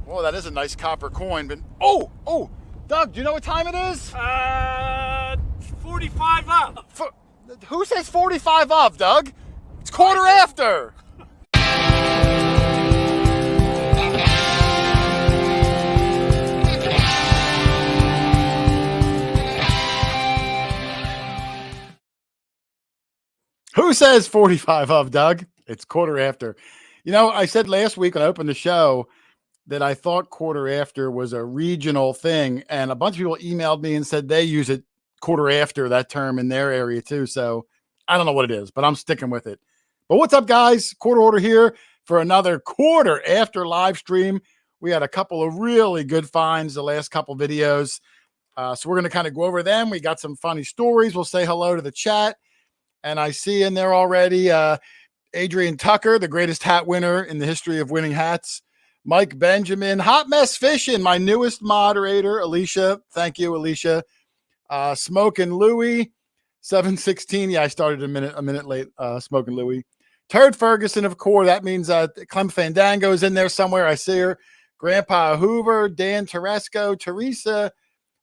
Well, that is a nice copper coin, but oh, Doug, do you know what time it is? 45 up. Who says 45 of, Doug? It's quarter after. Who says 45 of, Doug? It's quarter after. You know, I said last week when I opened the show that I thought quarter after was a regional thing, and a bunch of people emailed me and said they use it quarter after, that term, in their area too. So I don't know what it is, but I'm sticking with it. But what's up, guys? Quarter Hoarder here for another quarter after live stream. We had a couple of really good finds the last couple videos. So we're going to kind of go over them. We got some funny stories. We'll say hello to the chat. And I see in there already Adrian Tucker, the greatest hat winner in the history of winning hats. Mike Benjamin, Hot Mess Fishing, my newest moderator, Alicia. Thank you, Alicia. Smoking Louie, 716. Yeah, I started a minute late. Smoking Louie. Turd Ferguson, of course. That means Clem Fandango's in there somewhere. I see her. Grandpa Hoover, Dan Teresco, Teresa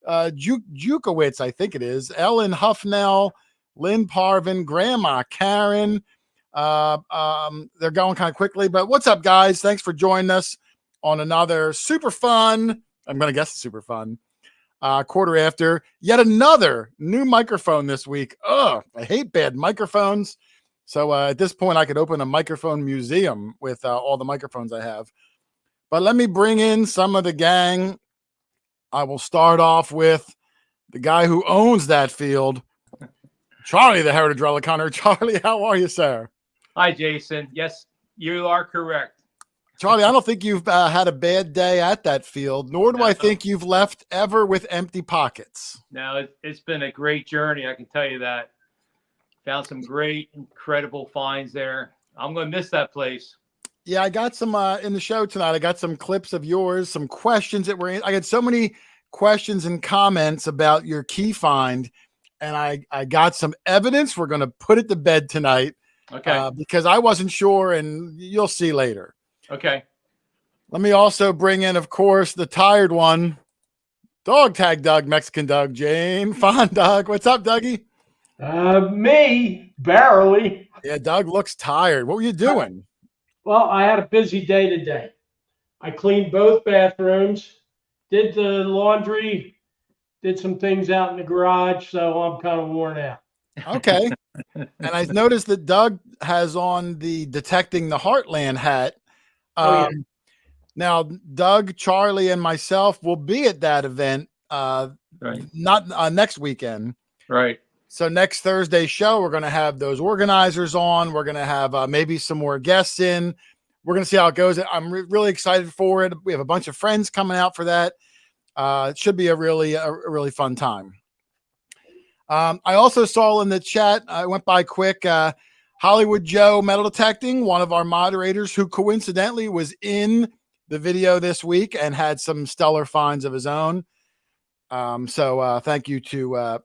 Jukowitz, I think it is. Ellen Huffnell, Lynn Parvin, Grandma Karen. They're going kind of quickly, but what's up, guys? Thanks for joining us on another super fun, I'm going to guess super fun, quarter after. Yet another new microphone this week. I hate bad microphones. So at this point, I could open a microphone museum with all the microphones I have. But let me bring in some of the gang. I will start off with the guy who owns that field, Charlie, the Heritage Relic Hunter. Charlie, how are you, sir? Hi, Jason. Yes, you are correct. Charlie, I don't think you've had a bad day at that field, nor do I think you've left ever with empty pockets. No, it's been a great journey. I can tell you that. Found some great, incredible finds there. I'm going to miss that place. Yeah, I got some in the show tonight. I got some clips of yours, some questions that were in. I got so many questions and comments about your key find, and I got some evidence. We're going to put it to bed tonight. Okay. Because I wasn't sure, and you'll see later. Okay. Let me also bring in, of course, the tired one, Dog Tag Doug, Mexican Doug, Jane Fond Doug. What's up, Dougie? Me, barely. Yeah, Doug looks tired. What were you doing? Well, I had a busy day today. I cleaned both bathrooms, did the laundry, did some things out in the garage, so I'm kind of worn out. Okay. And I noticed that Doug has on the Detecting the Heartland hat. Yeah. Now, Doug, Charlie, and myself will be at that event, Right. not next weekend. Right. So next Thursday's show, we're going to have those organizers on. We're going to have maybe some more guests in. We're going to see how it goes. I'm really excited for it. We have a bunch of friends coming out for that. It should be a really fun time. I also saw in the chat, I went by quick, Hollywood Joe Metal Detecting, one of our moderators who coincidentally was in the video this week and had some stellar finds of his own. So thank you to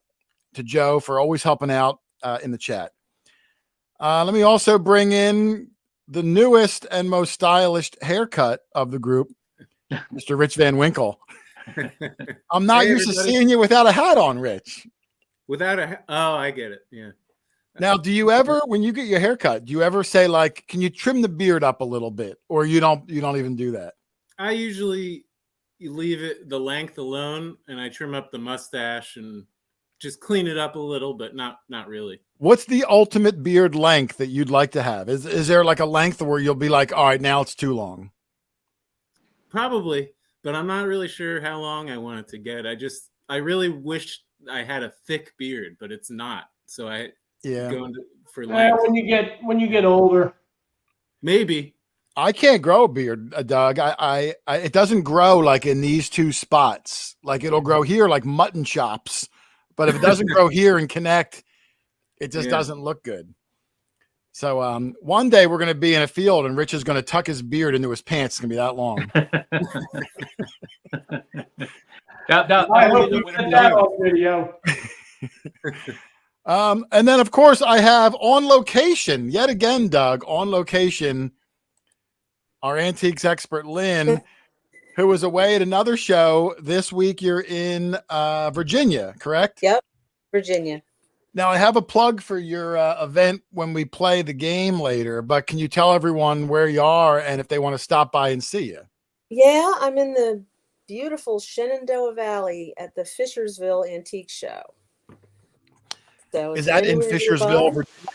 Joe for always helping out in the chat. Let me also bring in the newest and most stylish haircut of the group, Mr. Rich Van Winkle. I'm not used to seeing you without a hat on, Rich. I get it. Yeah. Now, do you ever, when you get your haircut, do you ever say like, can you trim the beard up a little bit, or you don't even do that? I usually leave it the length alone, and I trim up the mustache and just clean it up a little, but not really. What's the ultimate beard length that you'd like to have? Is there like a length where you'll be like, all right, now it's too long? Probably, but I'm not really sure how long I want it to get. I really wish I had a thick beard, but it's not. So I go for length. When you get older, maybe. I can't grow a beard, Doug. I it doesn't grow like in these two spots. Like it'll grow here like mutton chops, but if it doesn't grow here and connect, it just doesn't look good. So one day we're going to be in a field and Rich is going to tuck his beard into his pants. It's going to be that long. I hope you get that on video. And then, of course, I have on location, yet again, Doug, on location, our antiques expert, Lynn, who was away at another show. This week you're in Virginia, correct? Yep, Virginia. Now, I have a plug for your event when we play the game later, but can you tell everyone where you are and if they want to stop by and see you? Yeah, I'm in the beautiful Shenandoah Valley at the Fisherville Antique Show. So Is that in Fisherville, Virginia?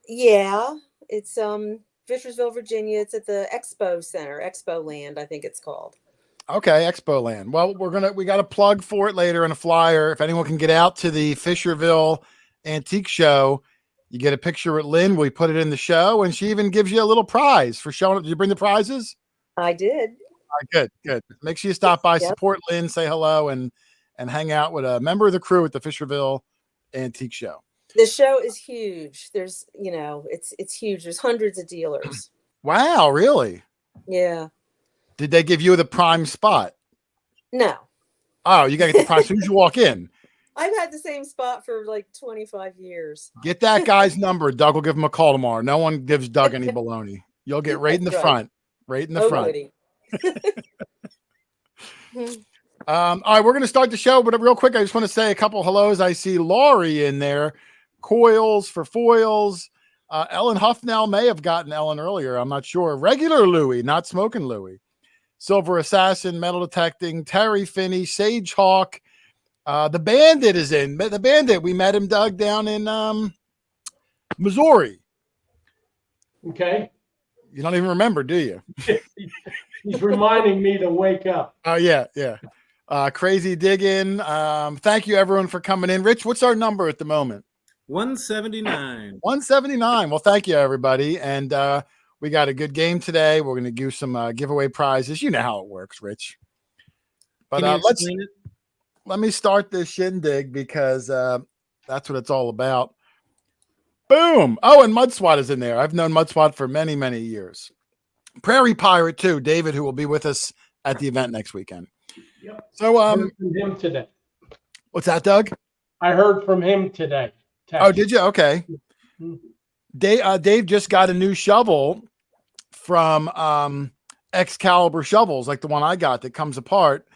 Yeah, it's Fishersville, Virginia. It's at the Expo Center, Expo Land, I think it's called. Okay, Expo Land. Well, we got a plug for it later in a flyer. If anyone can get out to the Fisherville Antique Show, you get a picture with Lynn. We put it in the show, and she even gives you a little prize for showing up. Did you bring the prizes? I did. All right, good. Make sure you stop by, support Lynn, say hello, and hang out with a member of the crew at the Fisherville Antique Show. The show is huge. There's, it's huge. There's hundreds of dealers. Wow, really? Yeah. Did they give you the prime spot? No. Oh, you got to get the prime as soon as you walk in. I've had the same spot for like 25 years. Get that guy's number. Doug will give him a call tomorrow. No one gives Doug any baloney. You'll get right in the front. Right in the front. All right, we're going to start the show, but real quick, I just want to say a couple hellos. I see Laurie in there. Coils for foils. Ellen Huffnell may have gotten Ellen earlier. I'm not sure. Regular Louie, not smoking Louie. Silver Assassin, Metal Detecting, Terry Finney, Sage Hawk. The Bandit is in. The Bandit, we met him, Doug, down in Missouri. Okay. You don't even remember, do you? He's reminding me to wake up. Oh, yeah. Crazy Diggin. Thank you, everyone, for coming in. Rich, what's our number at the moment? 179. 179. Well, thank you, everybody. And we got a good game today. We're going to do some giveaway prizes. You know how it works, Rich. But let me start this shindig because that's what it's all about. Boom. Oh, and Mud Swat is in there. I've known Mud Swat for many, many years. Prairie Pirate, too. David, who will be with us at the event next weekend. Yep. So, I heard from him today. What's that, Doug? I heard from him today. Oh, did you? Okay. Dave just got a new shovel from Excalibur Shovels, like the one I got that comes apart.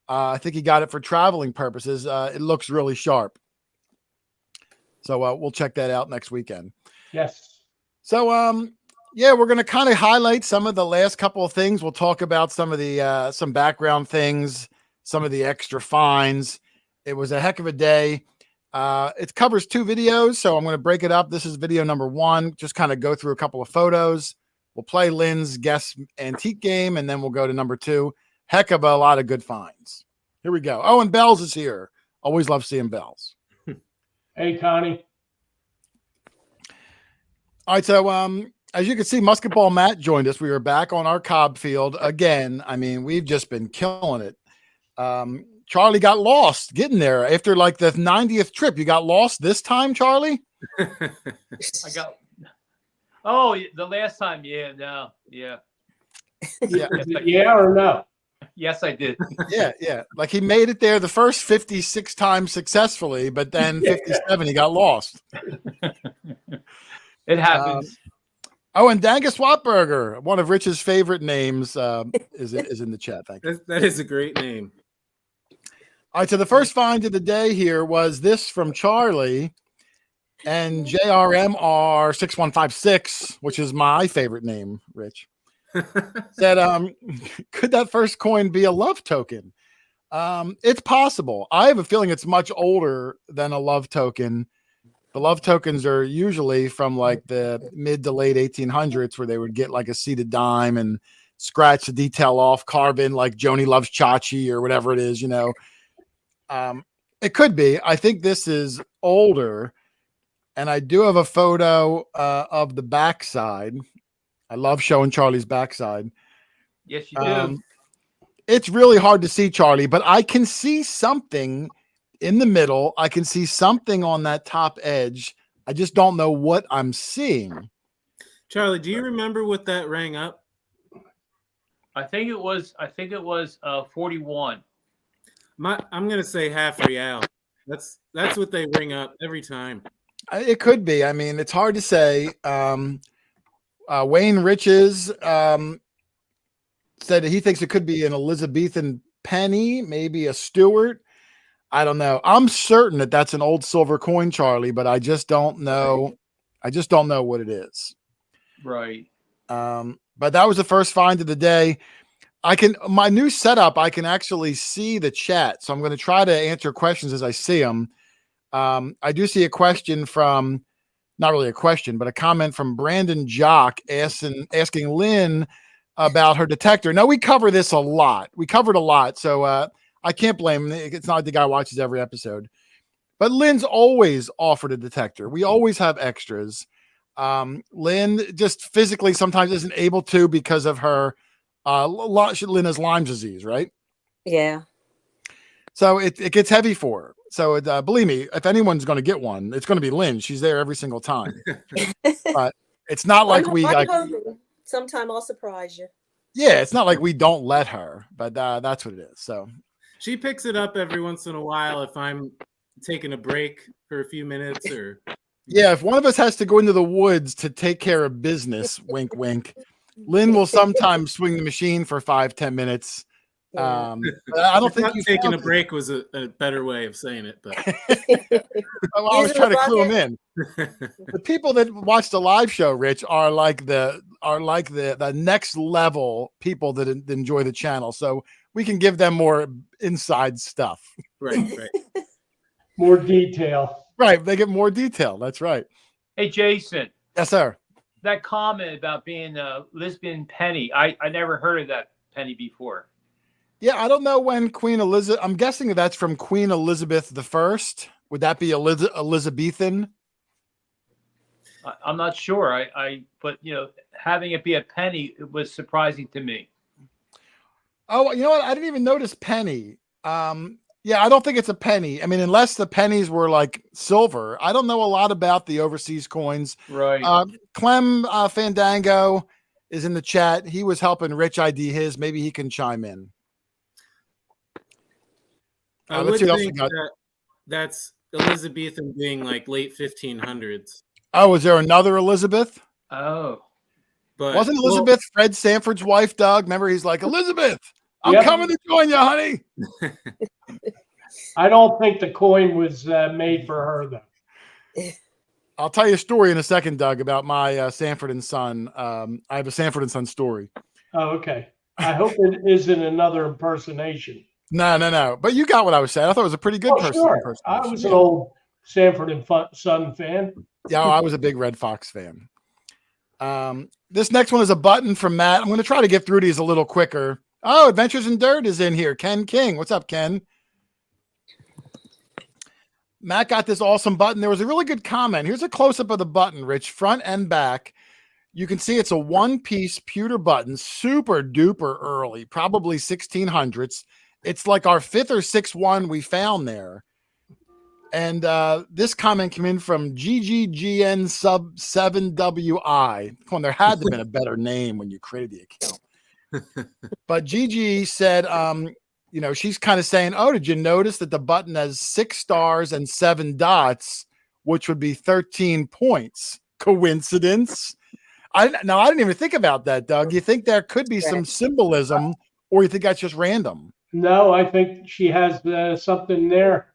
I think he got it for traveling purposes. It looks really sharp. So we'll check that out next weekend. Yes. So, yeah, we're going to kind of highlight some of the last couple of things. We'll talk about some of the some background things, some of the extra finds. It was a heck of a day. It covers 2 videos, so I'm going to break it up. This is video number 1. Just kind of go through a couple of photos. We'll play Lynn's guess antique game, and then we'll go to number 2. Heck of a lot of good finds. Here we go. Oh, and Bells is here. Always love seeing Bells. Hey, Connie. All right, so as you can see, Musket Ball Matt joined us. We were back on our Cobb field again. I mean, we've just been killing it. Charlie got lost getting there after like the 90th trip. You got lost this time, Charlie? the last time. Yeah, no. Yeah. Yeah or no? Yes, I did. Yeah. Like he made it there the first 56 times successfully, but then 57, he got lost. It happens. And Dangus Swatberger, one of Rich's favorite names, is in the chat. Thank you. That is a great name. All right, so the first find of the day here was this from Charlie and JRMR 6156, which is my favorite name, Rich. Said, could that first coin be a love token? It's possible. I have a feeling it's much older than a love token. The love tokens are usually from like the mid to late 1800s, where they would get like a seated dime and scratch the detail off, carve in like Joni Loves Chachi or whatever it is, It could be. I think this is older, and I do have a photo of the backside. I love showing Charlie's backside. Yes, you do. It's really hard to see, Charlie, but I can see something in the middle. I can see something on that top edge. I just don't know what I'm seeing. Charlie, do you remember what that rang up? I think it was 41. I'm gonna say half real. That's what they ring up every time. It could be. I mean, it's hard to say. Wayne Riches said he thinks it could be an Elizabethan penny, maybe a Stuart. I don't know. I'm certain that that's an old silver coin, Charlie, but I just don't know. I just don't know what it is. Right. But that was the first find of the day. My new setup, I can actually see the chat. So I'm going to try to answer questions as I see them. I do see a question from, not really a question, but a comment from Brandon Jock asking Lynn about her detector. Now, we cover this a lot. We covered a lot. So I can't blame him. It's not like the guy watches every episode. But Lynn's always offered a detector. We always have extras. Lynn just physically sometimes isn't able to because of her Lynn has Lyme disease, right? Yeah. So it gets heavy for her. So believe me, if anyone's going to get one, it's going to be Lynn. She's there every single time. But it's not like sometime I'll surprise you. Yeah, it's not like we don't let her, but that's what it is. So she picks it up every once in a while if I'm taking a break for a few minutes or. Yeah, if one of us has to go into the woods to take care of business, wink, wink, Lynn will sometimes swing the machine for 5-10 minutes. I don't think taking a break was a better way of saying it, but well, I was trying to clue him in. The people that watch the live show, Rich, are like the next level people that enjoy the channel. So we can give them more inside stuff. Right. More detail. Right. They get more detail. That's right. Hey, Jason. Yes, sir. That comment about being a lesbian penny, I never heard of that penny before. Yeah, I don't know when Queen Elizabeth. I'm guessing that's from Queen Elizabeth I. Would that be Elizabethan? I'm not sure. But having it be a penny, it was surprising to me. Oh, you know what? I didn't even notice penny. Yeah, I don't think it's a penny. I mean, unless the pennies were like silver. I don't know a lot about the overseas coins. Right. Clem Fandango is in the chat. He was helping Rich ID his. Maybe he can chime in. I would think that's Elizabethan being like late 1500s. Oh, is there another Elizabeth? Oh. But wasn't Elizabeth Fred Sanford's wife, Doug? Remember, he's like, Elizabeth, I'm coming to join you, honey. I don't think the coin was made for her, though. I'll tell you a story in a second, Doug, about my Sanford and Son. I have a Sanford and Son story. Oh, okay. I hope it isn't another impersonation. No. But you got what I was saying. I thought it was a pretty good person. Sure. I was an old Sanford and Son fan. Yeah, I was a big Red Fox fan. This next one is a button from Matt. I'm going to try to get through these a little quicker. Oh, Adventures in Dirt is in here. Ken King. What's up, Ken? Matt got this awesome button. There was a really good comment. Here's a close-up of the button, Rich, front and back. You can see it's a one-piece pewter button, super duper early, probably 1600s. It's like our 5th or 6th one we found there. And this comment came in from GGGN sub 7WI. Come on, there had to have been a better name when you created the account. But GG said, she's kind of saying, oh, did you notice that the button has 6 stars and 7 dots, which would be 13 points? Coincidence? I didn't even think about that, Doug. You think there could be some symbolism, or you think that's just random? No, I think she has something there.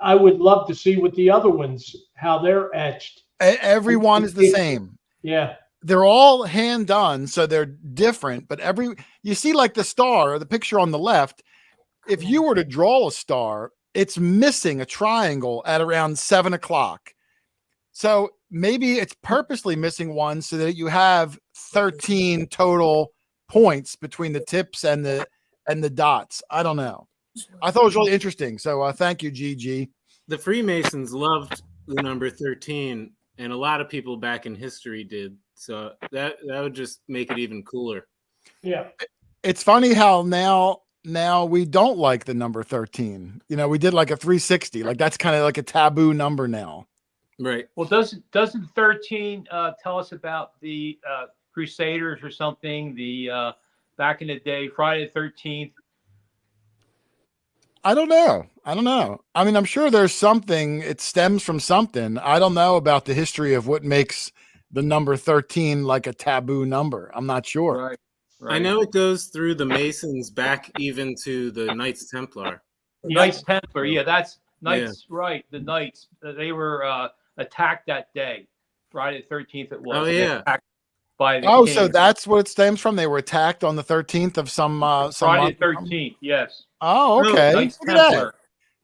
I would love to see what the other ones, how they're etched. Everyone is the same. Yeah. They're all hand done, so they're different. But you see, like the star, the picture on the left, if you were to draw a star, it's missing a triangle at around 7 o'clock. So maybe it's purposely missing one so that you have 13 total points between the tips and the dots. I don't know. I thought it was really interesting. So thank you, GG. The Freemasons loved the number 13, and a lot of people back in history did. So that would just make it even cooler. Yeah. It's funny how now we don't like the number 13. We did like a 360. Like that's kind of like a taboo number now. Right. Well, doesn't 13 tell us about the Crusaders or something? The back in the day, Friday the 13th. I don't know. I mean, I'm sure there's something. It stems from something. I don't know about the history of what makes the number 13 like a taboo number. I'm not sure. I know it goes through the Masons back even to the Knights Templar. Knights Templar, yeah, that's Knights, right? The Knights, they were attacked that day, Friday the 13th. It was. Oh yeah. By the king. king. So that's what it stems from. They were attacked on the 13th of some Friday the 13th. Yes. Oh, okay. Knights Templar.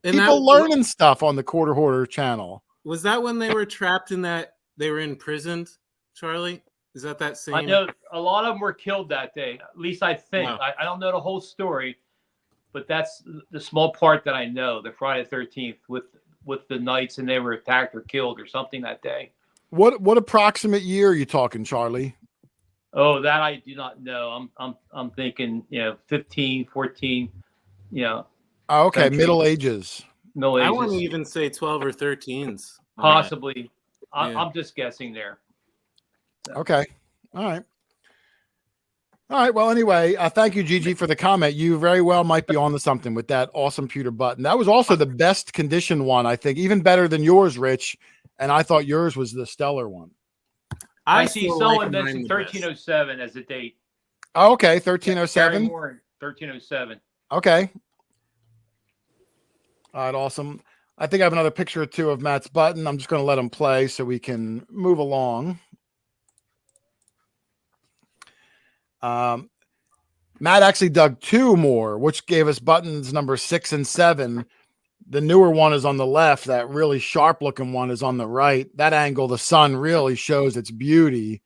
People learning stuff on the Quarter Hoarder channel. Was that when they were trapped in that? They were imprisoned, Charlie? Is that same? I know a lot of them were killed that day. At least I think. Wow. I don't know the whole story, but that's the small part that I know. The Friday the 13th with the Knights, and they were attacked or killed or something that day. What approximate year are you talking, Charlie? Oh, that I do not know. I'm thinking, 15, 14, Oh, okay, century. Middle Ages. I wouldn't even say 12 or 13s. Possibly. I'm just guessing there. So. Okay. All right. Well, anyway, thank you, Gigi, for the comment. You very well might be on to something with that awesome pewter button. That was also the best conditioned one, I think, even better than yours, Rich. And I thought yours was the stellar one. I see someone mentioned 1307 as a date. Oh, okay, 1307. 1307. Okay. All right, awesome. I think I have another picture or two of Matt's button. I'm just going to let him play so we can move along. Matt actually dug 2 more, which gave us buttons number 6 and 7. The newer one is on the left. That really sharp looking one is on the right. That angle, the sun really shows its beauty.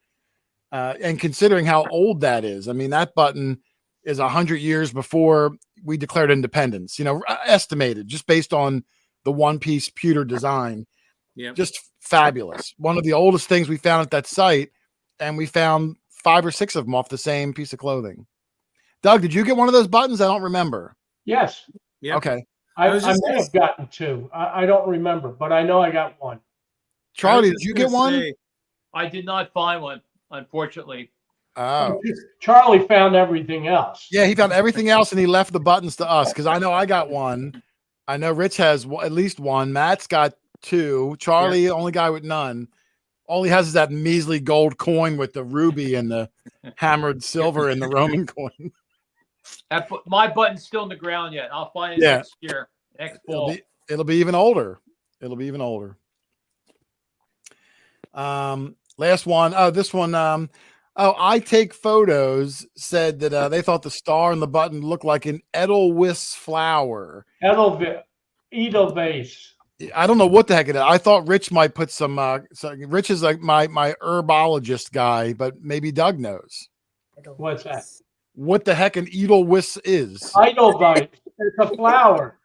And considering how old that is, I mean, that button is 100 years before we declared independence, estimated just based on the one-piece pewter design. Yeah, just fabulous. One of the oldest things we found at that site, and we found 5 or 6 of them off the same piece of clothing. Doug, did you get one of those buttons? I don't remember. Yes. Yeah. Okay. I may have gotten 2. I don't remember, but I know I got 1. Charlie, did you get one? I did not find one, unfortunately. Oh. Charlie found everything else. Yeah, he found everything else, and he left the buttons to us because I know I got 1. I know Rich has at least 1. Matt's got 2. Charlie, only guy with none. All he has is that measly gold coin with the ruby and the hammered silver and the Roman coin. My button's still in the ground yet. I'll find it next year, next fall. It'll be even older. Last one. Oh, this one. I Take Photos said that they thought the star on the button looked like an Edelweiss flower. Edelweiss. I don't know what the heck it is. I thought Rich might put some. Rich is like my herbologist guy, but maybe Doug knows. What's that? What the heck an Edelweiss is? Edelweiss. It's a flower.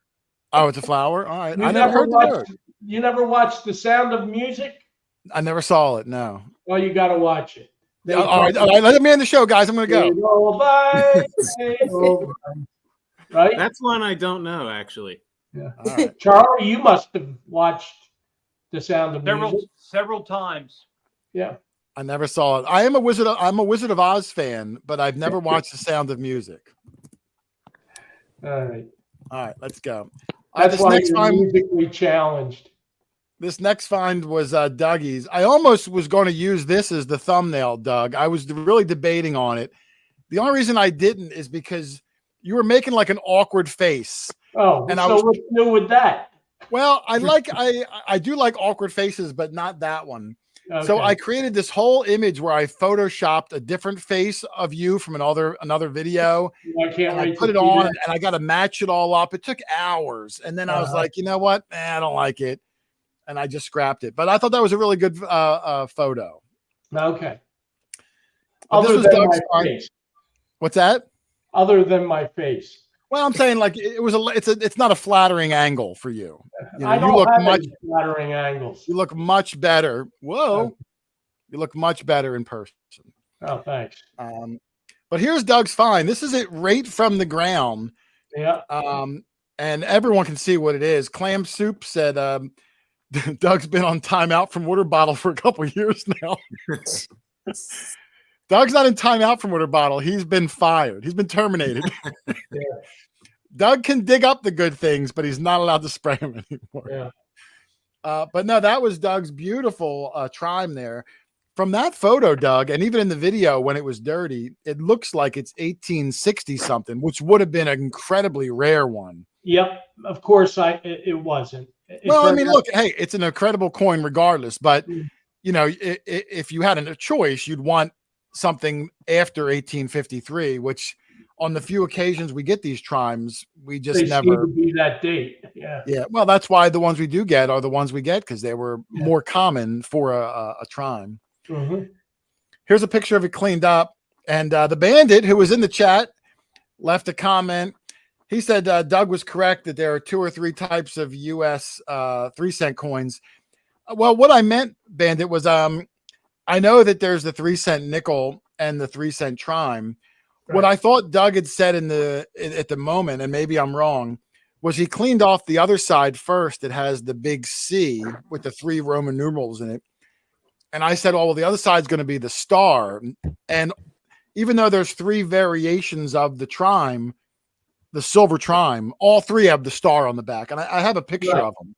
Oh, it's a flower. All right. I never heard the word. You never watched The Sound of Music? I never saw it. No. Well, you got to watch it. All right. Let me end the show, guys. I'm going to go. Right? That's one I don't know, actually. Yeah. Right. Charlie, you must have watched The Sound of Music several times. Yeah. I never saw it. I'm a Wizard of Oz fan, but I've never watched The Sound of Music. All right. Let's go. That's why you're musically challenged. This next find was Dougie's. I almost was going to use this as the thumbnail, Doug. I was really debating on it. The only reason I didn't is because you were making like an awkward face. Oh, and so what's new with that? Well, I do like awkward faces, but not that one. Okay. So I created this whole image where I photoshopped a different face of you from another video. I put it on and I got to match it all up. It took hours. And then I was like, you know what? I don't like it. And I just scrapped it. But I thought that was a really good photo. Okay. Other than my face. What's that? Other than my face. Well, I'm saying like it's not a flattering angle for you. I don't look have much flattering angles. You look much better. Whoa. You look much better in person. Oh, thanks. But here's Doug's find. This is it right from the ground. Yeah. And everyone can see what it is. Clam Soup said Doug's been on timeout from water bottle for a couple of years now. Doug's not in timeout from water bottle. He's been fired. He's been terminated. Yeah. Doug can dig up the good things, but he's not allowed to spray them anymore. Yeah. But no, that was Doug's beautiful trime there. from that photo, Doug, and even in the video when it was dirty, it looks like it's 1860 something, which would have been an incredibly rare one. Yep, of course, it wasn't. Well, I mean, look, hey, it's an incredible coin regardless, but you know, if you had a choice, you'd want something after 1853, which on the few occasions we get these trimes, we just never seem to be that date. Yeah. Yeah. Well, that's why the ones we do get are the ones we get, because they were more common for a trime. Mm-hmm. Here's a picture of it cleaned up. And the bandit who was in the chat left a comment. He said Doug was correct that there are 2 or 3 types of U.S. 3-cent coins. Well, what I meant, Bandit, was I know that there's the 3-cent nickel and the 3-cent trime. Right. What I thought Doug had said at the moment, and maybe I'm wrong, was he cleaned off the other side first. It has the big C with the 3 Roman numerals in it. And I said, oh, well, the other side's going to be the star. And even though there's 3 variations of the trime, the silver trime, all 3 have the star on the back. And I have a picture of them.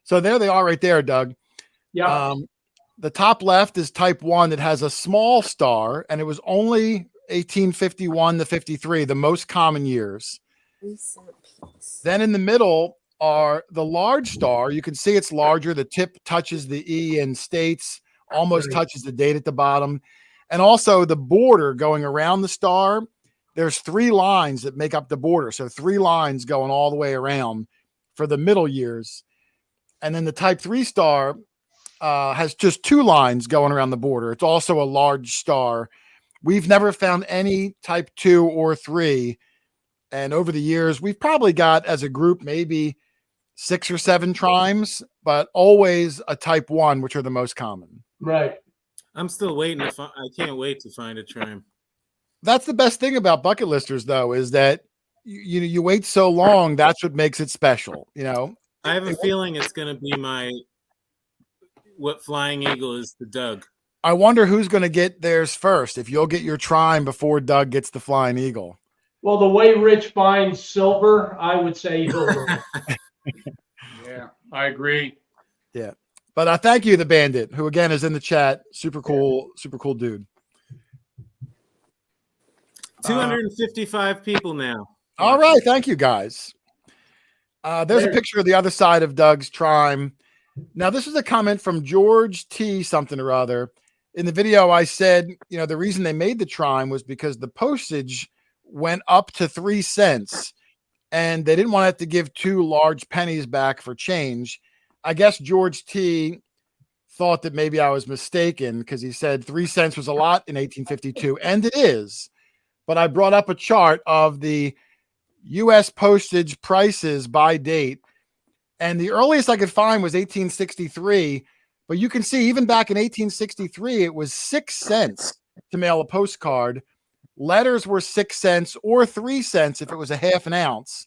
So there they are right there, Doug. Yeah. The top left is type 1 that has a small star, and it was only 1851 to 53, the most common years. Then in the middle are the large star. You can see it's larger. The tip touches the E in states, almost touches the date at the bottom. And also the border going around the star, there's 3 lines that make up the border. So 3 lines going all the way around for the middle years. And then the type 3 star has just 2 lines going around the border. It's also a large star. We've never found any type 2 or 3. And over the years, we've probably got, as a group, maybe 6 or 7 trimes, but always a type 1, which are the most common. Right. I'm still waiting. I can't wait to find a trime. That's the best thing about bucket listers, though, is that you wait so long. That's what makes it special. You know, I have a feeling it's going to be what Flying Eagle is to Doug. I wonder who's going to get theirs first. If you'll get your trime before Doug gets the Flying Eagle. Well, the way Rich finds silver, I would say he'll win. Yeah, I agree. Yeah. But thank you, the Bandit, who again is in the chat. Super cool dude. 255 people now. All right. Thank you, guys. There's a picture of the other side of Doug's trime. Now, this is a comment from George T. something or other. In the video, I said, you know, the reason they made the trime was because the postage went up to 3 cents and they didn't want to have to give 2 large pennies back for change. I guess George T. thought that maybe I was mistaken because he said 3 cents was a lot in 1852, and it is. But I brought up a chart of the U.S. postage prices by date, and the earliest I could find was 1863. But you can see even back in 1863, it was 6 cents to mail a postcard. Letters were 6 cents or 3 cents if it was a half an ounce.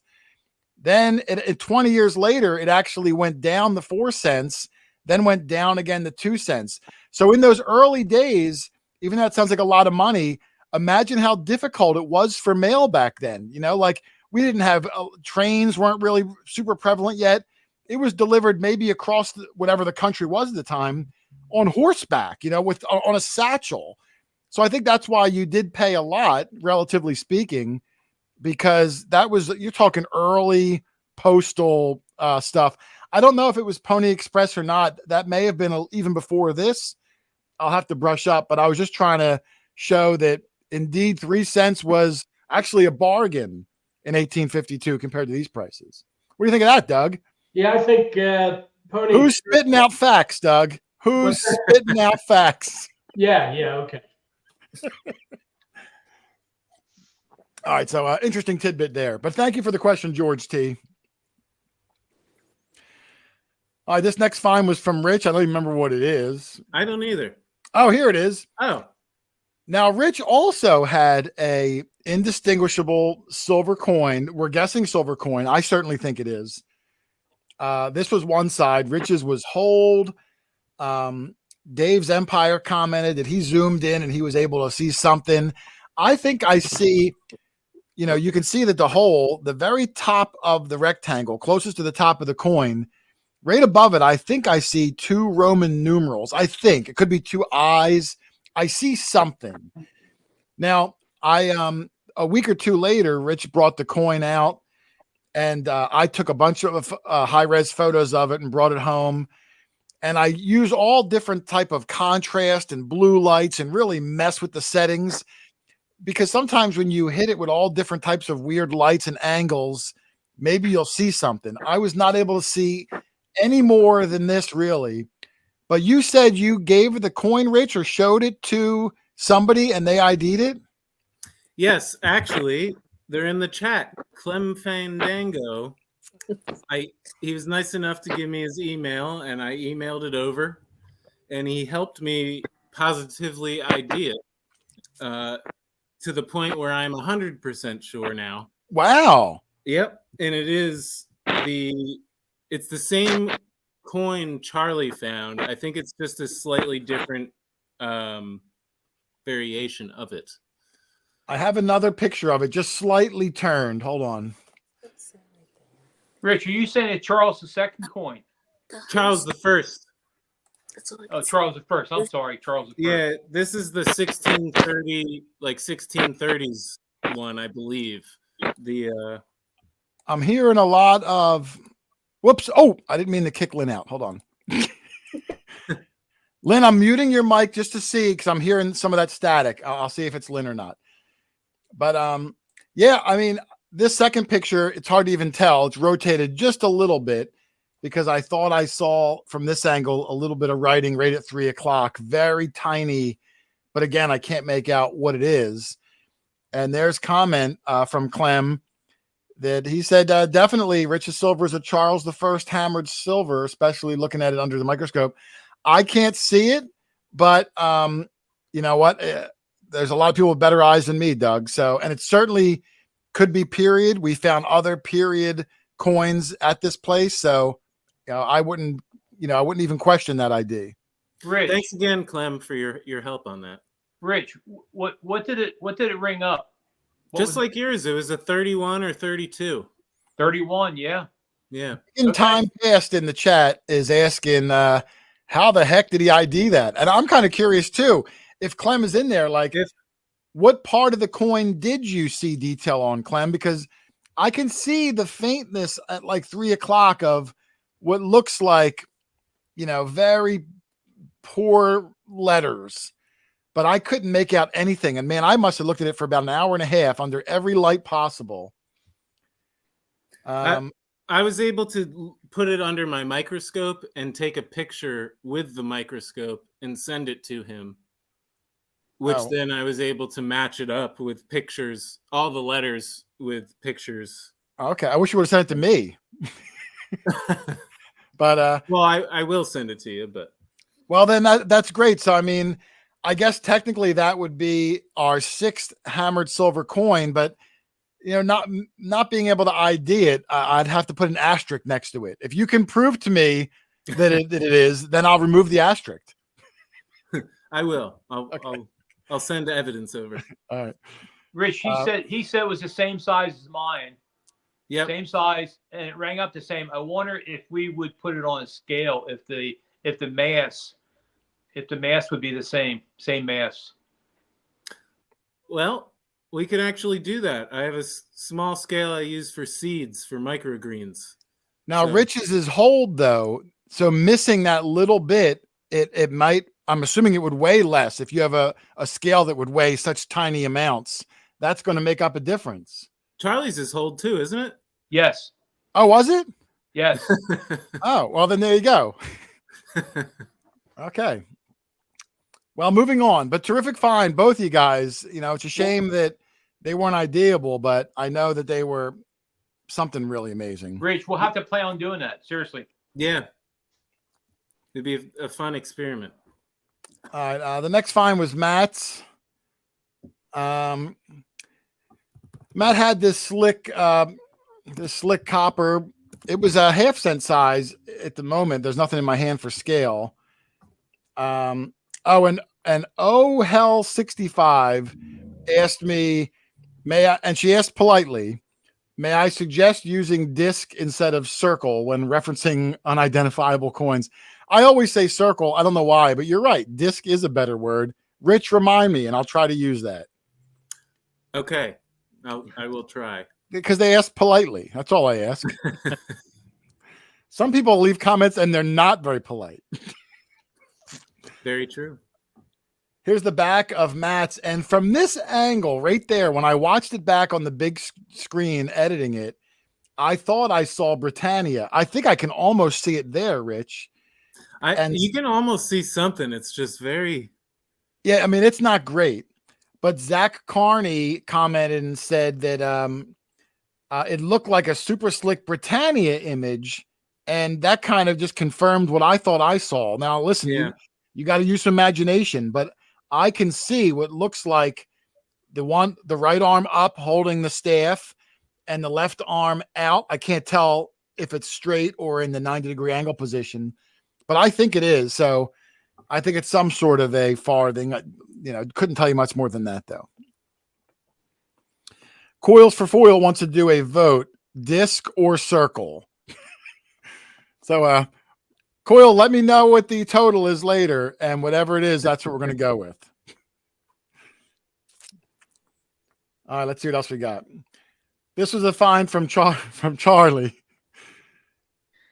Then 20 years later, it actually went down to 4 cents, then went down again to 2 cents. So in those early days, even though it sounds like a lot of money, imagine how difficult it was for mail back then. You know, like we didn't have trains weren't really super prevalent yet. It was delivered maybe across whatever the country was at the time on horseback, you know, on a satchel. So I think that's why you did pay a lot, relatively speaking, because you're talking early postal stuff. I don't know if it was Pony Express or not. That may have been even before this. I'll have to brush up, but I was just trying to show that indeed 3 cents was actually a bargain in 1852 compared to these prices. What do you think of that, Doug? Yeah, I think Pony. Who's spitting out facts, Doug? Who's spitting out facts? Yeah, okay. All right, so interesting tidbit there. But thank you for the question, George T. All right, this next find was from Rich. I don't even remember what it is. I don't either. Oh, here it is. Oh. Now, Rich also had a indistinguishable silver coin. We're guessing silver coin. I certainly think it is. This was one side. Rich's was hold. Dave's Empire commented that he zoomed in and he was able to see something. I think I see, you know, you can see that the very top of the rectangle, closest to the top of the coin, right above it, I think I see 2 Roman numerals. I think it could be 2 eyes. I see something. Now, a week or 2 later, Rich brought the coin out, and I took a bunch of high-res photos of it and brought it home. And I use all different type of contrast and blue lights and really mess with the settings, because sometimes when you hit it with all different types of weird lights and angles, maybe you'll see something. I was not able to see any more than this, really. But you said you gave the coin, Rich, or showed it to somebody and they ID'd it? Yes, actually, they're in the chat. Clem Fandango. He was nice enough to give me his email, and I emailed it over, and he helped me positively ID it to the point where I'm 100% sure now. Wow. Yep, and it's the same coin Charlie found. I think it's just a slightly different variation of it. I have another picture of it, just slightly turned. Hold on. Rich, are you saying it's Charles II coin? Charles the First. Oh, Charles I. I'm sorry, Charles I. Yeah, this is the 1630, like 1630s one, I believe. I'm hearing a lot of whoops. Oh, I didn't mean to kick Lynn out. Hold on. Lynn, I'm muting your mic just to see, because I'm hearing some of that static. I'll see if it's Lynn or not. But yeah, I mean, this second picture, it's hard to even tell. It's rotated just a little bit, because I thought I saw from this angle a little bit of writing right at 3 o'clock, very tiny. But again, I can't make out what it is. And there's comment from Clem that he said, definitely Rich's silver is a Charles I hammered silver, especially looking at it under the microscope. I can't see it, but you know what? There's a lot of people with better eyes than me, Doug. So, and it certainly could be period. We found other period coins at this place. So, I wouldn't even question that ID. Rich, thanks again, Clem, for your help on that. Rich, what did it ring up? Just like yours, it was a 31 or 32. 31, yeah. Yeah. In time past in the chat is asking how the heck did he ID that? And I'm kind of curious too. If Clem is in there, like what part of the coin did you see detail on, Clem? Because I can see the faintness at like 3 o'clock of what looks like, very poor letters. But I couldn't make out anything. And man, I must have looked at it for about an hour and a half under every light possible. I was able to put it under my microscope and take a picture with the microscope and send it to him, which then I was able to match it up with pictures, all the letters with pictures. Okay. I wish you would have sent it to me. But well, I will send it to you, but well, then that's great. So I mean, I guess technically that would be our 6th hammered silver coin, but not being able to ID it, I'd have to put an asterisk next to it. If you can prove to me that it is, then I'll remove the asterisk. I will. I'll send evidence over. All right. Rich, he said it was the same size as mine. Yeah. Same size, and it rang up the same. I wonder if we would put it on a scale, if the mass would be the same mass. Well, we could actually do that. I have a small scale I use for seeds for microgreens. Now, Rich's is hold though, so missing that little bit, it might. I'm assuming it would weigh less if you have a scale that would weigh such tiny amounts. That's going to make up a difference. Charlie's is hold too, isn't it? Yes. Oh, was it? Yes. Oh, well then there you go. Okay. Well, moving on, but terrific find, both of you guys. It's a shame that they weren't ideable, but I know that they were something really amazing. Rich, we'll have to plan on doing that. Seriously. Yeah. It'd be a fun experiment. All right. The next find was Matt's. Matt had this slick copper. It was a 1/2 cent size at the moment. There's nothing in my hand for scale. And Oh Hell 65 asked me, may I, and she asked politely, May I suggest using disc instead of circle when referencing unidentifiable coins? I always say circle. I don't know why, but you're right. Disc is a better word. Rich, remind me, and I'll try to use that. Okay, I will try. Because they ask politely. That's all I ask. Some people leave comments and they're not very polite. Very true. Here's the back of Matt's. And from this angle right there, when I watched it back on the big screen editing it, I thought I saw Britannia. I think I can almost see it there, Rich. You can almost see something. It's just very... Yeah, I mean, it's not great. But Zach Carney commented and said that it looked like a super slick Britannia image. And that kind of just confirmed what I thought I saw. Now, listen, you got to use some imagination, but I can see what looks like the right arm up holding the staff and the left arm out. I can't tell if it's straight or in the 90-degree angle position, but I think it is. So I think it's some sort of a farthing. Couldn't tell you much more than that, though. Coils for Foil wants to do a vote, disc or circle. So, Coil, let me know what the total is later, and whatever it is, that's what we're going to go with. All right, let's see what else we got. This was a find from Charlie,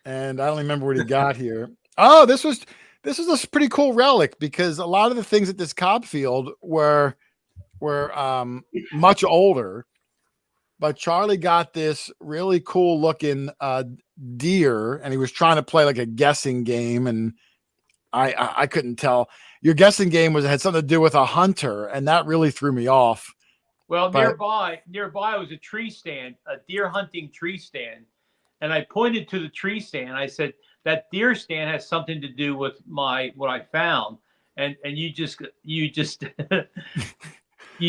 and I don't remember what he got here. Oh, this was a pretty cool relic because a lot of the things at this cob field were much older, but Charlie got this really cool looking deer, and he was trying to play like a guessing game, and I couldn't tell. Your guessing game had something to do with a hunter, and that really threw me off. Well, nearby was a tree stand, a deer hunting tree stand, and I pointed to the tree stand. I said that deer stand has something to do with what I found, and you just you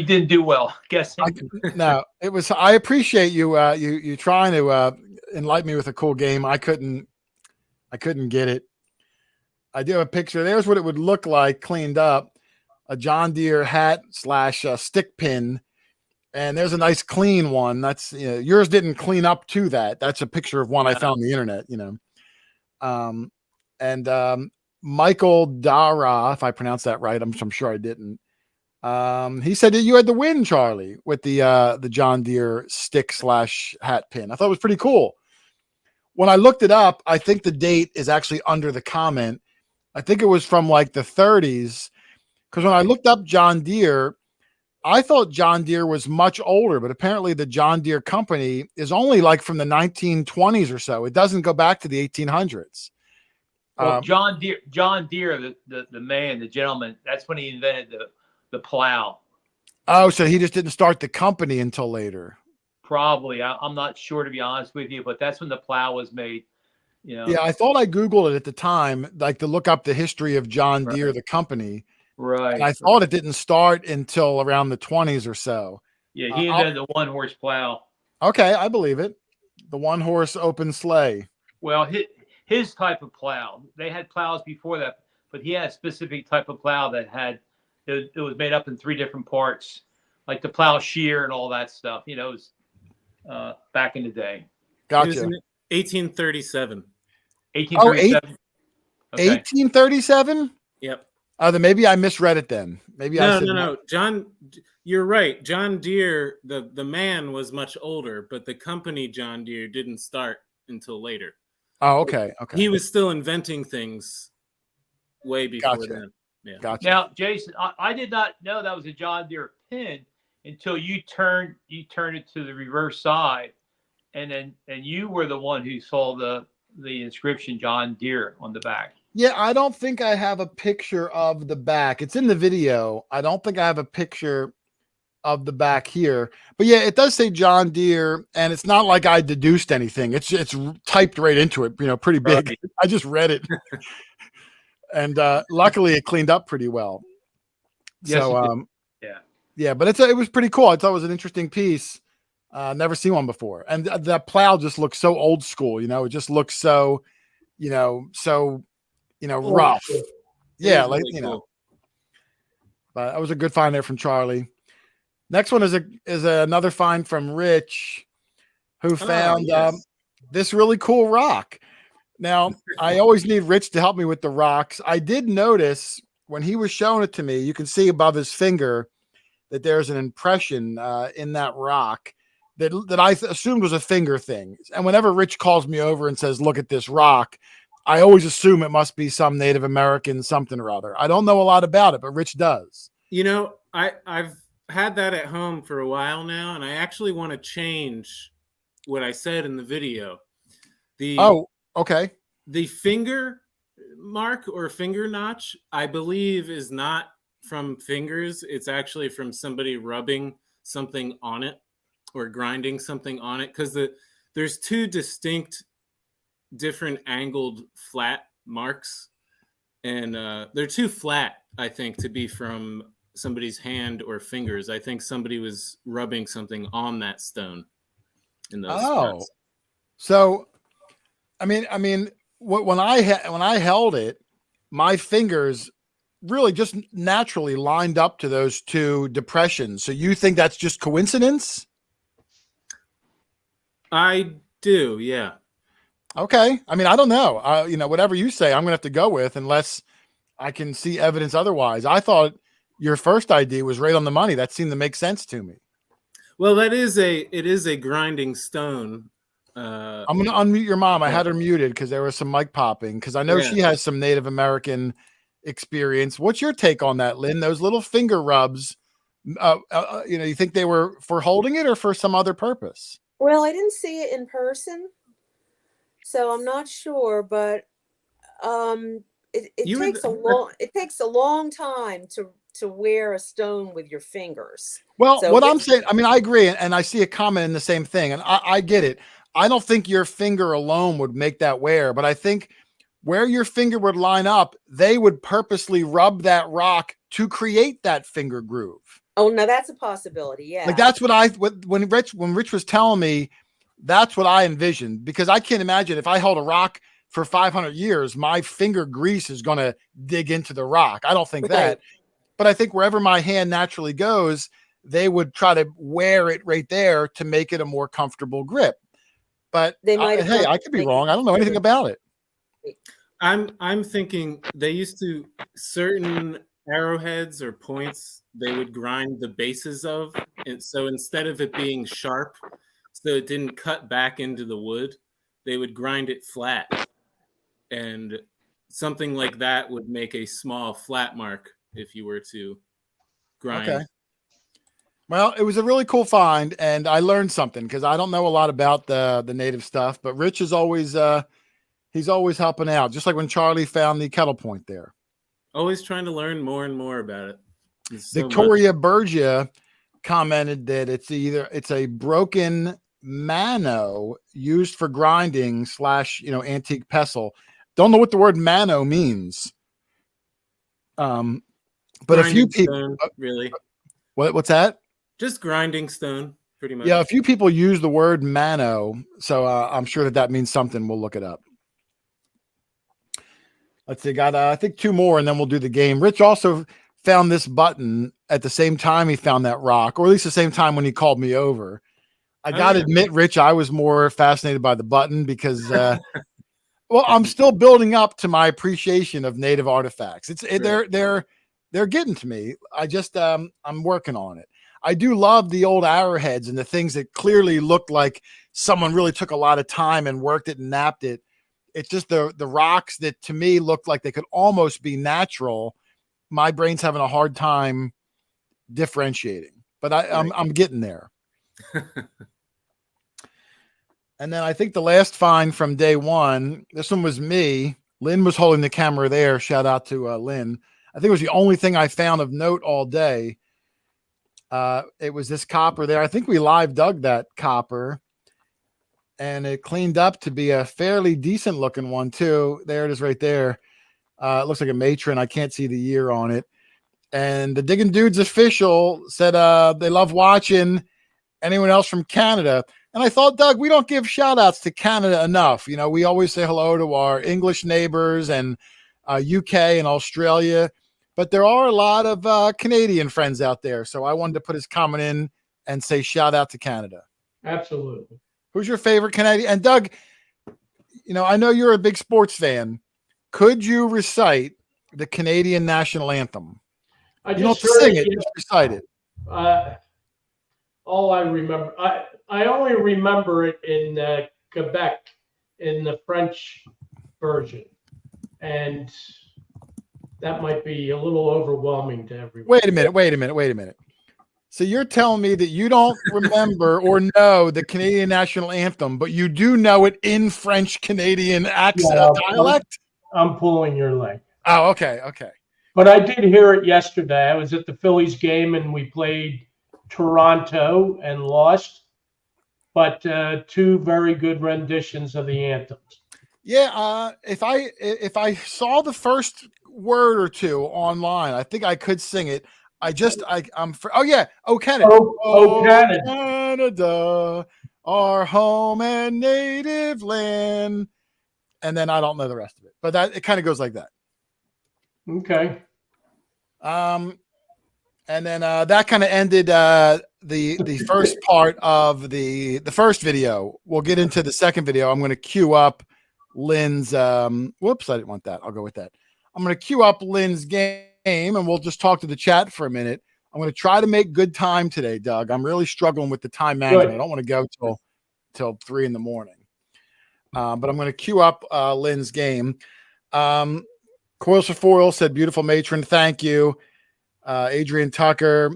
didn't do well guessing. No, it was. I appreciate you you trying to enlighten me with a cool game. I couldn't get it. I do have a picture. There's what it would look like cleaned up. A John Deere hat / stick pin. And there's a nice clean one. That's yours didn't clean up to that. That's a picture of one I found on the internet, And Michael Dara, if I pronounced that right, I'm sure I didn't. He said that you had the win, Charlie, with the John Deere stick / hat pin. I thought it was pretty cool. When I looked it up, I think the date is actually under the comment. I think it was from like the 30s. Because when I looked up John Deere, I thought John Deere was much older, but apparently the John Deere company is only like from the 1920s or so. It doesn't go back to the 1800s. Well, John Deere, the man, the gentleman, that's when he invented the plow. Oh, so he just didn't start the company until later. Probably. I'm not sure, to be honest with you, but that's when the plow was made. Yeah, I thought I Googled it at the time, like to look up the history of John Deere, the company. Right. And I thought it didn't start until around the 20s or so. Yeah, he invented the one-horse plow. Okay, I believe it. The one-horse open sleigh. Well, his type of plow. They had plows before that, but he had a specific type of plow that it was made up in 3 different parts, like the plow shear and all that stuff. It was back in the day. Gotcha. It was in 1837. 1837. Okay. 1837? Yep. Then maybe I misread it then. Maybe No. John, you're right. John Deere, the man was much older, but the company John Deere didn't start until later. Oh, okay. He was still inventing things way before then. Yeah. Gotcha. Now, Jason, I did not know that was a John Deere pin until you turned it to the reverse side, and you were the one who saw the inscription John Deere on the back. Yeah, I don't think I have a picture of the back. It's in the video. I don't think I have a picture of the back here. But yeah, it does say John Deere, and it's not like I deduced anything. It's typed right into it, pretty big. Right. I just read it. And luckily it cleaned up pretty well. Yes, so yeah, but it was pretty cool. I thought it was an interesting piece. Never seen one before. And that plow just looks so old school, it just looks so, rough. Yeah, like really cool. But that was a good find there from Charlie. Next one is another find from Rich. who found yes. this really cool rock. Now, I always need Rich to help me with the rocks. I did notice when he was showing it to me, you can see above his finger that there's an impression in that rock that I assumed was a finger thing. And whenever Rich calls me over and says, look at this rock, I always assume it must be some Native American something or other. I don't know a lot about it, but Rich does. You know, I've had that at home for a while now, and I actually want to change what I said in the video. Okay. The finger mark or finger notch, I believe, is not from fingers. It's actually from somebody rubbing something on it or grinding something on it, because there's two distinct different angled flat marks, and they're too flat, I think, to be from somebody's hand or fingers. I think somebody was rubbing something on that stone in those spots. So I mean when I held it, my fingers really just naturally lined up to those two depressions. So you think that's just coincidence? I do, yeah. Okay. I mean, I don't know. You know, whatever you say, I'm gonna have to go with, unless I can see evidence otherwise. I thought your first idea was right on the money. That seemed to make sense to me. Well, it is a grinding stone. I'm gonna unmute your mom. I had her muted because there was some mic popping, because I know she has some Native American experience. What's your take on that, Lynn? Those little finger rubs, you know, you think they were for holding it or for some other purpose? Well, I didn't see it in person, so I'm not sure, but it takes a long time to wear a stone with your fingers. Well, So what I'm saying, I mean, I agree, and I see a comment in the same thing, and I get it. I don't think your finger alone would make that wear, but I think where your finger would line up, they would purposely rub that rock to create that finger groove. Oh, no, that's a possibility. Yeah. Like that's when Rich was telling me, that's what I envisioned, because I can't imagine if I held a rock for 500 years, my finger grease is going to dig into the rock. I don't think that, but I think wherever my hand naturally goes, they would try to wear it right there to make it a more comfortable grip. But They might have hey, I could be wrong. I don't know anything about it. I'm thinking they used to, certain arrowheads or points, they would grind the bases of, and so instead of it being sharp, so it didn't cut back into the wood, they would grind it flat, and something like that would make a small flat mark if you were to grind. Okay. Well, it was a really cool find, and I learned something, because I don't know a lot about the native stuff, but Rich is always he's always helping out, just like when Charlie found the kettle point there. Always trying to learn more and more about it. So Victoria Bergia commented that it's a broken mano used for grinding / antique pestle. Don't know what the word mano means. But a few people really. What's that? Just grinding stone, pretty much. Yeah, a few people use the word mano, so I'm sure that means something. We'll look it up. Let's see, got I think 2 more, and then we'll do the game. Rich also found this button at the same time he found that rock, or at least the same time when he called me over. I got to admit, Rich, I was more fascinated by the button because, well, I'm still building up to my appreciation of native artifacts. They're getting to me. I just I'm working on it. I do love the old arrowheads and the things that clearly looked like someone really took a lot of time and worked it and napped it. It's just the rocks that to me looked like they could almost be natural. My brain's having a hard time differentiating, but I'm getting there. And then I think the last find from day one, this one was me. Lynn was holding the camera there. Shout out to Lynn. I think it was the only thing I found of note all day. It was this copper there. I think we live dug that copper, and it cleaned up to be a fairly decent looking one too. There it is right there. It looks like a matron. I can't see the year on it. And the Digging Dudes official said they love watching. Anyone else from Canada? And I thought, Doug, we don't give shout outs to Canada enough. You know, we always say hello to our English neighbors and UK and Australia, but there are a lot of Canadian friends out there. So I wanted to put his comment in and say shout out to Canada. Absolutely. Who's your favorite Canadian? And Doug, you know, I know you're a big sports fan. Could you recite the Canadian national anthem? I You don't just heard sing it. it, just recite it. All I remember, I only remember it in Quebec in the French version, and that might be a little overwhelming to everyone. Wait a minute. So you're telling me that you don't remember or know the Canadian national anthem, but you do know it in French Canadian accent dialect? I'm pulling your leg. Oh, okay. But I did hear it yesterday. I was at the Phillies game and we played Toronto and lost, but two very good renditions of the anthems. Yeah, if I saw the first word or two online, I think I could sing it. Oh Canada. Oh, Canada. Canada, our home and native land. And then I don't know the rest of it. But it kind of goes like that. Okay. And then that kind of ended the first part of the first video. We'll get into the second video. I'm going to queue up Lynn's whoops, I didn't want that. I'll go with that. I'm going to queue up Lynn's game and we'll just talk to the chat for a minute. I'm going to try to make good time today, Doug. I'm really struggling with the time management. I don't want to go till 3 a.m. But I'm going to queue up Lynn's game. Coils for Foil said, beautiful matron. Thank you. Adrian Tucker,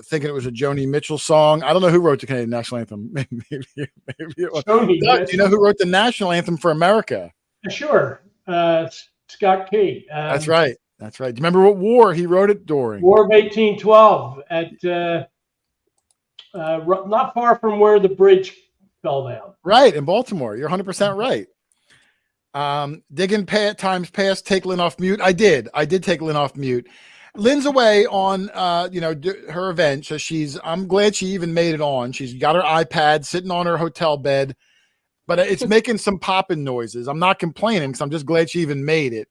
thinking it was a Joni Mitchell song. I don't know who wrote the Canadian national anthem. Maybe it was. Doug, do you know who wrote the national anthem for America? Sure. Scott Key. That's right. Do you remember what war he wrote it during? War of 1812 at not far from where the bridge fell down. Right, in Baltimore. You're 100% right. Digging times past, take Lynn off mute. I did take Lynn off mute. Lynn's away on her event, so I'm glad she even made it on. She's got her iPad sitting on her hotel bed, but it's making some popping noises. I'm not complaining because I'm just glad she even made it.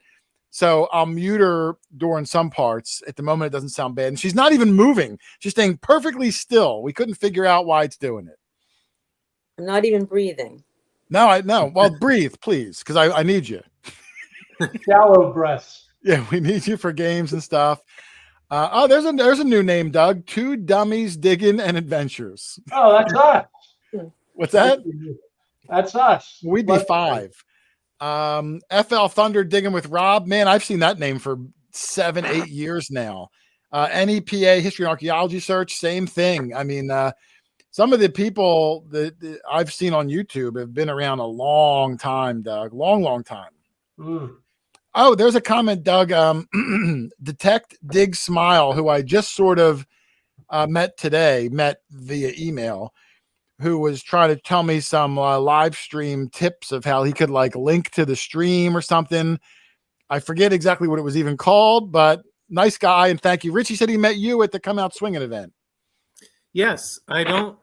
So I'll mute her during some parts. At the moment, it doesn't sound bad. And she's not even moving. She's staying perfectly still. We couldn't figure out why it's doing it. I'm not even breathing. No. Well, breathe, please, because I need you. Shallow breaths. Yeah, we need you for games and stuff. There's a new name, Doug. Two Dummies Digging and Adventures. Oh, that's us. What's that? That's us. We'd be 5. FL Thunder Digging with Rob. Man, I've seen that name for 7-8 years now. NEPA History and Archaeology Search, same thing. I mean, some of the people that I've seen on YouTube have been around a long time, Doug. Long time. Oh, there's a comment, Doug. Detect Dig Smile, who I just sort of met via email, who was trying to tell me some live stream tips of how he could link to the stream or something. I forget exactly what it was even called, but nice guy. And thank you. Richie said he met you at the Come Out Swinging event. Yes, I don't.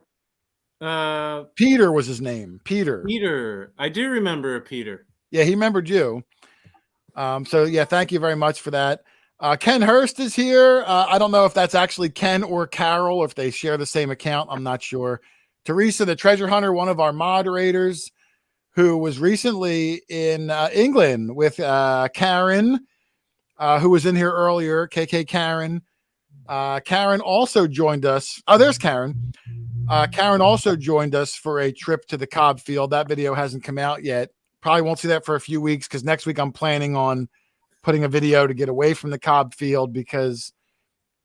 Peter was his name. Peter. I do remember Peter. Yeah, he remembered you. So yeah, thank you very much for that. Ken Hurst is here. I don't know if that's actually Ken or Carol, if they share the same account. I'm not sure. Teresa, the treasure hunter, one of our moderators, who was recently in England with Karen, who was in here earlier, KK Karen. Karen also joined us. Oh, there's Karen. Karen also joined us for a trip to the Cobb Field. That video hasn't come out yet. Probably won't see that for a few weeks because next week I'm planning on putting a video to get away from the Cobb Field because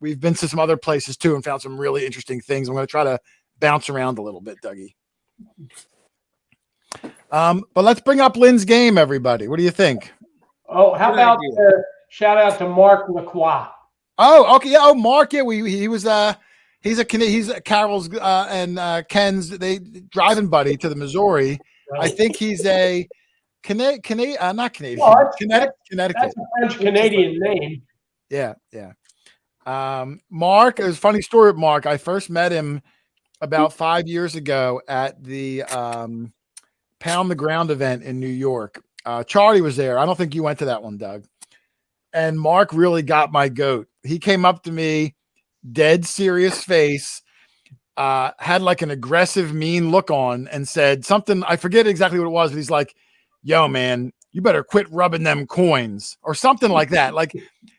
we've been to some other places too and found some really interesting things. I'm going to try to bounce around a little bit, Dougie. But let's bring up Lynn's game, everybody. What do you think? Oh, how about shout out to Mark Lacroix? Oh, okay. Yeah. Oh, Mark. Yeah, he was. He's Carol's and Ken's driving buddy to the Missouri. I think he's a not Canadian. Well, Connecticut. That's a French Canadian name. Yeah. Mark. It was a funny story with Mark. I first met him about 5 years ago at the Pound the Ground event in New York. Charlie was there. I don't think you went to that one, Doug. And Mark really got my goat. He came up to me, dead serious face, had like an aggressive, mean look on and said something. I forget exactly what it was, but he's like, yo, man, you better quit rubbing them coins or something like that. Like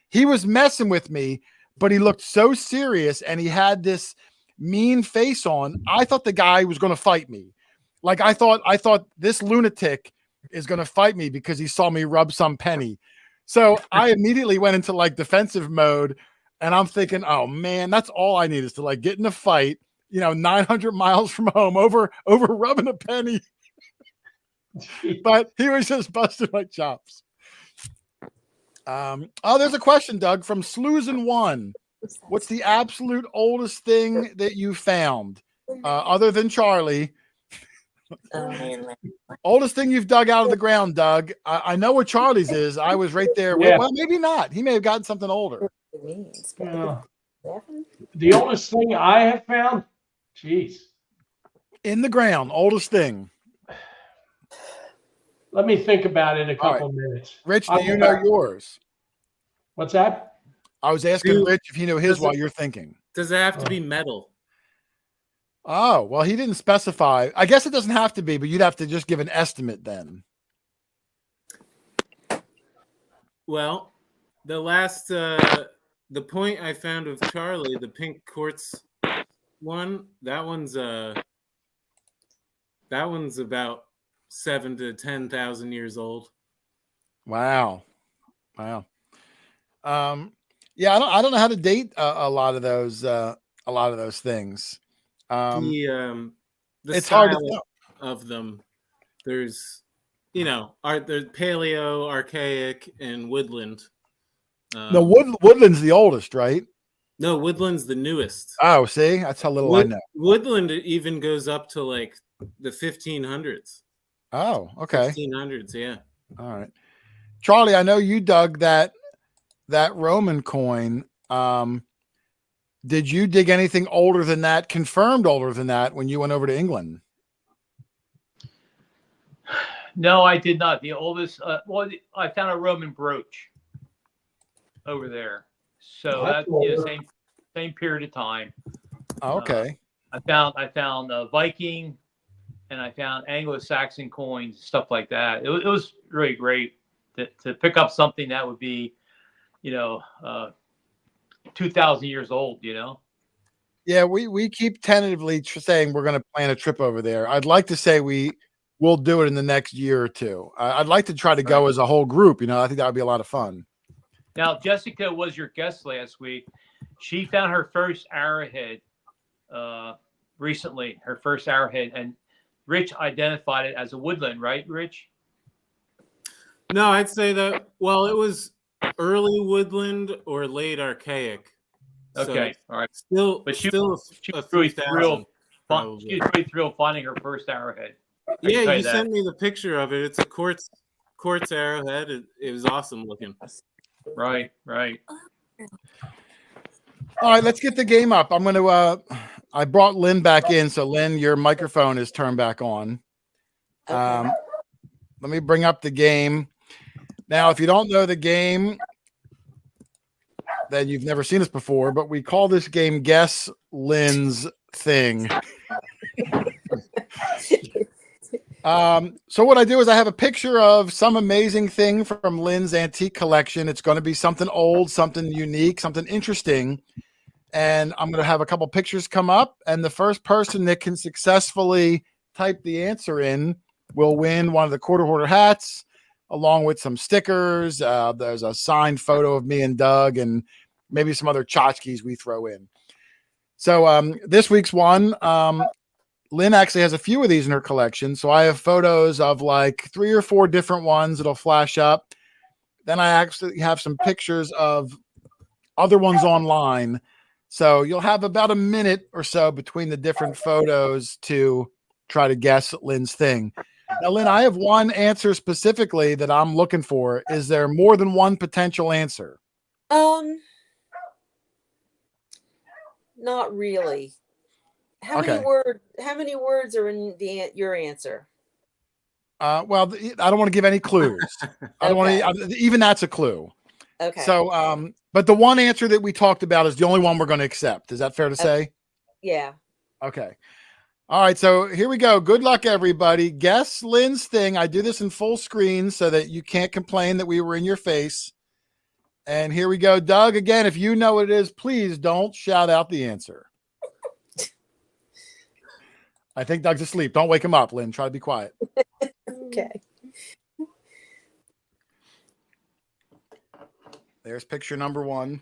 he was messing with me, but he looked so serious and he had this mean face on. I thought the guy was going to fight me. Like I thought this lunatic is going to fight me because he saw me rub some penny. So I immediately went into like defensive mode and I'm thinking, oh man, that's all I need is to like get in a fight, 900 miles from home over rubbing a penny. But he was just busting my chops. There's a question, Doug, from Sloosin1. What's the absolute oldest thing that you found, other than Charlie? Oldest thing you've dug out of the ground, Doug. I know what Charlie's is. I was right there. Yeah. Well, maybe not. He may have gotten something older. Yeah. The oldest thing I have found? Jeez. In the ground, oldest thing. Let me think about it in a couple minutes. Rich, do you know yours? What's that? I was asking Rich if he knew his while you're thinking. Does it have to be metal? Oh, well, he didn't specify. I guess it doesn't have to be, but you'd have to just give an estimate then. Well, the last, the point I found with Charlie, the pink quartz one, that one's about 7,000 to 10,000 years old. Wow. Yeah, I don't know how to date a lot of those things. The it's hard to style of them. There's, there's paleo, archaic, and woodland. No, woodland's the oldest, right? No, woodland's the newest. Oh, see, that's how little I know. Woodland even goes up to like the 1500s. Oh, okay. 1500s, yeah. All right, Charlie, I know you dug that Roman coin. Did you dig anything older than that, confirmed older than that, when you went over to England? No, I did not. The oldest, I found a Roman brooch over there. So that's same period of time. Oh, okay. I found Viking, and I found Anglo-Saxon coins, stuff like that. It was really great to pick up something that would be, 2,000 years old. Yeah, we keep tentatively saying we're going to plan a trip over there. I'd like to say we'll do it in the next year or two. I'd like to try to go as a whole group. I think that would be a lot of fun. Now, Jessica was your guest last week. She found her first arrowhead recently, her first arrowhead, and Rich identified it as a woodland, right, Rich? No, I'd say that, well, it was early woodland or late archaic. Okay, so all right. She was really thrilled. She was really thrilled finding her first arrowhead. Yeah, you sent me the picture of it. It's a quartz arrowhead. It was awesome looking. Right. All right, let's get the game up. I'm going to, I brought Lynn back in. So Lynn, your microphone is turned back on. Okay. Let me bring up the game. Now, if you don't know the game, then you've never seen us before, but we call this game Guess Lynn's Thing. So what I do is I have a picture of some amazing thing from Lynn's antique collection. It's going to be something old, something unique, something interesting. And I'm going to have a couple pictures come up, and the first person that can successfully type the answer in will win one of the Quarter Hoarder hats, along with some stickers. There's a signed photo of me and Doug, and maybe some other tchotchkes we throw in. So this week's one, Lynn actually has a few of these in her collection. So I have photos of like 3 or 4 different ones that'll flash up. Then I actually have some pictures of other ones online. So you'll have about a minute or so between the different photos to try to guess Lynn's thing. Now, Lynn, I have one answer specifically that I'm looking for. Is there more than one potential answer? Not really. How Okay. many words are in your answer? Well, I don't want to give any clues. I don't want to, even that's a clue. Okay. So, but the one answer that we talked about is the only one we're going to accept. Is that fair to say? Yeah. Okay. All right. So here we go. Good luck, everybody. Guess Lynn's thing. I do this in full screen so that you can't complain that we were in your face. And here we go. Doug, again, if you know what it is, please don't shout out the answer. I think Doug's asleep. Don't wake him up, Lynn. Try to be quiet. Okay. There's picture number 1.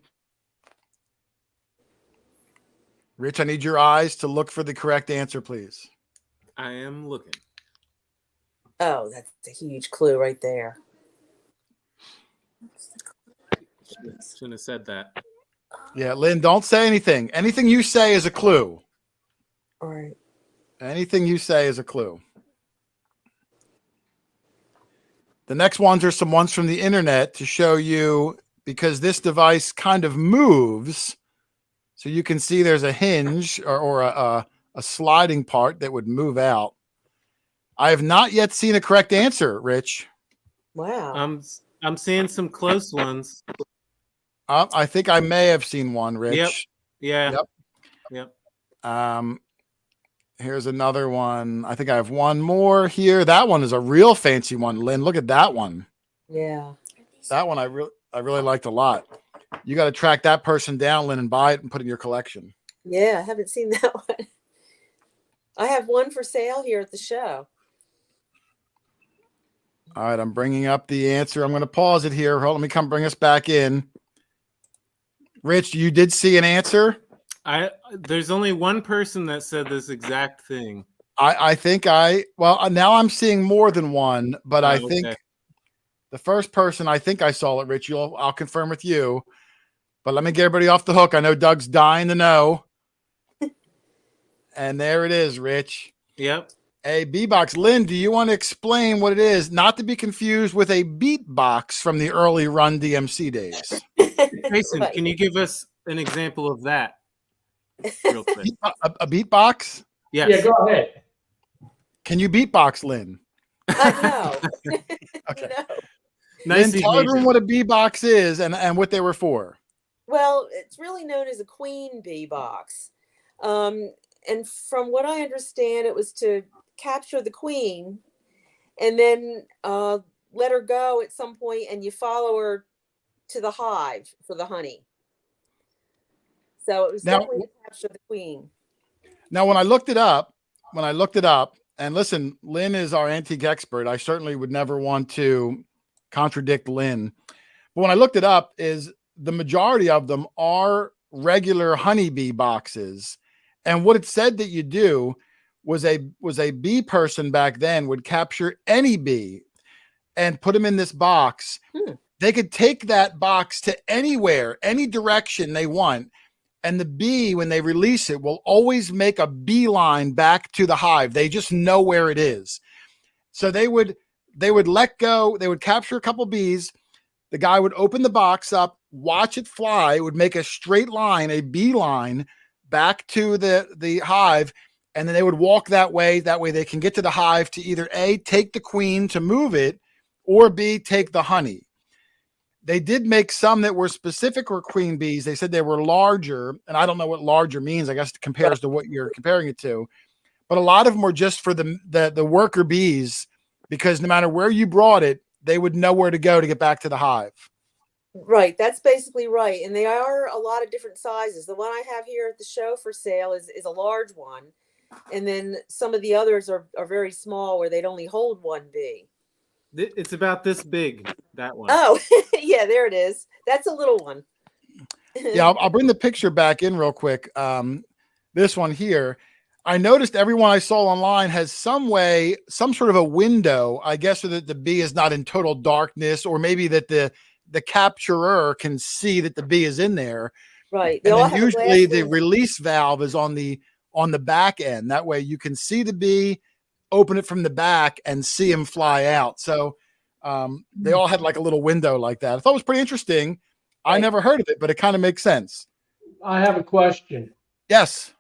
Rich, I need your eyes to look for the correct answer, please. I am looking. Oh, that's a huge clue right there. Shouldn't have said that. Yeah, Lynn, don't say anything. Anything you say is a clue. All right. Anything you say is a clue. The next ones are some ones from the internet to show you, because this device kind of moves. So you can see there's a hinge or a sliding part that would move out. I have not yet seen a correct answer, Rich. Wow. I'm seeing some close ones. I think I may have seen one, Rich. Yep. Yeah. Yep. Yep. Here's another one. I think I have one more here. That one is a real fancy one, Lynn. Look at that one. Yeah. That one I really liked a lot. You got to track that person down, Lynn, and buy it and put it in your collection. Yeah, I haven't seen that one. I have one for sale here at the show. All right, I'm bringing up the answer. I'm going to pause it here. Hold, let me come bring us back in. Rich, you did see an answer? There's only one person that said this exact thing. I think now I'm seeing more than one, but I think the first person, I think I saw it, Rich. I'll confirm with you. But let me get everybody off the hook. I know Doug's dying to know. And there it is, Rich. Yep. A beatbox. Lynn, do you want to explain what it is? Not to be confused with a beatbox from the early Run DMC days. Jason, Right. can you give us an example of that real quick? A beatbox? Yes. Yeah, go ahead. Can you beatbox, Lynn? No. Okay. No. Nice. Lynn, tell everyone what a beatbox is and what they were for. Well, it's really known as a queen bee box. And from what I understand, it was to capture the queen and then let her go at some point, and you follow her to the hive for the honey. So it was definitely to capture the queen. Now, when I looked it up, and listen, Lynn is our antique expert. I certainly would never want to contradict Lynn. But when I looked it up, is the majority of them are regular honeybee boxes. And what it said that you do was a bee person back then would capture any bee and put them in this box. They could take that box to anywhere, any direction they want. And the bee, when they release it, will always make a beeline back to the hive. They just know where it is. So they would let go. They would capture a couple bees. The guy would open the box up, watch it fly. It would make a straight line, a beeline back to the hive. And then they would walk that way. That way they can get to the hive to either A, take the queen to move it, or B, take the honey. They did make some that were specific for queen bees. They said they were larger, and I don't know what larger means. I guess it compares to what you're comparing it to. But a lot of them were just for the worker bees, because no matter where you brought it, they would know where to go to get back to the hive. Right. That's basically right. And they are a lot of different sizes. The one I have here at the show for sale is a large one. And then some of the others are very small, where they'd only hold one bee. It's about this big, that one. Oh, yeah, there it is. That's a little one. Yeah, I'll bring the picture back in real quick. This one here, I noticed everyone I saw online has some sort of a window, I guess, so that the bee is not in total darkness, or maybe that the capturer can see that the bee is in there. Right. And then usually the release valve is on the back end. That way you can see the bee, open it from the back, and see him fly out. So they all had like a little window like that. I thought it was pretty interesting. I never heard of it, but it kind of makes sense. I have a question. Yes.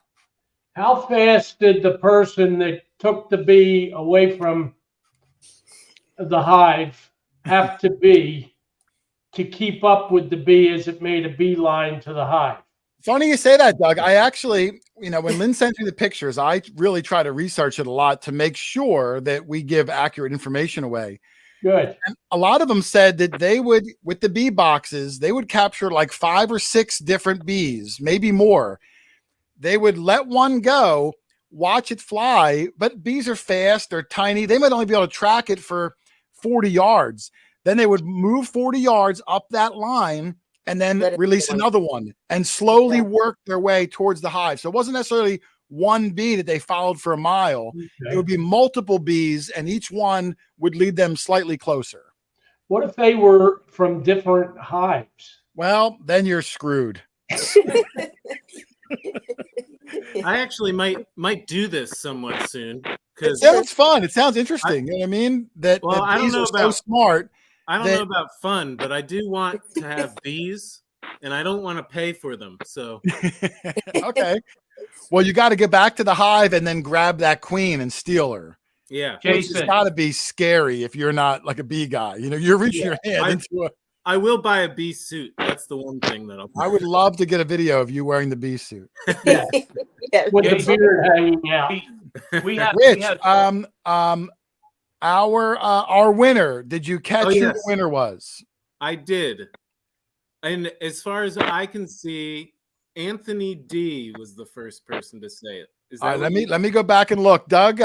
How fast did the person that took the bee away from the hive have to be to keep up with the bee as it made a beeline to the hive? Funny you say that, Doug. I actually, when Lynn sent me the pictures, I really try to research it a lot to make sure that we give accurate information away. Good. And a lot of them said that they would, with the bee boxes, they would capture like 5 or 6 different bees, maybe more. They would let one go, watch it fly, but bees are fast, they're tiny. They might only be able to track it for 40 yards. Then they would move 40 yards up that line and then release another one and slowly work their way towards the hive. So it wasn't necessarily one bee that they followed for a mile. Okay. It would be multiple bees, and each one would lead them slightly closer. What if they were from different hives? Well, then you're screwed. I actually might do this somewhat soon It because sounds fun. It sounds interesting. You know what I mean? That I don't bees know are so about smart. I don't know about fun, but I do want to have bees, and I don't want to pay for them. So Okay. Well, you got to get back to the hive and then grab that queen and steal her. yeah, It's Jason, got to be scary if you're not like a bee guy. You're reaching your hand into a. I will buy a bee suit. That's the one thing that I would love to get a video of you wearing the bee suit. Yeah. Yeah. With the Jason, beard hanging out. we have Rich, our winner. Did you catch who the yes. winner was? I did. And as far as I can see, Anthony D was the first person to say it. Is that All right, let me go back and look. Doug,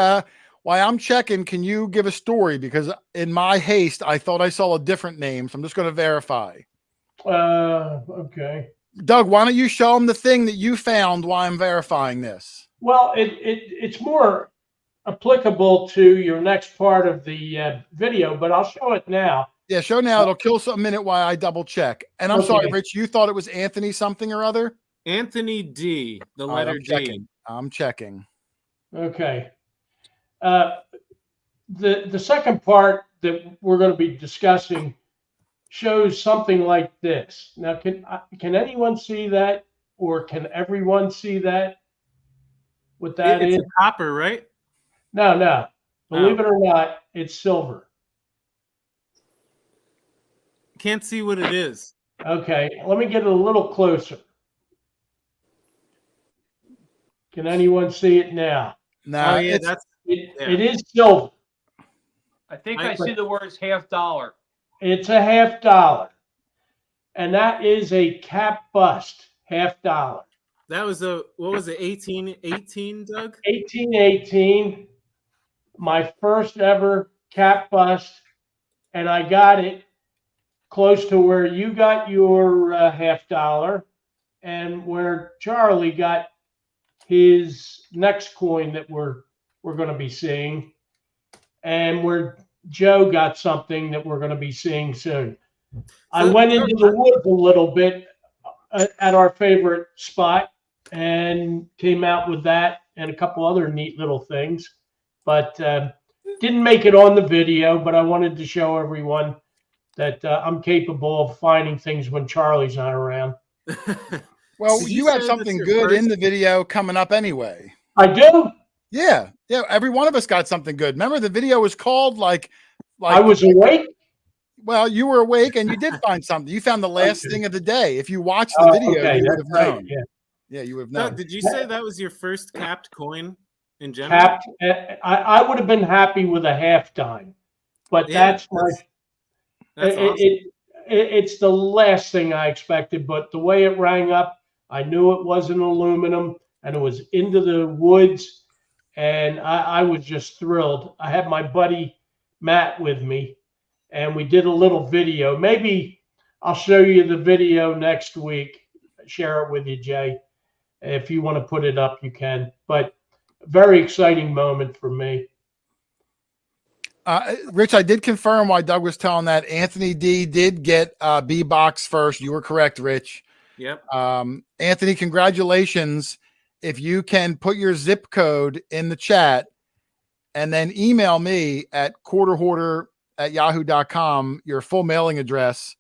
while I'm checking, can you give a story? Because in my haste, I thought I saw a different name. So I'm just going to verify. Okay. Doug, why don't you show them the thing that you found while I'm verifying this? Well, it's more applicable to your next part of the video, but I'll show it now. Yeah, show now. It'll kill a minute while I double check. And I'm sorry, Okay. Rich, you thought it was Anthony something or other? Anthony D, the All right, letter I'm D. checking. I'm checking. Okay. The second part that we're going to be discussing shows something like this. Now, can anyone see that, or can everyone see that? What that It's is? a copper, right? No. Believe it or not, it's silver. Can't see what it is. Okay, let me get it a little closer. Can anyone see it now? Now, Oh yeah, it's, that's It is silver. I think I see the words $half. It's a $half, and that is a cap bust, $half. that was what was it, 1818, Doug? 1818, my first ever cap bust, and I got it close to where you got your $half, and where Charlie got his next coin that we're going to be seeing, and where Joe got something that we're going to be seeing soon. I went into the woods a little bit at our favorite spot and came out with that and a couple other neat little things, but didn't make it on the video. But I wanted to show everyone that I'm capable of finding things when Charlie's not around. well, Did you you have say something that's your good in first- the video coming up anyway. I do. Yeah. Every one of us got something good. Remember, the video was called like I was awake. Well, you were awake and you did find something. You found the last thing of the day. If you watched the video, Okay, you would that's have right. known. Yeah. Yeah, you would have Doug, known. did you say that was your first capped coin in general? Capped. I would have been happy with a $half, but Yeah, that's my. That's awesome. It's the last thing I expected, but the way it rang up, I knew it wasn't aluminum, and it was into the woods, and I was just thrilled. I had my buddy Matt with me, and we did a little video. Maybe I'll show you the video next week, share it with you, Jay. If you want to put it up, you can. But very exciting moment for me. Rich, I did confirm while Doug was telling that Anthony D did get B box first. You were correct, Rich. Yep. Anthony, congratulations. If you can put your zip code in the chat and then email me at quarterhoarder@yahoo.com, your full mailing address,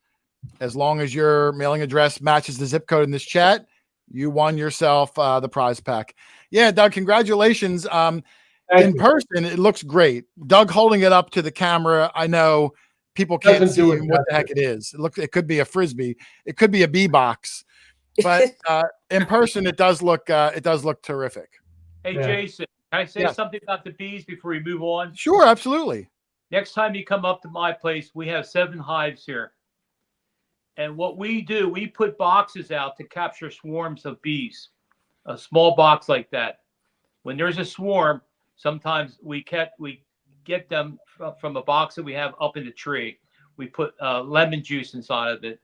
as long as your mailing address matches the zip code in this chat, you won yourself the prize pack. Yeah, Doug, congratulations. In person, it looks great. Doug holding it up to the camera. I know people can't see what the heck it is. It could be a Frisbee. It could be a bee box. but in person it does look terrific. Hey, Yeah. Jason, can I say Yes. something about the bees before we move on? Sure, absolutely. Next time you come up to my place, we have 7 hives here. And what we do, we put boxes out to capture swarms of bees, a small box like that. When there's a swarm, sometimes we get them from a box that we have up in the tree. We put lemon juice inside of it.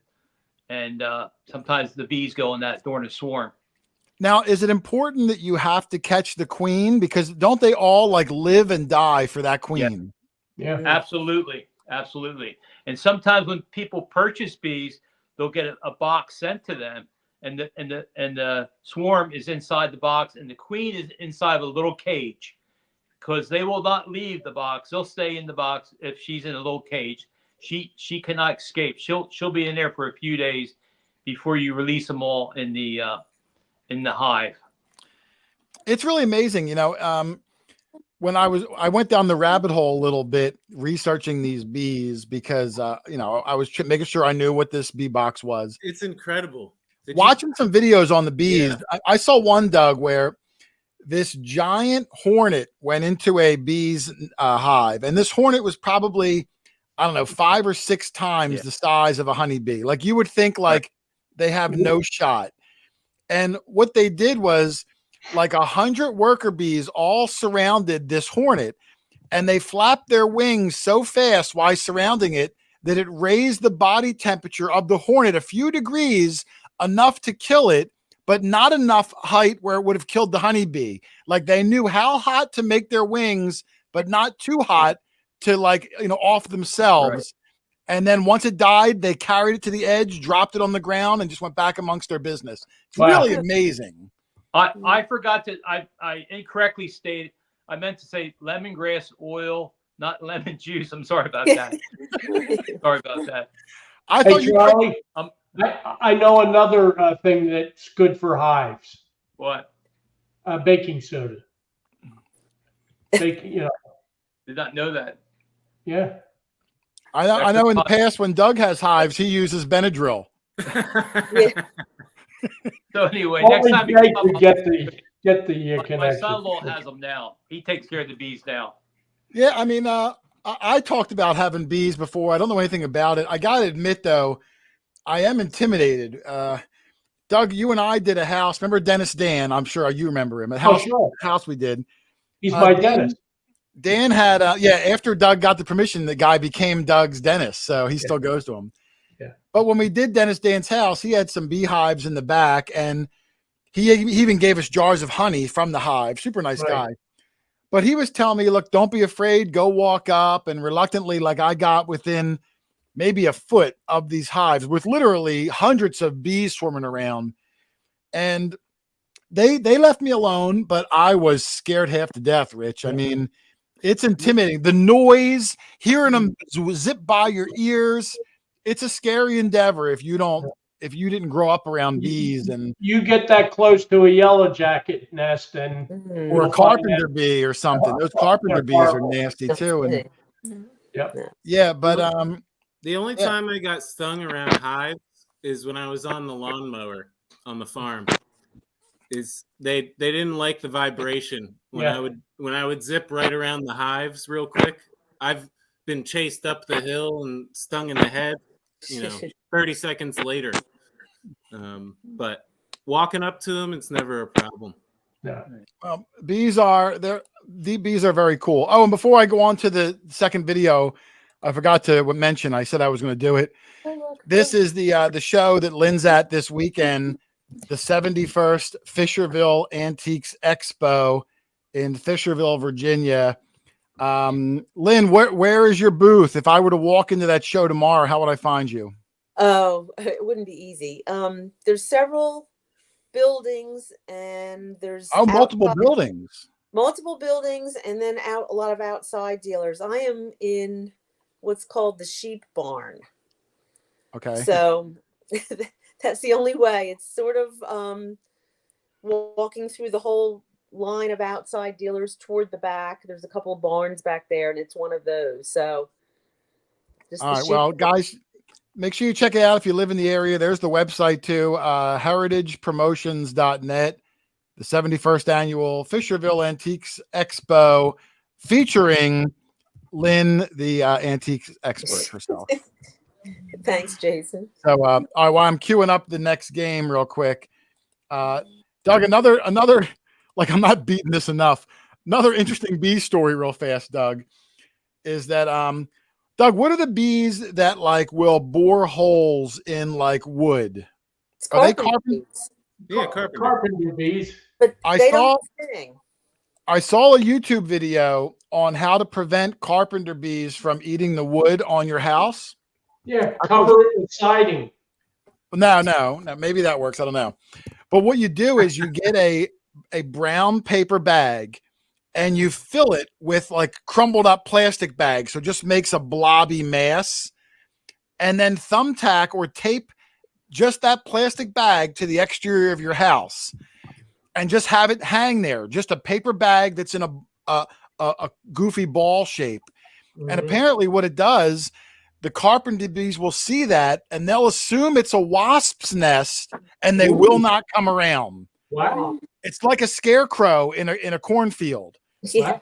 And sometimes the bees go in that during a swarm. Now, is it important that you have to catch the queen? Because don't they all like live and die for that queen? Yeah. Absolutely. Absolutely. And sometimes when people purchase bees, they'll get a box sent to them, and the swarm is inside the box, and the queen is inside of a little cage, because they will not leave the box. They'll stay in the box if she's in a little cage. She cannot escape. She'll be in there for a few days before you release them all in the hive. It's really amazing, when I went down the rabbit hole a little bit researching these bees because I was making sure I knew what this bee box was. It's incredible. Watching some videos on the bees, Yeah. I saw one, Doug, where this giant hornet went into a bee's hive, and this hornet was probably, I don't know, 5 or 6 times the size of a honeybee. Like you would think, like they have no shot. And what they did was, like 100 worker bees all surrounded this hornet, and they flapped their wings so fast while surrounding it that it raised the body temperature of the hornet a few degrees, enough to kill it, but not enough height where it would have killed the honeybee. Like they knew how hot to make their wings, but not too hot to off themselves. Right. And then once it died, they carried it to the edge, dropped it on the ground, and just went back amongst their business. It's really amazing. I forgot to, I incorrectly stated, I meant to say lemongrass oil, not lemon juice. I'm sorry about that. Sorry about that. I thought Charlie, I know another thing that's good for hives. What? Baking soda. Did not know that. Yeah. I know in the past when Doug has hives, he uses Benadryl. So anyway, next time you come up, get the connection. My son-in-law has them now. He takes care of the bees now. Yeah, I mean, I talked about having bees before. I don't know anything about it. I got to admit, though, I am intimidated. Doug, you and I did a house. Remember Dennis Dan? I'm sure you remember him. House we did. He's my dentist. Dan had, after Doug got the permission, the guy became Doug's dentist. So he still goes to him. Yeah. But when we did Dennis Dan's house, he had some beehives in the back, and he even gave us jars of honey from the hive. Super nice guy. But he was telling me, look, don't be afraid. Go walk up. And reluctantly, like I got within maybe a foot of these hives with literally hundreds of bees swarming around. And they left me alone, but I was scared half to death, Rich. I mean, it's intimidating. The noise, hearing them zip by your ears. It's a scary endeavor if you didn't grow up around bees. And you get that close to a yellow jacket nest or a carpenter bee or something. Those carpenter bees are nasty too. And yeah, but the only time I got stung around hives is when I was on the lawnmower on the farm. They didn't like the vibration when I would zip right around the hives real quick. I've been chased up the hill and stung in the head, 30 seconds later. But walking up to them, it's never a problem. Yeah. Well, the bees are very cool. Oh, and before I go on to the second video, I forgot to mention, I said I was going to do it. This is the show that Lynn's at this weekend, the 71st Fisherville Antiques Expo in Fisherville, Virginia. Lynn, where is your booth? If I were to walk into that show tomorrow, how would I find you? Oh, it wouldn't be easy. There's several buildings, and there's multiple buildings. Multiple buildings, and then a lot of outside dealers. I am in what's called the sheep barn. Okay. So that's the only way. It's sort of walking through the whole line of outside dealers toward the back. There's a couple of barns back there, and it's one of those. So all right, well, guys, make sure you check it out if you live in the area. There's the website too, heritagepromotions.net, the 71st annual Fisherville Antiques Expo featuring Lynn, the antiques expert herself. Thanks, Jason. So, all right, while I'm queuing up the next game real quick, Doug, another, like I'm not beating this enough. Another interesting bee story real fast, Doug, is that, Doug, what are the bees that like will bore holes in like wood? It's Are they carpenter carpenter? bees, Yeah, carpenter. Carpenter bees. but I they saw- don't sting. I saw a YouTube video on how to prevent carpenter bees from eating the wood on your house. Yeah, cover it with siding. No, maybe that works. I don't know. But what you do is you get a brown paper bag and you fill it with like crumbled up plastic bags. So it just makes a blobby mass, and then thumbtack or tape just that plastic bag to the exterior of your house and just have it hang there. Just a paper bag that's in a goofy ball shape. And apparently what it does, the carpenter bees will see that and they'll assume it's a wasp's nest and they will not come around. Wow. It's like a scarecrow in a cornfield. Yeah.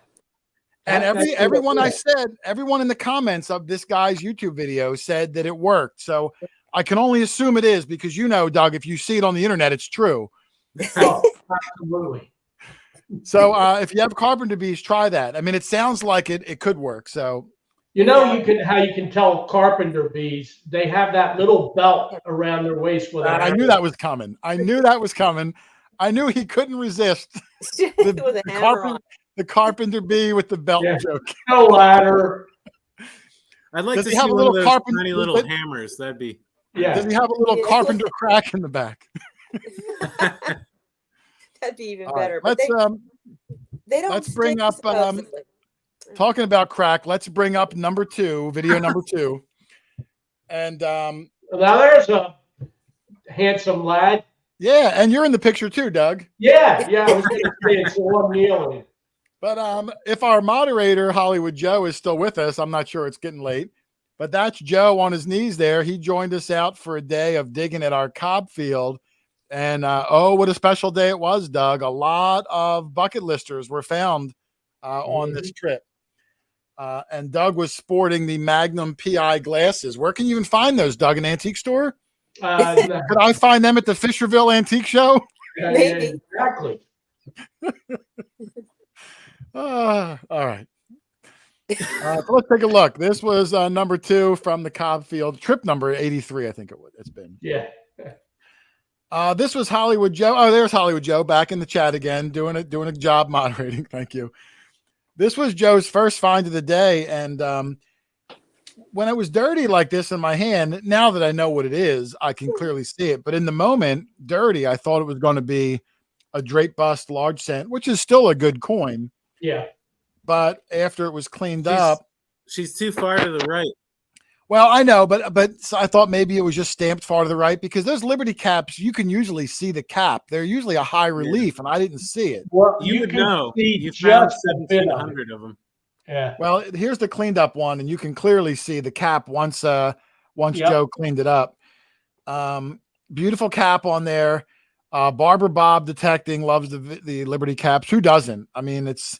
And That's everyone cool. I said, everyone in the comments of this guy's YouTube video said that it worked. So I can only assume it is because, you know, Doug, if you see it on the internet, it's true. Oh, absolutely. So if you have carpenter bees, try that. I mean, it sounds like it could work. So You know, how you can tell carpenter bees, they have that little belt around their waist with I knew that was coming. I knew he couldn't resist With a hammer on. the carpenter bee with the belt Yeah. joke. no ladder. I'd like Does to he see have a one of little those carpenter- tiny little hammers. That'd be. Yeah. Does he have a little Yeah. carpenter crack in the back? That'd be even All right, better. But let's they don't let's bring sting, up, supposedly. talking about crack. Let's bring up video number 2. And Now there's a handsome lad. yeah, and you're in the picture too, Doug. Yeah, I was going to say it's the one kneeling. But if our moderator Hollywood Joe is still with us, I'm not sure, it's getting late. But that's Joe on his knees there. He joined us out for a day of digging at our cob field. And oh, what a special day it was, Doug. A lot of bucket listers were found on this trip. And Doug was sporting the Magnum PI glasses. Where can you even find those, Doug? An antique store? Could I find them at the Fisherville Antique Show? Maybe. Exactly. All right. So let's take a look. This was number 2 from the Cobb Field, trip number 83, I think it's been. Yeah. This was Hollywood Joe. Oh, there's Hollywood Joe back in the chat again, doing a job moderating. Thank you. This was Joe's first find of the day, and when it was dirty like this in my hand, now that I know what it is, I can clearly see it. But in the moment, dirty, I thought it was going to be a drape bust large cent, which is still a good coin. Yeah. But after it was cleaned up, She's too far to the right. well, I know, but so I thought maybe it was just stamped far to the right because those Liberty caps, you can usually see the cap. They're usually a high relief, and I didn't see it. Well, You would can know. see You found just a bit of it. 1,700 of them. Yeah. Well, here's the cleaned up one, and you can clearly see the cap once Yep. Joe cleaned it up. Beautiful cap on there. Barber Bob Detecting loves the Liberty caps. Who doesn't? I mean, it's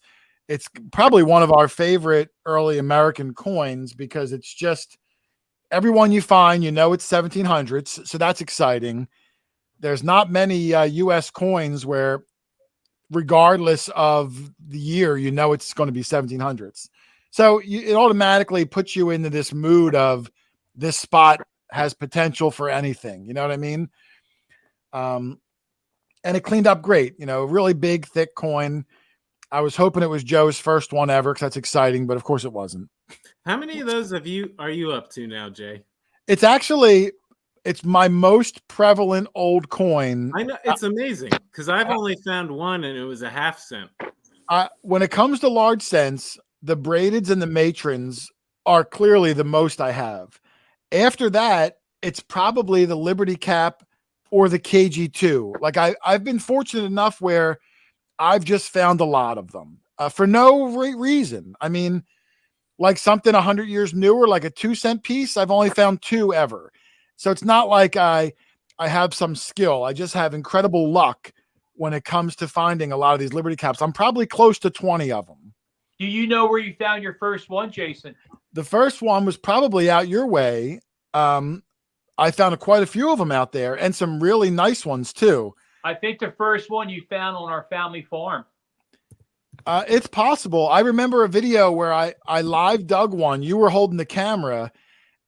probably one of our favorite early American coins because it's just everyone you find, it's 1700s. So that's exciting. There's not many U.S. coins where, regardless of the year, it's going to be 1700s. So it automatically puts you into this mood of this spot has potential for anything. You know what I mean? And it cleaned up great. Really big, thick coin. I was hoping it was Joe's first one ever because that's exciting, but of course it wasn't. How many of those are you up to now, Jay? It's my most prevalent old coin. I know it's amazing because I've only found one and it was a half cent. When it comes to large cents, the braideds and the matrons are clearly the most I have. After that, it's probably the Liberty cap or the KG2. Like I've been fortunate enough where I've just found a lot of them for no reason. I mean, like something 100 years newer, like a 2-cent piece, I've only found 2 ever. So it's not like I have some skill. I just have incredible luck when it comes to finding a lot of these Liberty Caps. I'm probably close to 20 of them. Do you know where you found your first one, Jason? The first one was probably out your way. I found quite a few of them out there, and some really nice ones too. I think the first one you found on our family farm. It's possible. I remember a video where I live dug one. You were holding the camera,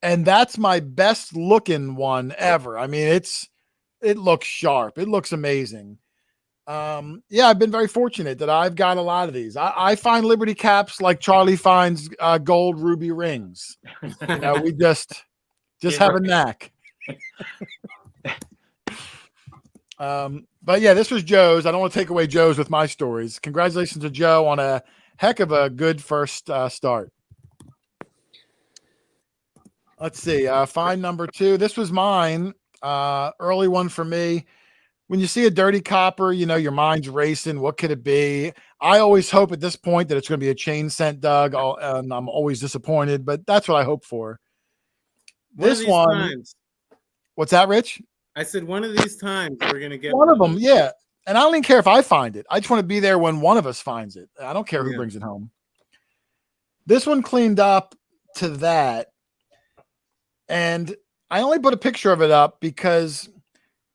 and that's my best looking one ever. I mean, it looks sharp. It looks amazing. Yeah, I've been very fortunate that I've got a lot of these. I find Liberty Caps like Charlie finds gold ruby rings. You know, we just have a knack. But yeah, this was Joe's. I don't want to take away Joe's with my stories. Congratulations to Joe on a heck of a good first start. Let's see. Find number 2. This was mine. Early one for me. When you see a dirty copper, you know, your mind's racing. What could it be? I always hope at this point that it's going to be a chain scent dug, and I'm always disappointed, but that's what I hope for. This one. What's that, Rich? I said one of these times we're going to get one of them. Yeah. And I don't even care if I find it. I just want to be there when one of us finds it. I don't care who brings it home. This one cleaned up to that. And I only put a picture of it up because,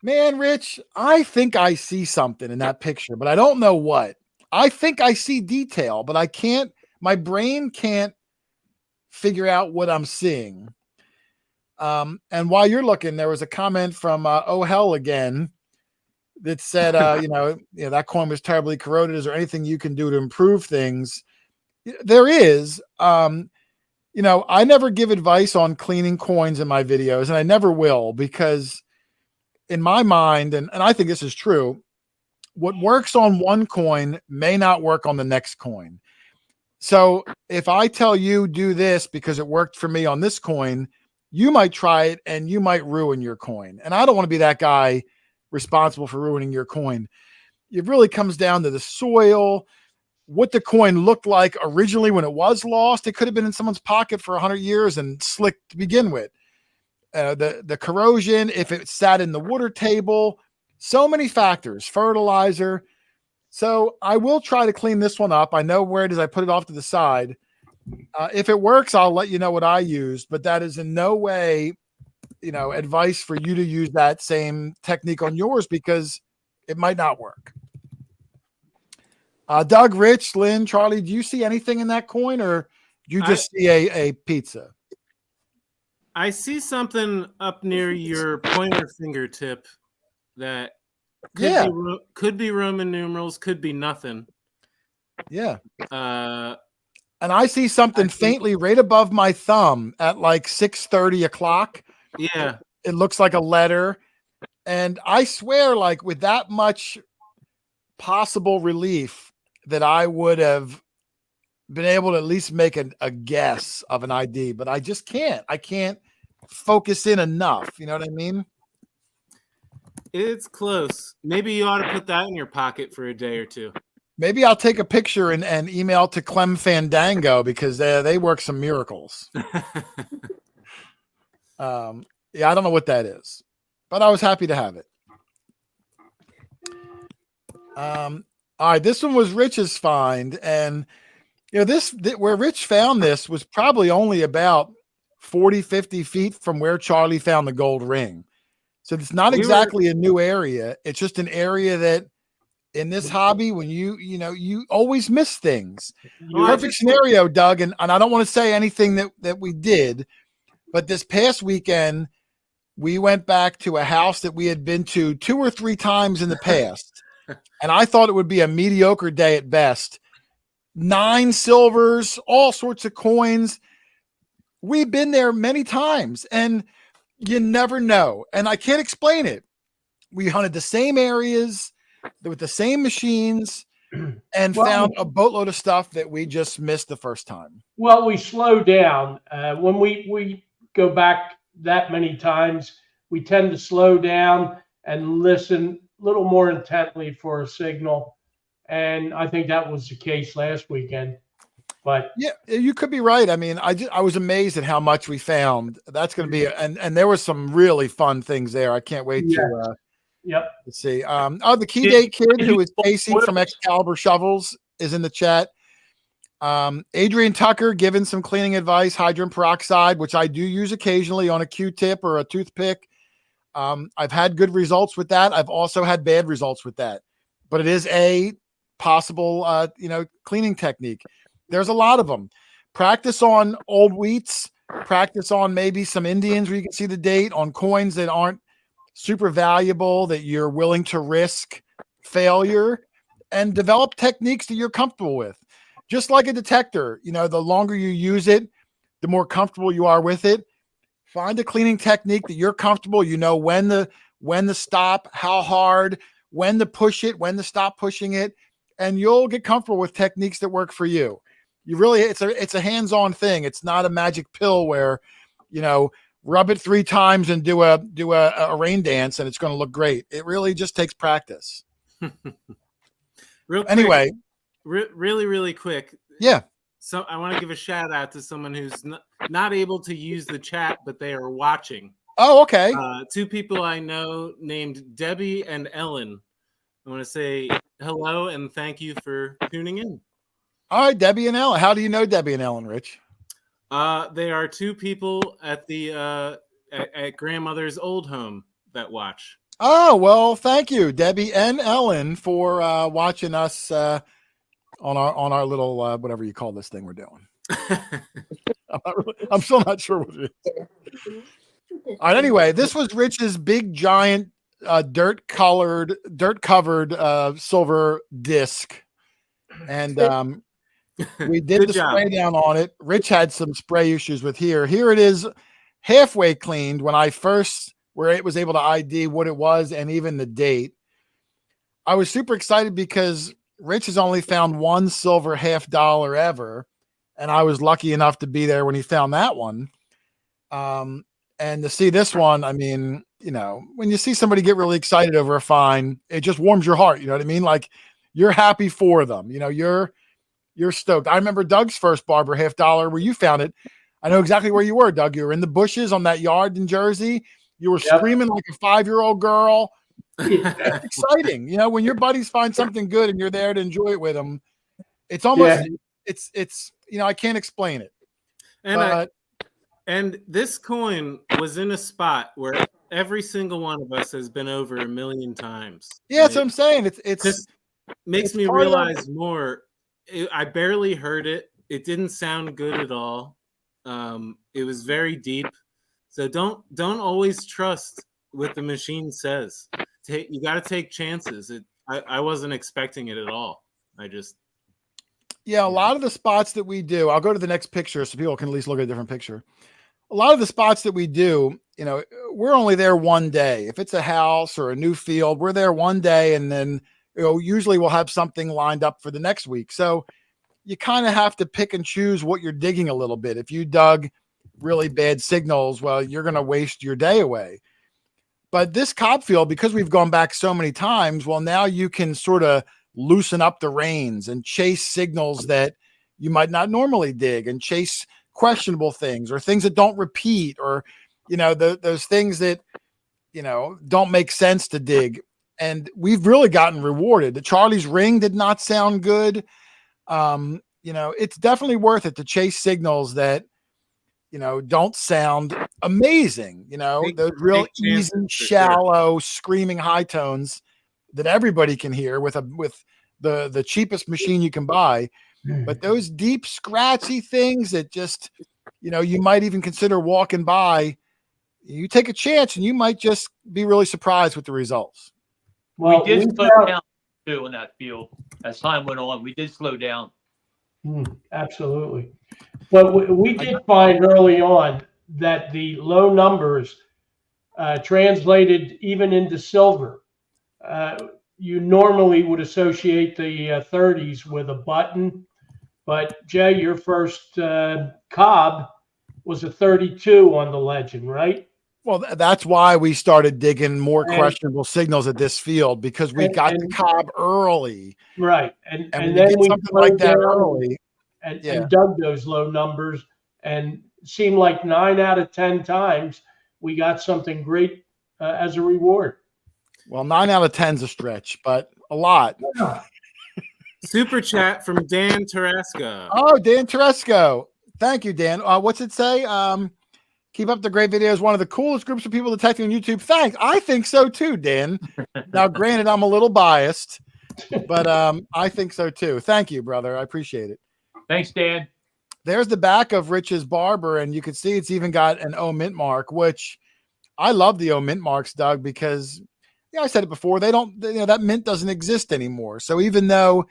man, Rich, I think I see something in that picture, but I don't know what. I think I see detail, but my brain can't figure out what I'm seeing. And while you're looking, there was a comment from Oh Hell Again that said, you know, that coin was terribly corroded. Is there anything you can do to improve things? There is. You know, I never give advice on cleaning coins in my videos, and I never will, because in my mind, and I think this is true, what works on one coin may not work on the next coin. So if I tell you do this because it worked for me on this coin, you might try it and you might ruin your coin. And I don't want to be that guy responsible for ruining your coin. It really comes down to the soil, what the coin looked like originally when it was lost. It could have been in someone's pocket for 100 years and slick to begin with. The corrosion, if it sat in the water table, so many factors, fertilizer. So I will try to clean this one up. I know where it is. I put it off to the side. If it works, I'll let you know what I used, but that is in no way, you know, advice for you to use that same technique on yours, because it might not work. Doug, Rich, Lynn, Charlie, do you see anything in that coin, or do you just see a pizza? I see something up near your pointer fingertip that could be Roman numerals, could be nothing. Yeah. And I see something faintly right above my thumb at like 6:30 o'clock. Yeah. It looks like a letter. And I swear, like, with that much possible relief, that I would have been able to at least make a guess of an ID, but I just can't. I can't focus in enough. You know what I mean? It's close. Maybe you ought to put that in your pocket for a day or two. Maybe I'll take a picture and email to Clem Fandango, because they work some miracles. Yeah, I don't know what that is, but I was happy to have it. All right, this one was Rich's find, and you know, where Rich found this was probably only about 40, 50 feet from where Charlie found the gold ring. So it's not exactly a new area. It's just an area that, in this hobby, when you always miss things. Perfect scenario, Doug, and I don't want to say anything that we did, but this past weekend we went back to a house that we had been to 2 or 3 times in the past, and I thought it would be a mediocre day at best. 9 silvers, all sorts of coins. We've been there many times, and you never know, and I can't explain it. We hunted the same areas with the same machines and found a boatload of stuff that we just missed the first time. Well, we slow down. When we go back that many times, we tend to slow down and listen a little more intently for a signal. And I think that was the case last weekend. But Yeah, you could be right. I mean, I was amazed at how much we found. That's going to be, and there was some really fun things there. I can't wait to yep. see. The Key Did- Date kid did who you- is Casey from Excalibur Shovels is in the chat. Adrian Tucker giving some cleaning advice, hydrogen peroxide, which I do use occasionally on a Q-tip or a toothpick. I've had good results with that. I've also had bad results with that, but it is a possible, cleaning technique. There's a lot of them. Practice on old wheats, practice on maybe some Indians where you can see the date, on coins that aren't super valuable, that you're willing to risk failure, and develop techniques that you're comfortable with. Just like a detector, the longer you use it, the more comfortable you are with it. Find a cleaning technique that you're comfortable. When to stop, how hard, when to push it, when to stop pushing it, and you'll get comfortable with techniques that work for you. It's a hands-on thing. It's not a magic pill where, rub it 3 times and do a rain dance and it's going to look great. It really just takes practice. Real quick, Anyway, really, really quick. yeah. So I want to give a shout out to someone who's not able to use the chat, but they are watching. Oh, okay. 2 people I know named Debbie and Ellen. I want to say hello and thank you for tuning in. All right, Debbie and Ellen. How do you know Debbie and Ellen, Rich? They are 2 people at the at grandmother's old home that watch. Oh, well, thank you, Debbie and Ellen, for watching us on our little whatever you call this thing we're doing. I'm still not sure what it is. All right, anyway, this was Rich's big giant dirt covered silver disc, and we did the spray down on it. Rich had some spray issues with here. Here it is, halfway cleaned when I first was able to ID what it was and even the date. I was super excited because Rich has only found 1 silver $50 ever, and I was lucky enough to be there when he found that one. And to see this one, I mean, when you see somebody get really excited over a find, it just warms your heart. You know what I mean? Like, you're happy for them. You're stoked. I remember Doug's first Barber $50 where you found it. I know exactly where you were, Doug. You were in the bushes on that yard in Jersey. You were screaming like a 5-year-old girl. It's exciting. When your buddies find something good and you're there to enjoy it with them, it's almost, it's I can't explain it. And this coin was in a spot where every single one of us has been over 1 million times. Yeah, that's what I'm saying. It's just makes me realize more. I barely heard it. It didn't sound good at all. It was very deep. So don't always trust what the machine says. You got to take chances. I wasn't expecting it at all. A lot of the spots that we do, I'll go to the next picture so people can at least look at a different picture. A lot of the spots that we do, we're only there one day. If it's a house or a new field, we're there one day, and then usually we'll have something lined up for the next week. So you kind of have to pick and choose what you're digging a little bit. If you dug really bad signals, well, you're going to waste your day away. But this cob field, because we've gone back so many times, well, now you can sort of loosen up the reins and chase signals that you might not normally dig, and chase questionable things or things that don't repeat, or, those things that, don't make sense to dig. And we've really gotten rewarded. The Charlie's ring did not sound good. It's definitely worth it to chase signals that, don't sound amazing. Those real easy, shallow, screaming high tones that everybody can hear with the cheapest machine you can buy. But those deep, scratchy things that just, you might even consider walking by, you take a chance and you might just be really surprised with the results. Well, we did slow down too in that field as time went on. We did slow down. Absolutely. But we did find early on that the low numbers translated even into silver. You normally would associate the 30s with a button, but Jay, your first cob was a 32 on the legend, right? Well, that's why we started digging more questionable signals at this field, because we got the cob early. Right. And then we something like that early. and dug those low numbers, and seemed like 9 out of 10 times we got something great as a reward. Well, 9 out of 10 is a stretch, but a lot. Yeah. Super chat from Dan Teresca. Oh, Dan Teresco. Thank you, Dan. What's it say? Keep up the great videos. One of the coolest groups of people detecting on YouTube. Thanks. I think so too, Dan. Now, granted, I'm a little biased, but I think so too. Thank you, brother. I appreciate it. Thanks, Dan. There's the back of Rich's Barber, and you can see it's even got an O mint mark, which I love the O mint marks, Doug, because I said it before. They don't, that mint doesn't exist anymore. So even though,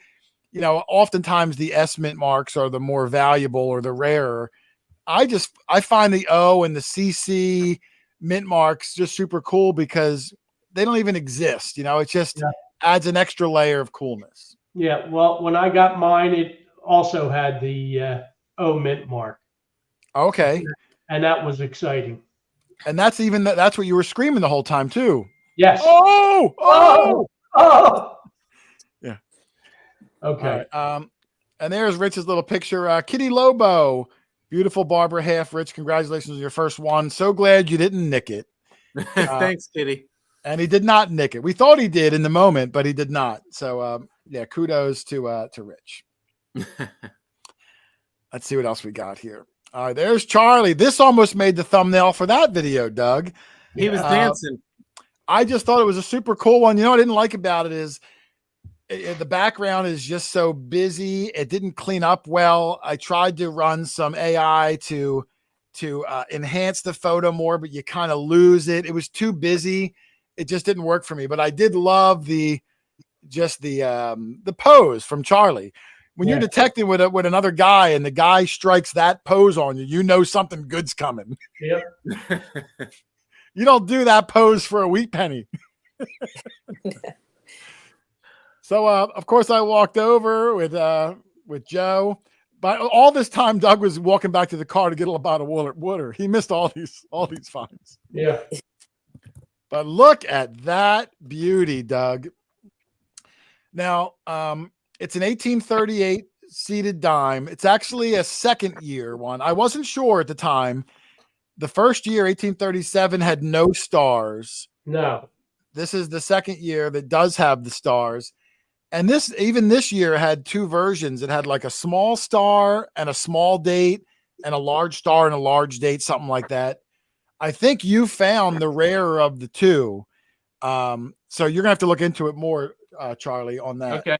oftentimes the S mint marks are the more valuable or the rarer, I find the O and the CC mint marks just super cool because they don't even exist. It just adds an extra layer of coolness. Yeah. Well, when I got mine, it also had the O mint mark. Okay. And that was exciting. And that's what you were screaming the whole time too. Yes. Oh. Yeah. Okay. Right. And there's Rich's little picture. Kitty Lobo. Beautiful Barber half, Rich. Congratulations on your first one. So glad you didn't nick it. Thanks, Kitty. And he did not nick it. We thought he did in the moment, but he did not. So kudos to Rich. Let's see what else we got here. All right, there's Charlie. This almost made the thumbnail for that video, Doug. He was dancing. I just thought it was a super cool one. What I didn't like about it is the background is just so busy. It didn't clean up well. I tried to run some AI to enhance the photo more, but you kind of lose it. It was too busy. It just didn't work for me. But I did love the pose from Charlie. When you're detecting with another guy and the guy strikes that pose on you, you know something good's coming. Yep. You don't do that pose for a wheat penny. So, of course, I walked over with Joe. But all this time, Doug was walking back to the car to get a bottle of water. He missed all these finds. Yeah. But look at that beauty, Doug. Now, it's an 1838 seated dime. It's actually a second year one. I wasn't sure at the time. The first year, 1837, had no stars. No. This is the second year that does have the stars. And this year had two versions. It had like a small star and a small date and a large star and a large date, something like that. I think you found the rarer of the two. So you're going to have to look into it more, Charlie, on that. Okay.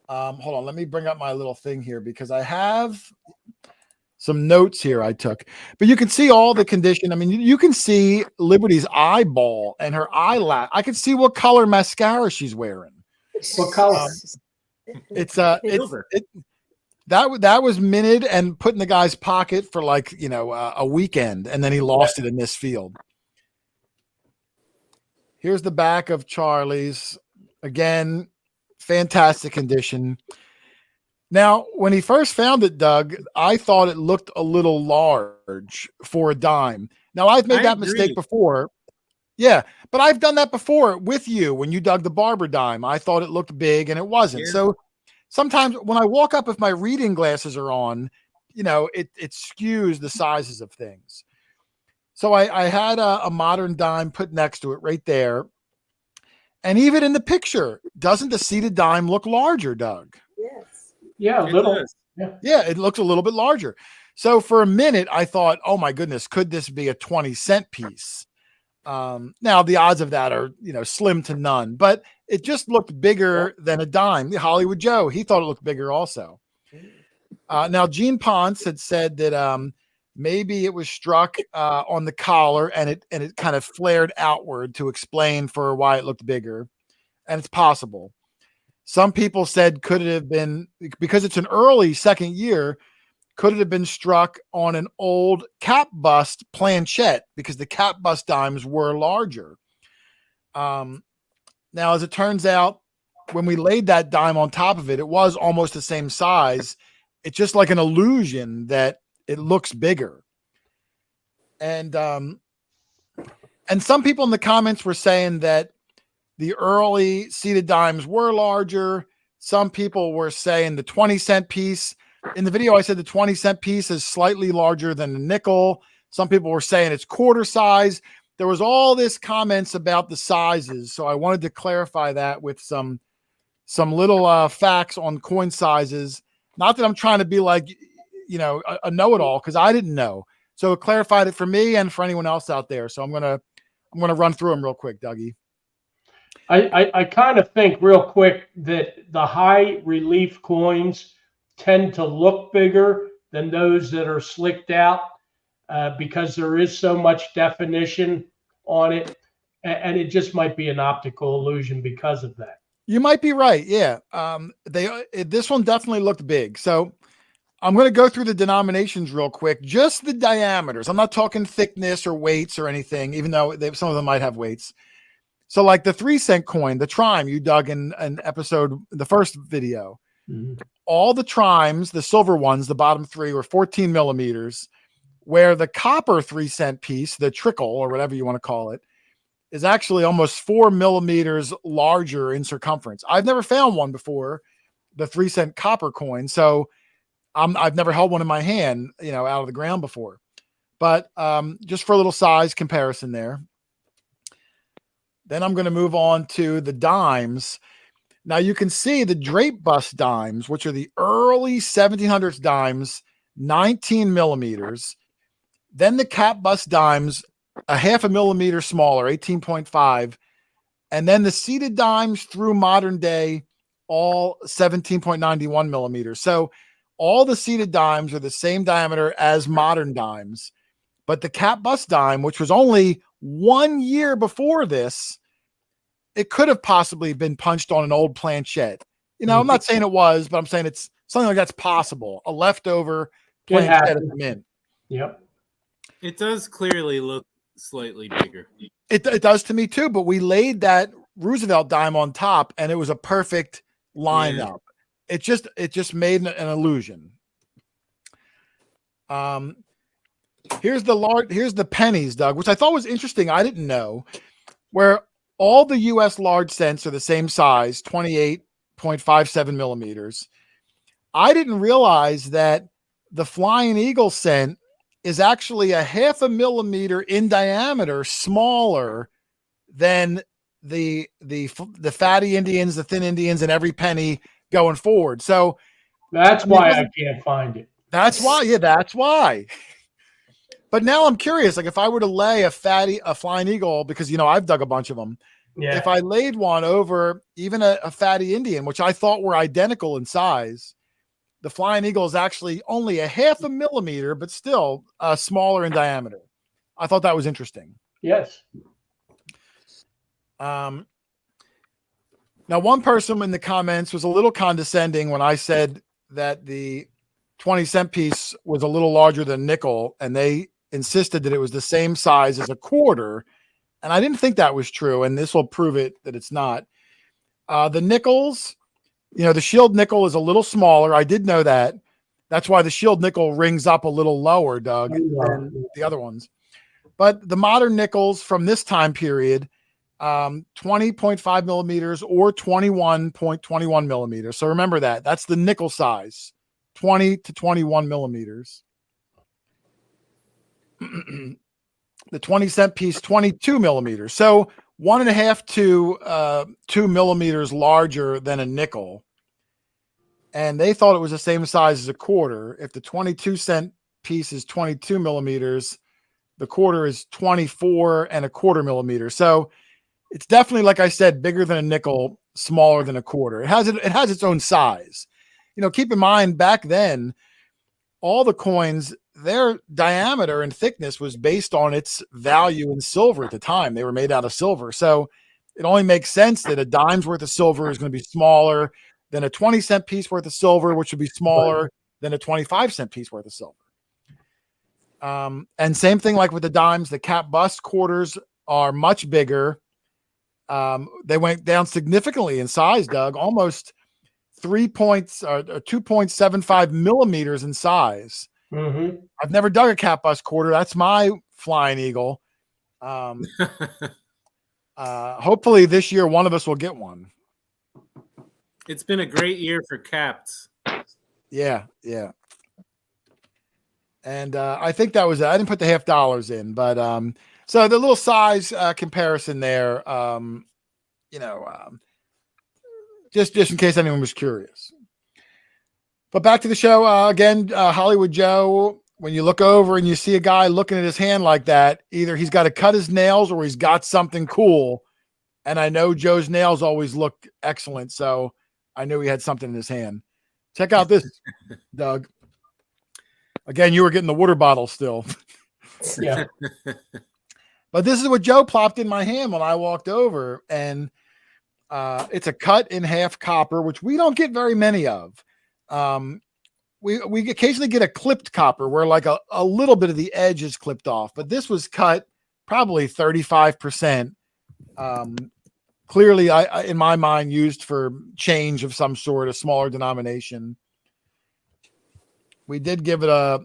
Hold on. Let me bring up my little thing here because I have some notes here I took. But you can see all the condition. I mean, you can see Liberty's eyeball and her eyelash. I can see what color mascara she's wearing. What color? That was minted and put in the guy's pocket for a weekend, and then he lost it in this field. Here's the back of Charlie's. Again, fantastic condition. Now, when he first found it, Doug, I thought it looked a little large for a dime. Now, I've made that mistake before. Yeah, but I've done that before with you when you dug the Barber dime. I thought it looked big and it wasn't. Yeah. So sometimes when I walk up, if my reading glasses are on, it skews the sizes of things. So I had a modern dime put next to it right there. And even in the picture, doesn't the seated dime look larger, Doug? Yes. Yeah, a little. Yeah, it looks a little bit larger. So for a minute, I thought, oh my goodness, could this be a 20-cent piece? Now the odds of that are, slim to none, but it just looked bigger than a dime. The Hollywood Joe, he thought it looked bigger also. Now Gene Ponce had said that maybe it was struck on the collar and it kind of flared outward to explain for why it looked bigger, and it's possible. Some people said, could it have been because it's an early second year? Could it have been struck on an old cap bust planchette because the cap bust dimes were larger? Now, as it turns out, when we laid that dime on top of it, it was almost the same size. It's just like an illusion that it looks bigger. And some people in the comments were saying that the early seated dimes were larger. some people were saying the 20-cent piece. In the video, I said the 20-cent piece is slightly larger than the nickel. Some people were saying it's quarter size. There was all this comments about the sizes. So I wanted to clarify that with some little facts on coin sizes. Not that I'm trying to be like, a know-it-all, because I didn't know. So it clarified it for me and for anyone else out there. So I'm gonna run through them real quick, Dougie. I kind of think real quick that the high relief coins tend to look bigger than those that are slicked out because there is so much definition on it, and it just might be an optical illusion because of that. You might be right. Yeah. This one definitely looked big. So I'm going to go through the denominations real quick, just the diameters. I'm not talking thickness or weights or anything, even though some of them might have weights. So like the 3-cent coin, the trime you dug in an episode, the first video, all the trimes, the silver ones, the bottom 3 were 14 millimeters, where the copper 3-cent piece, the trickle or whatever you want to call it, is actually almost 4 millimeters larger in circumference. I've never found one before, the 3-cent copper coin. So I've never held one in my hand, out of the ground before, but just for a little size comparison there. Then I'm going to move on to the dimes. Now you can see the drape bust dimes, which are the early 1700s dimes, 19 millimeters. Then the cap bust dimes, a half a millimeter smaller, 18.5. And then the seated dimes through modern day, all 17.91 millimeters. So all the seated dimes are the same diameter as modern dimes, but the cap bust dime, which was only 1 year before this, it could have possibly been punched on an old planchette. I'm not saying it was, but I'm saying it's something like that's possible. A leftover planchette at the mint. Yep. It does clearly look slightly bigger. It does to me too, but we laid that Roosevelt dime on top and it was a perfect line up. It just made an illusion. Here's the pennies, Doug, which I thought was interesting. I didn't know, where all the US large cents are the same size, 28.57 millimeters. I didn't realize that the Flying Eagle cent is actually a half a millimeter in diameter smaller than the fatty Indians, the thin Indians, and every penny going forward. So that's why I can't find it. That's why. Yeah, that's why. But now I'm curious, like if I were to lay a Flying Eagle, because, I've dug a bunch of them. Yeah. If I laid one over even a fatty Indian, which I thought were identical in size, the Flying Eagle is actually only a half a millimeter, but still smaller in diameter. I thought that was interesting. Yes. Now, one person in the comments was a little condescending when I said that the 20-cent piece was a little larger than nickel, and they insisted that it was the same size as a quarter. And I didn't think that was true, and this will prove it that it's not. The nickels, the shield nickel is a little smaller. I did know that. That's why the shield nickel rings up a little lower, Doug, than the other ones. But the modern nickels from this time period, 20.5 millimeters or 21.21 millimeters. So remember that. That's the nickel size, 20 to 21 millimeters. The 20-cent piece, 22 millimeters. So 1.5 to 2 millimeters larger than a nickel. And they thought it was the same size as a quarter. If the 22-cent piece is 22 millimeters, the quarter is 24.25 millimeters. So it's definitely, like I said, bigger than a nickel, smaller than a quarter. It has its own size. Keep in mind back then, all the coins, their diameter and thickness was based on its value in silver at the time. They were made out of silver. So it only makes sense that a dime's worth of silver is going to be smaller than a 20-cent piece worth of silver, which would be smaller than a 25-cent piece worth of silver. And same thing like with the dimes, the cap bust quarters are much bigger. They went down significantly in size, Doug, almost 2.75 millimeters in size. Mm-hmm. I've never dug a cap bust quarter. That's my Flying Eagle. Hopefully this year one of us will get one. It's been a great year for caps. Yeah. And I think that was, I didn't put the $50 in, but so the little size comparison there, just in case anyone was curious. But back to the show again, Hollywood Joe. When you look over and you see a guy looking at his hand like that, either he's got to cut his nails or he's got something cool. And I know Joe's nails always look excellent, so I knew he had something in his hand. Check out this, Doug. Again, you were getting the water bottle still. Yeah. But this is what Joe plopped in my hand when I walked over, and it's a cut in half copper, which we don't get very many of. We occasionally get a clipped copper where like a little bit of the edge is clipped off, but this was cut probably 35%. Clearly, I in my mind, used for change of some sort, a smaller denomination. We did give it a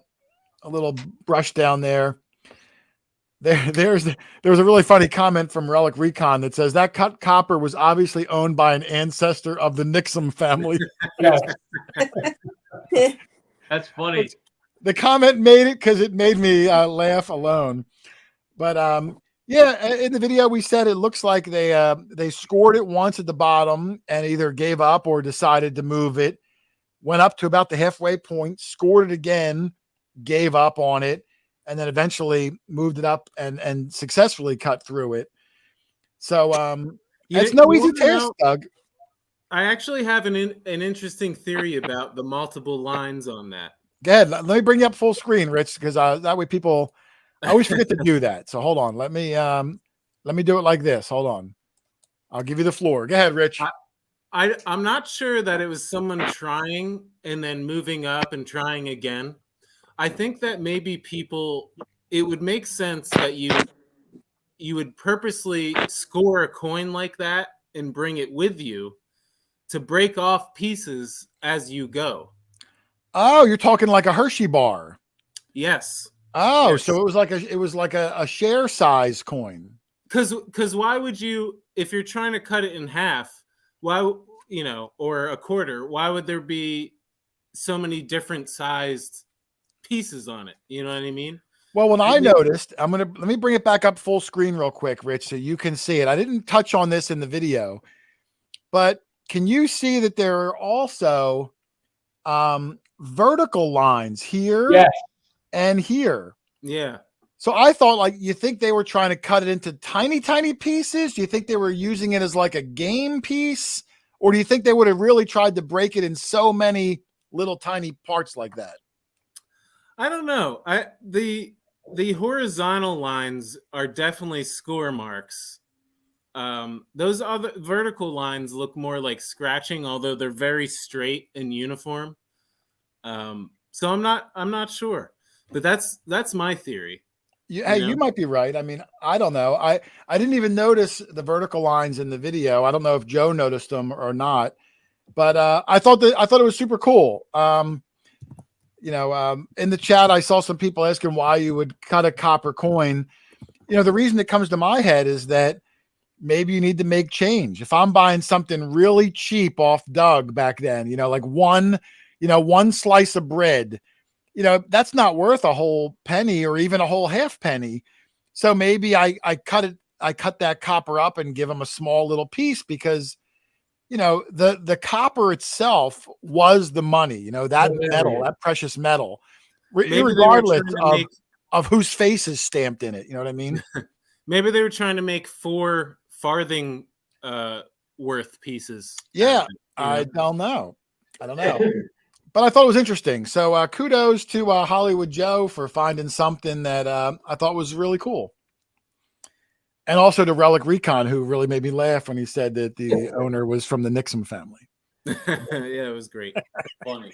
little brush down there. There was a really funny comment from Relic Recon that says that cut copper was obviously owned by an ancestor of the Nixon family. Yes. That's funny. The comment made it because it made me laugh alone. But yeah, in the video we said it looks like they scored it once at the bottom and either gave up or decided to move it. Went up to about the halfway point, scored it again, gave up on it, and then eventually moved it up and successfully cut through it. So it's no easy task, Doug. I actually have an interesting theory about the multiple lines on that. Go ahead. Let me bring you up full screen, Rich, because that way people I always forget to do that. So hold on. Let me do it like this. Hold on. I'll give you the floor. Go ahead, Rich. I'm not sure that it was someone trying and then moving up and trying again. I think that maybe it would make sense that you would purposely score a coin like that and bring it with you to break off pieces as you go. Oh, you're talking like a Hershey bar. Yes. Oh, yes. So it was like a share size coin. Because why would you, if you're trying to cut it in half, why, or a quarter, why would there be so many different sized pieces on it? You know what I mean? Well, when I noticed, let me bring it back up full screen real quick, Rich, so you can see it. I didn't touch on this in the video, but can you see that there are also vertical lines here and here? Yeah. So I thought, like, you think they were trying to cut it into tiny, tiny pieces? Do you think they were using it as like a game piece? Or do you think they would have really tried to break it in so many little tiny parts like that? I don't know. The horizontal lines are definitely score marks. Those other vertical lines look more like scratching, although they're very straight and uniform. So I'm not sure, but that's my theory. You might be right. I mean, I don't know. I didn't even notice the vertical lines in the video. I don't know if Joe noticed them or not, but I thought it was super cool. In the chat, I saw some people asking why you would cut a copper coin. The reason that comes to my head is that maybe you need to make change. If I'm buying something really cheap off Doug back then, like one slice of bread, that's not worth a whole penny or even a whole half penny. So maybe I cut that copper up and give him a small little piece because, the copper itself was the money, that metal, that precious metal, regardless of whose face is stamped in it. You know what I mean? Maybe they were trying to make 4 farthing worth pieces. Yeah. I don't know. But I thought it was interesting. So kudos to Hollywood Joe for finding something that I thought was really cool. And also to Relic Recon, who really made me laugh when he said that the owner was from the Nixon family. Yeah, it was great. Funny.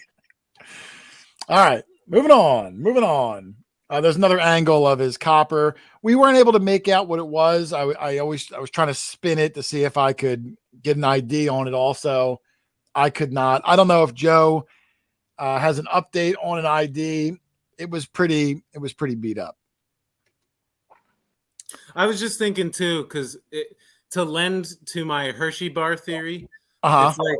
All right, moving on. There's another angle of his copper. We weren't able to make out what it was. I was trying to spin it to see if I could get an ID on it also. I could not. I don't know if Joe has an update on an ID. It was pretty beat up. I was just thinking too, because to lend to my Hershey bar theory, Uh-huh. it's like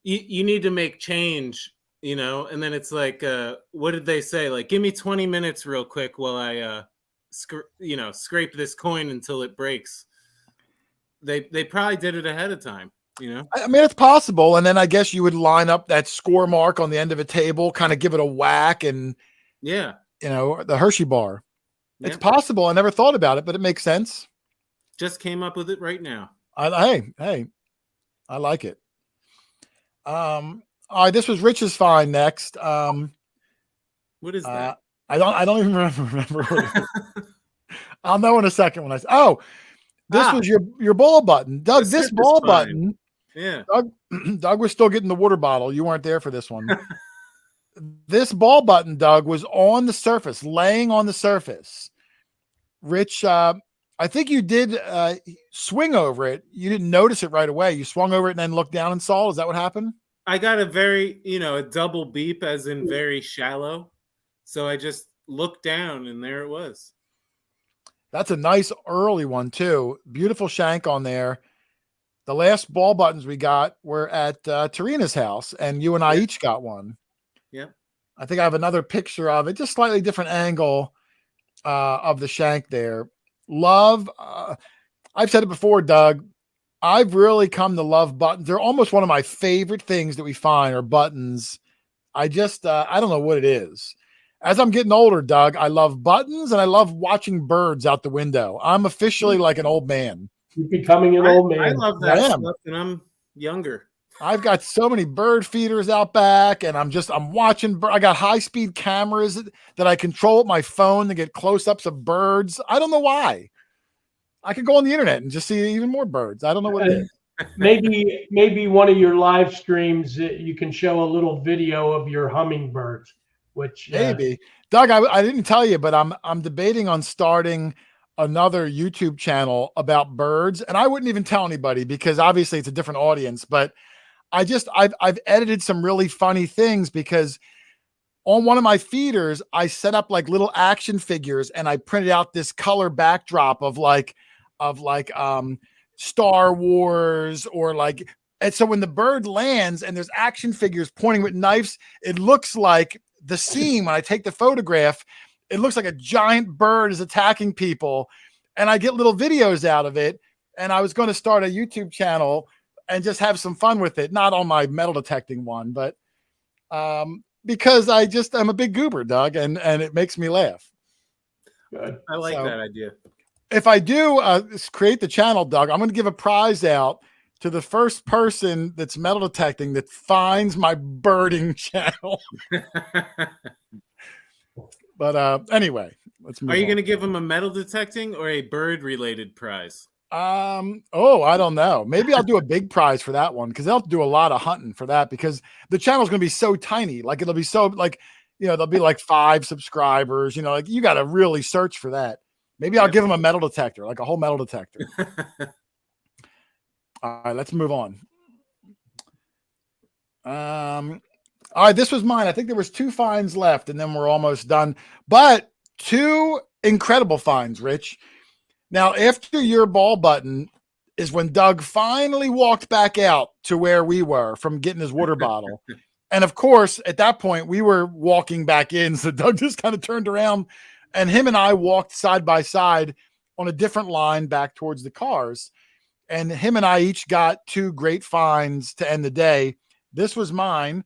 you need to make change, you know, and then it's like, what did they say? Like, give me 20 minutes real quick while I, scrape this coin until it breaks. They probably did it ahead of time, you know? I mean, it's possible. And then I guess you would line up that score mark on the end of a table, kind of give it a whack, and Yeah. you know, the Hershey bar. Yeah. It's possible. I never thought about it, but it makes sense. Just came up with it right now. Hey, I like it. All right, this was Rich's find next. What is that? I don't even remember what it is. I'll know in a second when this was your ball button. Doug, this ball button. Yeah. Doug was still getting the water bottle. You weren't there for this one. This ball button, Doug, was on the surface, laying on the surface. Rich, I think you did swing over it. You didn't notice it right away. You swung over it and then looked down and saw. Is that what happened? I got a very, a double beep, as in very shallow. So I just looked down and there it was. That's a nice early one too. Beautiful shank on there. The last ball buttons we got were at Tarina's house, and you and I each got one. Yeah. I think I have another picture of it, just slightly different angle of the shank there. Love. I've said it before, Doug. I've really come to love buttons. They're almost one of my favorite things that we find are buttons. I don't know what it is. As I'm getting older, Doug, I love buttons and I love watching birds out the window. I'm officially like an old man. You're becoming an old man. I love that stuff, and I'm younger. I've got so many bird feeders out back, and I'm watching. I got high-speed cameras that I control with my phone to get close-ups of birds. I don't know why. I could go on the internet and just see even more birds. I don't know what it is. Maybe one of your live streams, you can show a little video of your hummingbirds. Which maybe, Doug, I didn't tell you, but I'm debating on starting another YouTube channel about birds, and I wouldn't even tell anybody because obviously it's a different audience. But I've edited some really funny things because on one of my feeders I set up like little action figures, and I printed out this color backdrop of Star Wars or like. And so when the bird lands and there's action figures pointing with knives, it looks like the scene when I take the photograph, it looks like a giant bird is attacking people, and I get little videos out of it. And I was going to start a YouTube channel and just have some fun with it. Not on my metal detecting one, but because I'm a big goober, Doug, and it makes me laugh. Good. I like that idea. If I do create the channel, Doug, I'm going to give a prize out to the first person that's metal detecting that finds my birding channel. But anyway, let's move on. Are you going to give him a metal detecting or a bird related prize? I don't know. Maybe I'll do a big prize for that one because they'll have to do a lot of hunting for that because the channel's going to be so tiny. Like it'll be so like, there'll be like 5 subscribers, like you got to really search for that. Maybe I'll give them a metal detector, like a whole metal detector. All right, let's move on. All right, this was mine. I think there was 2 finds left, and then we're almost done. But 2 incredible finds, Rich. Now, after your ball button is when Doug finally walked back out to where we were from getting his water bottle. And of course, at that point, we were walking back in. So Doug just kind of turned around, and him and I walked side by side on a different line back towards the cars. And him and I each got 2 great finds to end the day. This was mine.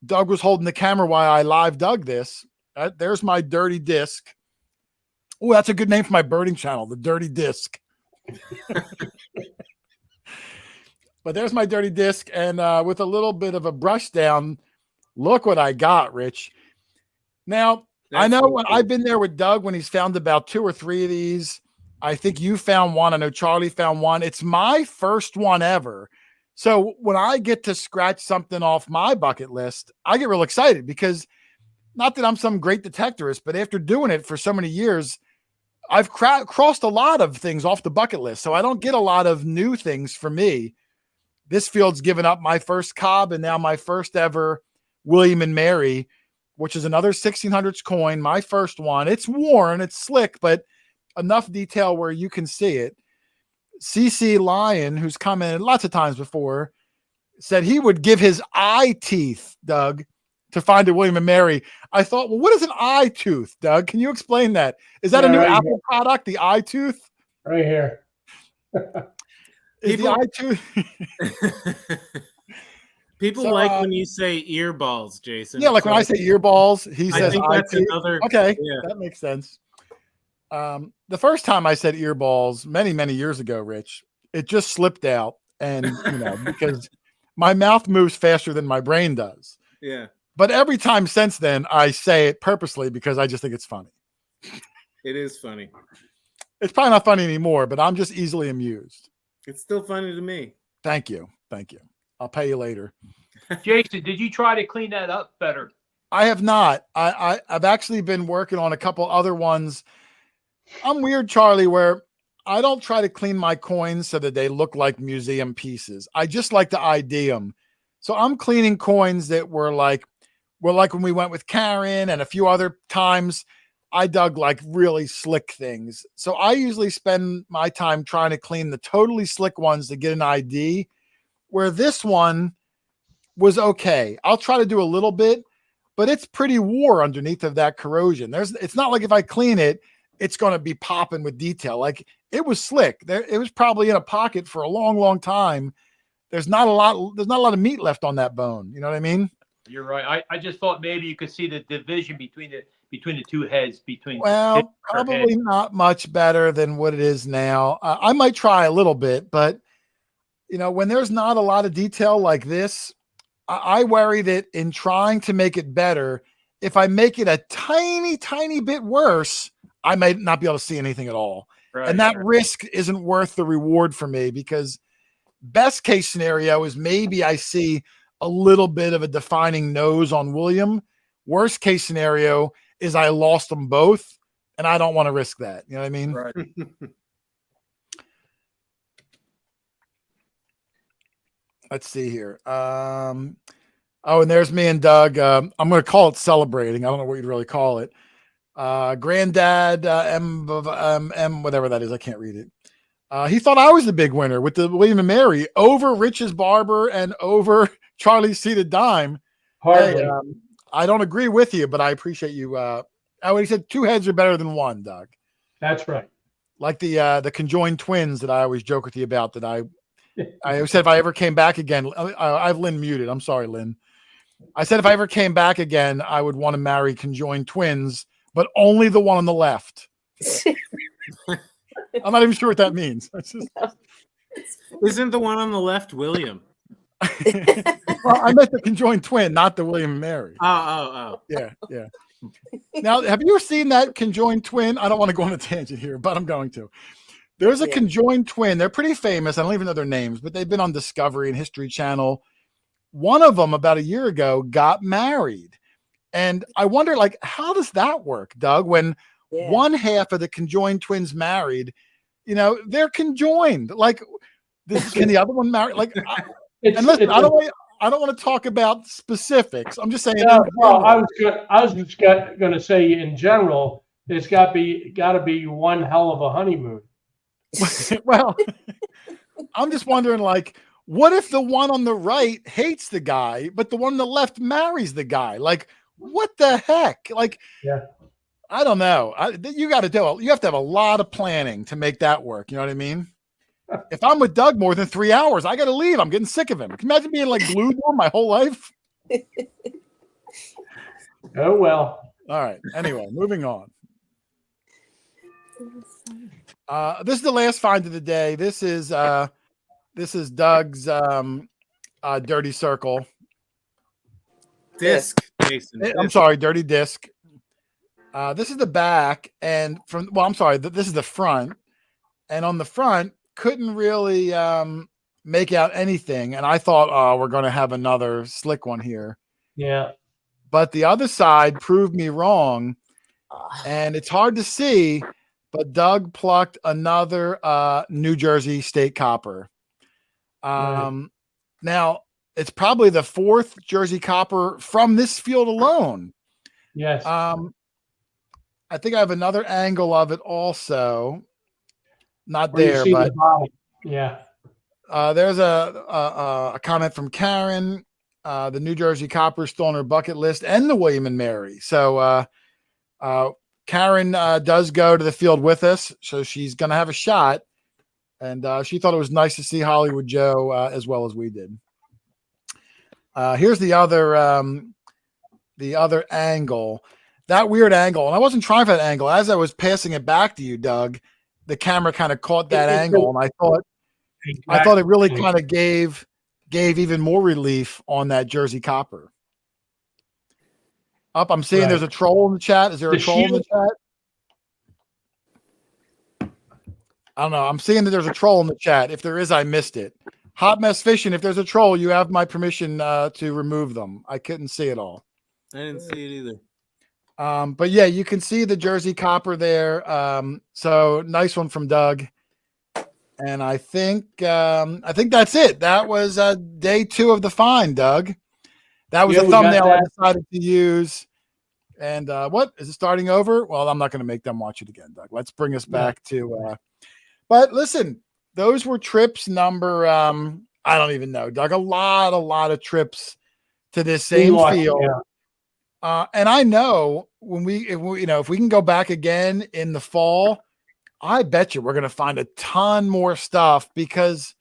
Doug was holding the camera while I live dug this. There's my dirty disc. Oh, that's a good name for my birding channel, the Dirty Disc. But there's my dirty disc. And with a little bit of a brush down, look what I got, Rich. Now, I know when I've been there with Doug when he's found about 2 or 3 of these. I think you found one. I know Charlie found one. It's my first one ever. So when I get to scratch something off my bucket list, I get real excited because not that I'm some great detectorist, but after doing it for so many years, I've crossed a lot of things off the bucket list. So I don't get a lot of new things for me. This field's given up my first cob and now my first ever William and Mary, which is another 1600s coin. My first one. It's worn, it's slick, but enough detail where you can see it. CC Lyon, who's commented lots of times before, said he would give his eye teeth, Doug, to find a William and Mary. I thought, well, what is an eye tooth, Doug? Can you explain that? Is that a new Apple product, the eye tooth? Right here. Is the eye tooth? People like when you say earballs, Jason. Yeah, like when I say earballs, he says think eye that's tooth. another. Okay, Yeah. that makes sense. The first time I said earballs many, many years ago, Rich, it just slipped out. And, because my mouth moves faster than my brain does. Yeah. But every time since then, I say it purposely because I just think it's funny. It is funny. It's probably not funny anymore, but I'm just easily amused. It's still funny to me. Thank you. I'll pay you later. Jason, did you try to clean that up better? I have not. I've actually been working on a couple other ones. I'm weird, Charlie, where I don't try to clean my coins so that they look like museum pieces. I just like to ID them. So I'm cleaning coins that were like when we went with Karen and a few other times, I dug like really slick things. So I usually spend my time trying to clean the totally slick ones to get an ID, where this one was okay. I'll try to do a little bit, but it's pretty wore underneath of that corrosion. It's not like if I clean it, it's going to be popping with detail. Like it was slick. It was probably in a pocket for a long, long time. There's not a lot of meat left on that bone. You know what I mean? You're right. I just thought maybe you could see the division between the two heads. Well, probably not much better than what it is now. I might try a little bit, but when there's not a lot of detail like this, I worry that in trying to make it better, if I make it a tiny, tiny bit worse, I might not be able to see anything at all. Right, and that risk isn't worth the reward for me, because best case scenario is maybe I see a little bit of a defining nose on William. Worst case scenario is I lost them both, and I don't want to risk that. You know what I mean? Right. Let's see here. And there's me and Doug. I'm going to call it celebrating. I don't know what you'd really call it. Granddad M whatever that is. I can't read it. He thought I was the big winner with the William and Mary over Rich's Barber and over Charlie's Seated Dime. Hey, I don't agree with you, but I appreciate you. He said 2 heads are better than 1, Doug. That's right. Like the conjoined twins that I always joke with you about. That I said if I ever came back again, I have Lynn muted. I'm sorry, Lynn. I said if I ever came back again, I would want to marry conjoined twins, but only the one on the left. I'm not even sure what that means. Isn't the one on the left William? Well, I meant the conjoined twin, not the William and Mary. Oh. Yeah. Now, have you seen that conjoined twin? I don't want to go on a tangent here, but I'm going to. There's a conjoined twin. They're pretty famous. I don't even know their names, but they've been on Discovery and History Channel. One of them about a year ago got married. And I wonder, like, how does that work, Doug, when one half of the conjoined twins married, they're conjoined. Like, can the other one marry? Like, and listen, I don't want to talk about specifics. I'm just saying. Well, I was just going to say in general, there's got to be one hell of a honeymoon. Well, I'm just wondering, like, what if the one on the right hates the guy, but the one on the left marries the guy? Like, what the heck? Like, I don't know. You have to have a lot of planning to make that work. You know what I mean? If I'm with Doug more than 3 hours, I got to leave. I'm getting sick of him. Can you imagine being like glued to him my whole life? Oh, well. All right. Anyway, moving on. This is the last find of the day. This is Doug's dirty circle. Disc, Jason. I'm sorry, dirty disc. This is the back, and this is the front. And on the front, couldn't really make out anything. And I thought, oh, we're going to have another slick one here. Yeah. But the other side proved me wrong. And it's hard to see, but Doug plucked another New Jersey state copper. Now, it's probably the 4th Jersey copper from this field alone. Yes. I think I have another angle of it also. Not Where there, but yeah. There's a comment from Karen. The New Jersey Copper still on her bucket list, and the William and Mary. So Karen does go to the field with us, so she's going to have a shot. And she thought it was nice to see Hollywood Joe as well as we did. Here's the other angle, that weird angle. And I wasn't trying for that angle. As I was passing it back to you, Doug, the camera kind of caught that angle, and I thought it really kind of gave even more relief on that Jersey Copper. I'm seeing there's a troll in the chat. Is there a troll in the chat? I don't know. I'm seeing that there's a troll in the chat. If there is, I missed it. Hot Mess Fishing, if there's a troll, you have my permission to remove them. I couldn't see it all. I didn't see it either. But yeah, you can see the Jersey Copper there. So nice one from Doug. And I think that's it. That was day 2 of the find, Doug. That was the thumbnail I decided to use. And what is it starting over? Well, I'm not going to make them watch it again, Doug. Let's bring us back to. But listen, those were trips number. I don't even know, Doug. A lot of trips to this same field. Yeah. And I know if we can go back again in the fall, I bet you we're going to find a ton more stuff because,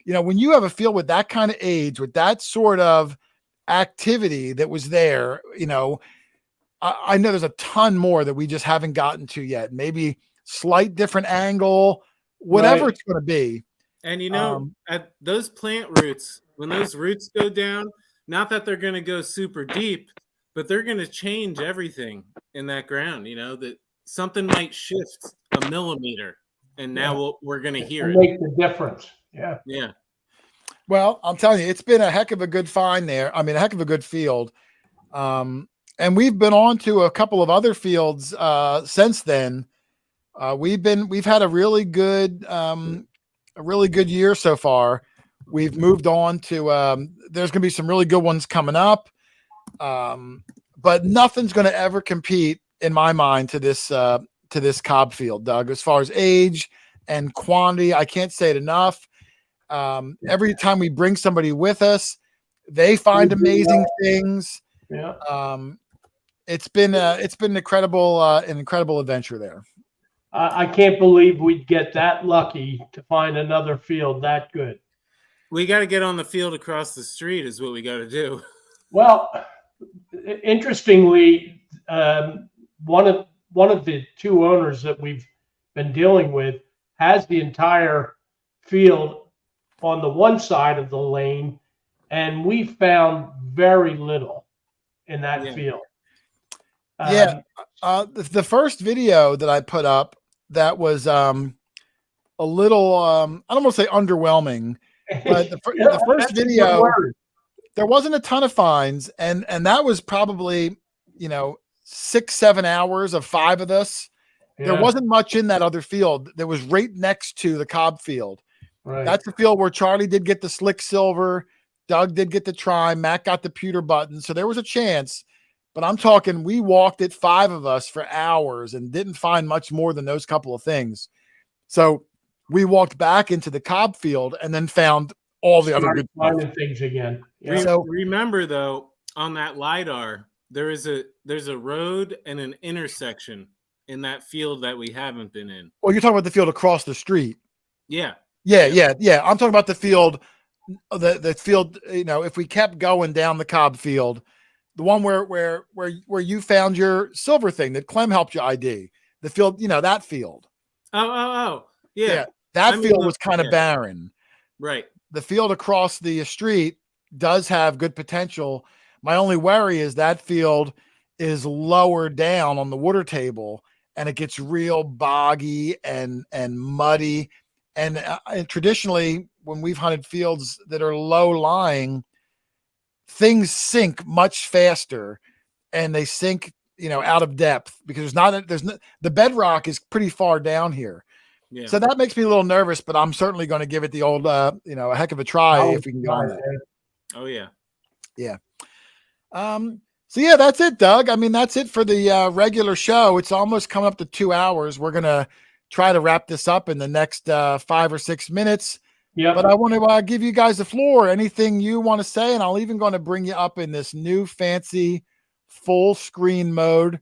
when you have a field with that kind of age, with that sort of activity that was there, I know there's a ton more that we just haven't gotten to yet. Maybe slight different angle, whatever it's going to be. And at those plant roots, when those roots go down, not that they're going to go super deep, but they're going to change everything in that ground. That something might shift a millimeter, and now we're going to hear it. Make the difference. Yeah. Yeah. Well, I'm telling you, it's been a heck of a good find there. I mean, a heck of a good field. And we've been on to a couple of other fields since then. We've had a really good year so far. We've moved on to there's going to be some really good ones coming up, but nothing's going to ever compete in my mind to this Cobb field, Doug. As far as age and quantity, I can't say it enough. Every time we bring somebody with us, they find amazing things. Yeah. It's been an incredible adventure there. I can't believe we'd get that lucky to find another field that good. We got to get on the field across the street is what we got to do. Well, interestingly, one of the 2 owners that we've been dealing with has the entire field on the one side of the lane, and we found very little in that field. The first video that I put up, that was a little I don't want to say underwhelming, but the first video, there wasn't a ton of finds, and that was probably 6-7 hours of 5 of us. There wasn't much in that other field that was right next to the Cobb field. Right. That's the field where Charlie did get the slick silver, Doug did get the trime, Matt got the pewter button, so there was a chance. But I'm talking, we walked it, 5 of us, for hours and didn't find much more than those couple of things. So we walked back into the Cobb field and then found all the other good things again. Yeah. So remember, though, on that LiDAR, there's a road and an intersection in that field that we haven't been in. Well, you're talking about the field across the street. Yeah. I'm talking about the field, the field. If we kept going down the Cobb field, the one where you found your silver thing that Clem helped you ID, the field, that field. Oh, yeah. That field was kind of barren. Right. The field across the street does have good potential. My only worry is that field is lower down on the water table, and it gets real boggy and muddy. And traditionally, when we've hunted fields that are low lying, things sink much faster, and they sink, out of depth because the bedrock is pretty far down here. Yeah. So that makes me a little nervous, but I'm certainly going to give it the old, a heck of a try if we can go on that. Oh yeah. Yeah. So yeah, that's it, Doug. I mean, that's it for the regular show. It's almost coming up to 2 hours. We're going to try to wrap this up in the next 5 or 6 minutes. Yep. But I want to give you guys the floor. Anything you want to say, and I'll even going to bring you up in this new fancy full screen mode.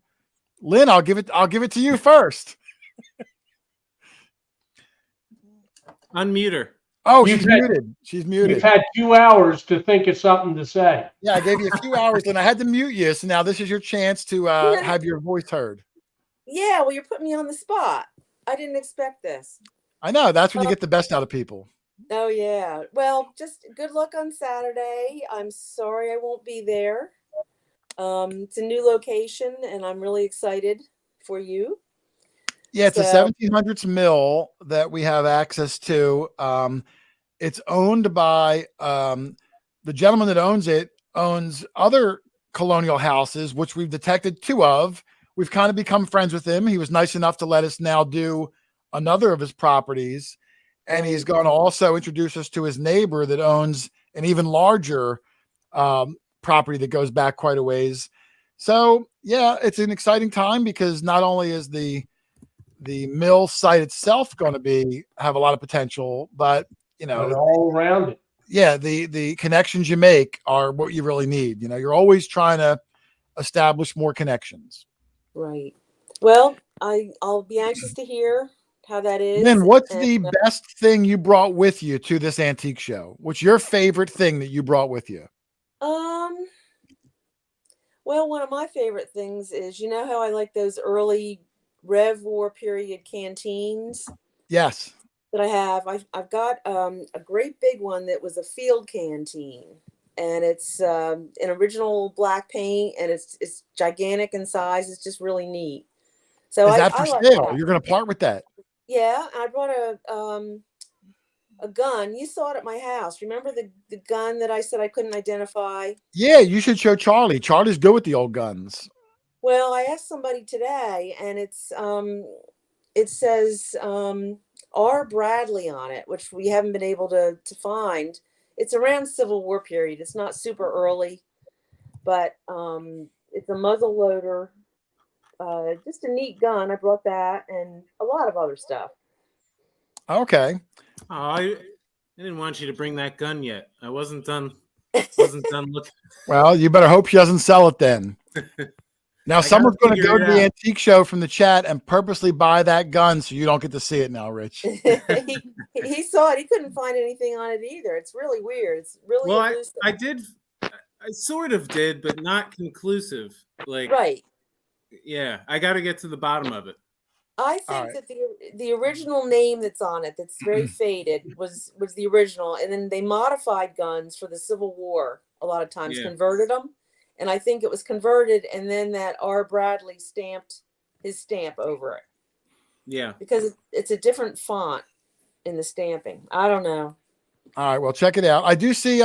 Lynn, I'll give it to you first. Unmute her. Oh, You've she's had- muted. She's muted. You've had 2 hours to think of something to say. Yeah, I gave you a few hours and I had to mute you. So now this is your chance to have your voice heard. Yeah, well, you're putting me on the spot. I didn't expect this. I know. That's when you get the best out of people. Oh, yeah. Well, just good luck on Saturday. I'm sorry I won't be there. It's a new location, and I'm really excited for you. Yeah, it's a So- 1700s mill that we have access to. It's owned by the gentleman that owns other colonial houses, which we've detected 2 of. We've kind of become friends with him. He was nice enough to let us now do another of his properties. And he's going to also introduce us to his neighbor that owns an even larger property that goes back quite a ways. So yeah, it's an exciting time because not only is the mill site itself going to have a lot of potential, but But all around it. yeah, the connections you make are what you really need. You're always trying to establish more connections. Right. Well, I'll be anxious to hear how that is. Then what's and, the best thing you brought with you to this antique show? What's your favorite thing that you brought with you? Well, one of my favorite things is, how I like those early Rev War period canteens Yes. that I have. I've got a great big one that was a field canteen, and it's an original black paint, and it's gigantic in size. It's just really neat. So Is that for I like sale? that. You're going to part with that? Yeah, and I brought a gun. You saw it at my house. Remember the gun that I said I couldn't identify? Yeah, you should show Charlie. Charlie's good with the old guns. Well, I asked somebody today, and it says R. Bradley on it, which we haven't been able to find. It's around Civil War period. It's not super early, but it's a muzzle loader. Just a neat gun. I brought that and a lot of other stuff. Okay. Oh, I didn't want you to bring that gun yet. I wasn't done. Wasn't done looking. Well, you better hope she doesn't sell it then. Now, someone's going to go to the antique show from the chat and purposely buy that gun so you don't get to see it now, Rich. he saw it. He couldn't find anything on it either. It's really weird. It's really Well, elusive. I sort of did, but not conclusive. Like, right. Yeah, I got to get to the bottom of it. I think that the original name that's on it, that's very faded, was the original, and then they modified guns for the Civil War. A lot of times, converted them, and I think it was converted, and then that R. Bradley stamped his stamp over it. Yeah, because it's a different font in the stamping. I don't know. All right, well, check it out. I do see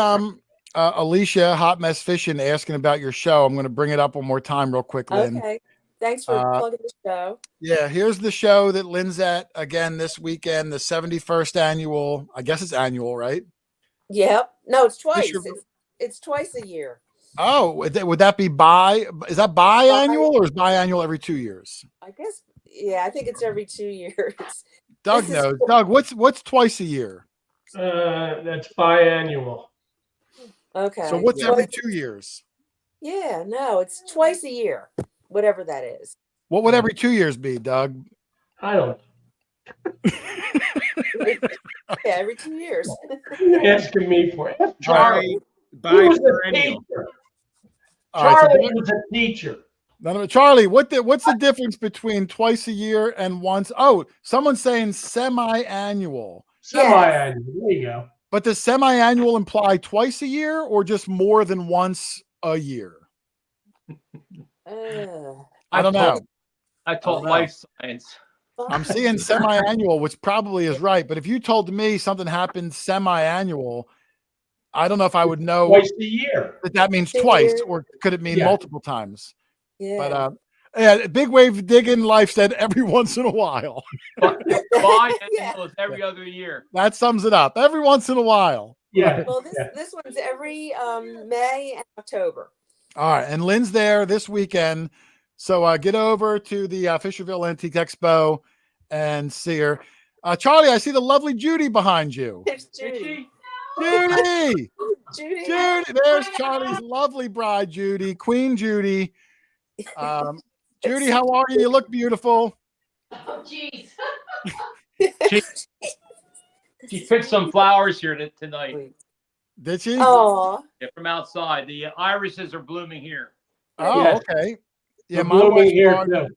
Alicia Hot Mess Fishing asking about your show. I'm going to bring it up one more time real quick, Lynn. Okay. Thanks for plugging the show. Yeah, here's the show that Lynn's at again this weekend, the 71st annual. I guess it's annual, right? Yep. No, it's twice. It's twice a year. Oh, would that be is that biannual or is biannual every 2 years? I guess, yeah, I think it's every 2 years. Doug knows. Doug, what's twice a year? That's biannual. Okay. So what's every 2 years? Yeah, no, it's twice a year, whatever that is. What would every 2 years be, Doug? I don't know. Yeah, every 2 years. You're asking me for it. Charlie. He was a teacher. Charlie was a teacher. Charlie, what's the difference between twice a year and once? Oh, someone's saying semi-annual. Semi-annual. There you go. But does semi-annual imply twice a year or just more than once a year? I don't know. I taught life science. I'm seeing semi-annual, which probably is right. But if you told me something happened semi-annual, I don't know if I would know twice a year. That means twice, or could it mean multiple times? Yeah. But Big Wave Digging Life said every once in a while. Biannual is every other year. That sums it up. Every once in a while. Yeah. Well, this one's every May and October. All right, and Lynn's there this weekend, so get over to the Fisherville Antique Expo and see her. Charlie, I see the lovely Judy behind you. There's Is Judy. she? Judy, Judy. Judy, there's Charlie's lovely bride, Judy, Queen Judy. Judy, how are you? You look beautiful. Oh, jeez. She picked some flowers here tonight. Did she? Oh, Yeah, from outside. The irises are blooming here. Oh, Yes. okay. Yeah, We're blooming here too.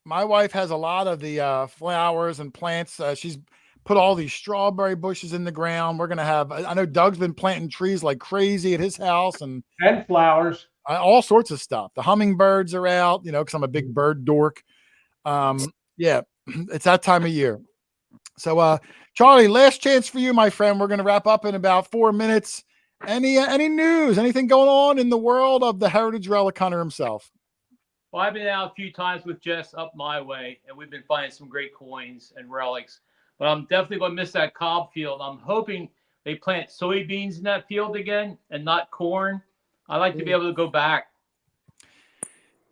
my wife has a lot of the flowers and plants. She's put all these strawberry bushes in the ground. We're gonna have. I know Doug's been planting trees like crazy at his house and And flowers. all sorts of stuff. The hummingbirds are out, because I'm a big bird dork. Yeah, it's that time of year. So, Charlie, last chance for you, my friend. We're gonna wrap up in about 4 minutes. Any news? Anything going on in the world of the heritage relic hunter himself? Well, I've been out a few times with Jess up my way, and we've been finding some great coins and relics. But I'm definitely going to miss that Cobb field. I'm hoping they plant soybeans in that field again and not corn. I like to be able to go back.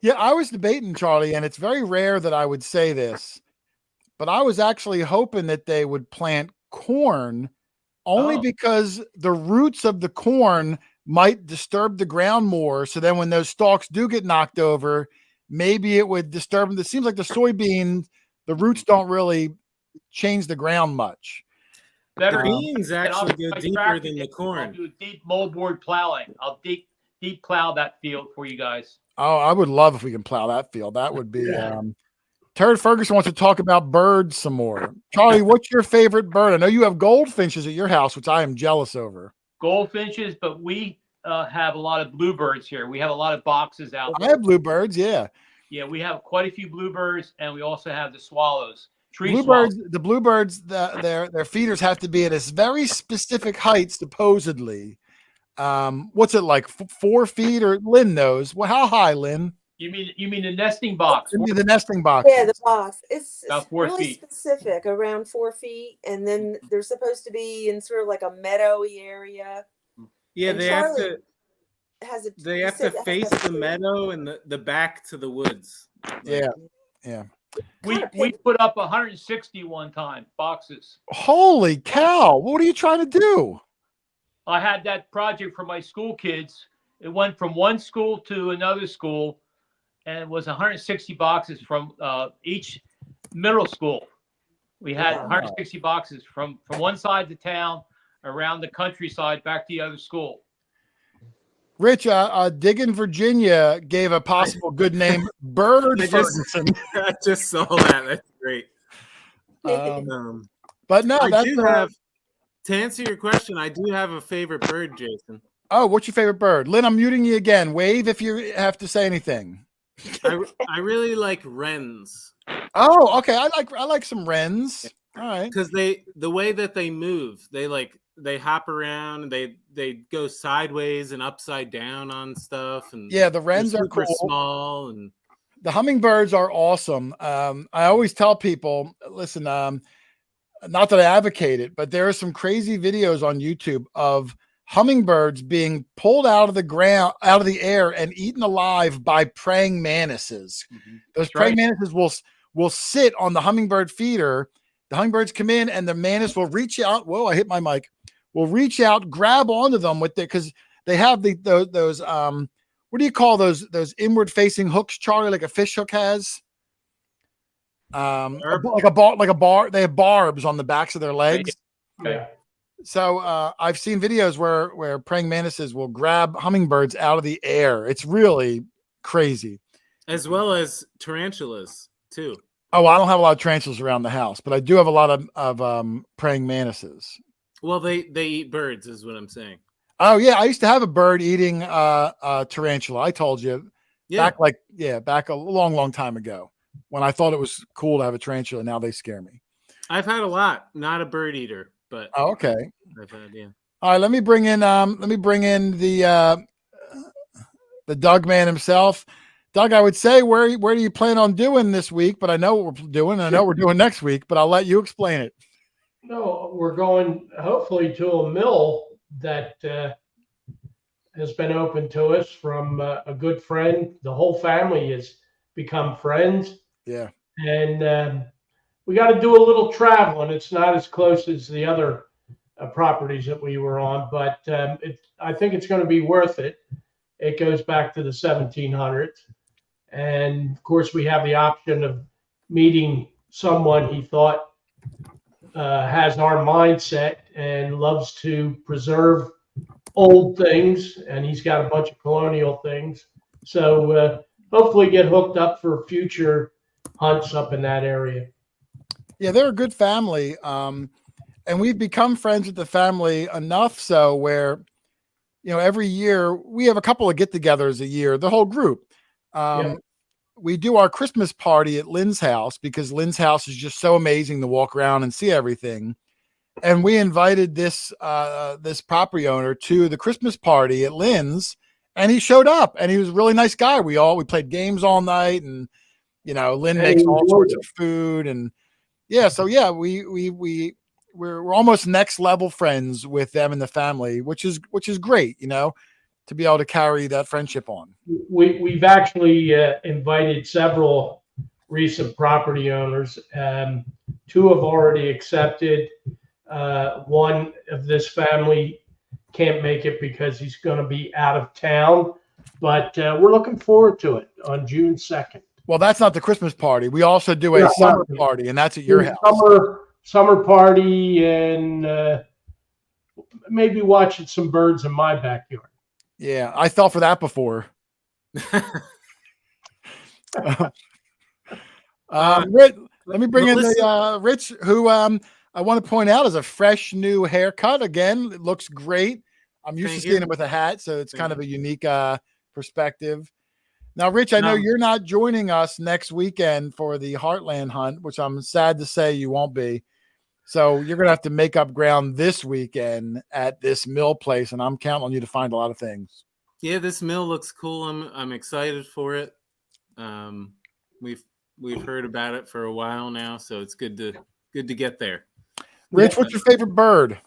Yeah, I was debating, Charlie, and it's very rare that I would say this, but I was actually hoping that they would plant corn only because the roots of the corn might disturb the ground more. So then when those stalks do get knocked over, maybe it would disturb them. It seems like the soybean, the roots don't really change the ground much. Better beans actually go my deeper tractor than the I'll corn. do deep moldboard plowing. I'll deep plow that field for you guys. Oh, I would love if we can plow that field. That would be Turd Ferguson wants to talk about birds some more. Charlie, what's your favorite bird? I know you have goldfinches at your house, which I am jealous over. Goldfinches, but we have a lot of bluebirds here. We have a lot of boxes out I there. have bluebirds, yeah. Yeah, we have quite a few bluebirds, and we also have the swallows. Bluebirds, the bluebirds, their feeders have to be at a very specific height, supposedly. What's it like? 4 feet, or Lynn knows? Well, how high, Lynn? You mean the nesting box? The nesting box. yeah, the box. It's About 4 really feet. specific, around 4 feet, and then they're supposed to be in sort of like a meadowy area. Yeah, And they have Charlie to. Has a, They you have said to it has face a- the meadow and the back to the woods. Yeah. We put up 160 one time boxes. Holy cow! What are you trying to do? I had that project for my school kids. It went from one school to another school, and it was 160 boxes from each middle school. We had 160 boxes from one side of the town, around the countryside, back to the other school. Rich, Diggin, Virginia gave a possible good name, Bird Ferguson. I just saw that. That's great. But no, I that's do have. To answer your question, I do have a favorite bird, Jason. Oh, what's your favorite bird? Lynn, I'm muting you again. Wave if you have to say anything. I really like wrens. Oh, okay. I like some wrens. All right. Because the way that they move, they hop around, they go sideways and upside down on stuff, and yeah, the wrens are super cool. small, and the hummingbirds are awesome. I always tell people, listen, not that I advocate it, but there are some crazy videos on YouTube of hummingbirds being pulled out of the ground, out of the air, and eaten alive by praying mantises. Mm-hmm. Those praying mantises will sit on the hummingbird feeder. The hummingbirds come in, and the mantis will reach out. Whoa! I hit my mic. Will reach out, grab onto them with it, because they have those what do you call those inward facing hooks, Charlie, like a fish hook has? Like a bar. They have barbs on the backs of their legs. Okay. So I've seen videos where praying mantises will grab hummingbirds out of the air. It's really crazy. As well as tarantulas too. Oh, I don't have a lot of tarantulas around the house, but I do have a lot of praying mantises. Well, they eat birds, is what I'm saying. Oh yeah, I used to have a bird eating tarantula. I told you back a long time ago, when I thought it was cool to have a tarantula. Now they scare me. I've had a lot, not a bird eater, but okay. I've had, yeah. All right, let me bring in the Doug man himself. Doug, I would say where do you plan on doing this week? But I know what we're doing. I know we're doing next week, but I'll let you explain it. No, we're going hopefully to a mill that has been open to us from a good friend. The whole family has become friends. Yeah. And we got to do a little traveling. It's not as close as the other properties that we were on, but I think it's going to be worth it. It goes back to the 1700s. And of course, we have the option of meeting someone he thought has our mindset and loves to preserve old things. And he's got a bunch of colonial things. So hopefully get hooked up for future hunts up in that area. Yeah, they're a good family. And we've become friends with the family enough so where, every year we have a couple of get-togethers a year, the whole group. We do our Christmas party at Lynn's house because Lynn's house is just so amazing to walk around and see everything. And we invited this property owner to the Christmas party at Lynn's, and he showed up, and he was a really nice guy. We played games all night, and Lynn makes all sorts of food, and we're almost next level friends with them and the family, which is great, to be able to carry that friendship on. We've actually invited several recent property owners. Two have already accepted. One of this family can't make it because he's going to be out of town, but we're looking forward to it on June 2nd. Well, that's not the Christmas party. We also do a summer party, and that's at your house. Summer party, and maybe watching some birds in my backyard. Yeah, I fell for that before. Let me bring in the Rich, who I want to point out is a fresh new haircut. Again, it looks great. I'm used to seeing him with a hat, so it's kind of a unique perspective. Now, Rich, I know you're not joining us next weekend for the Heartland hunt, which I'm sad to say you won't be. So you're going to have to make up ground this weekend at this mill place, and I'm counting on you to find a lot of things. Yeah, this mill looks cool. I'm excited for it. We've heard about it for a while now, so it's good to get there. Rich, what's your favorite bird?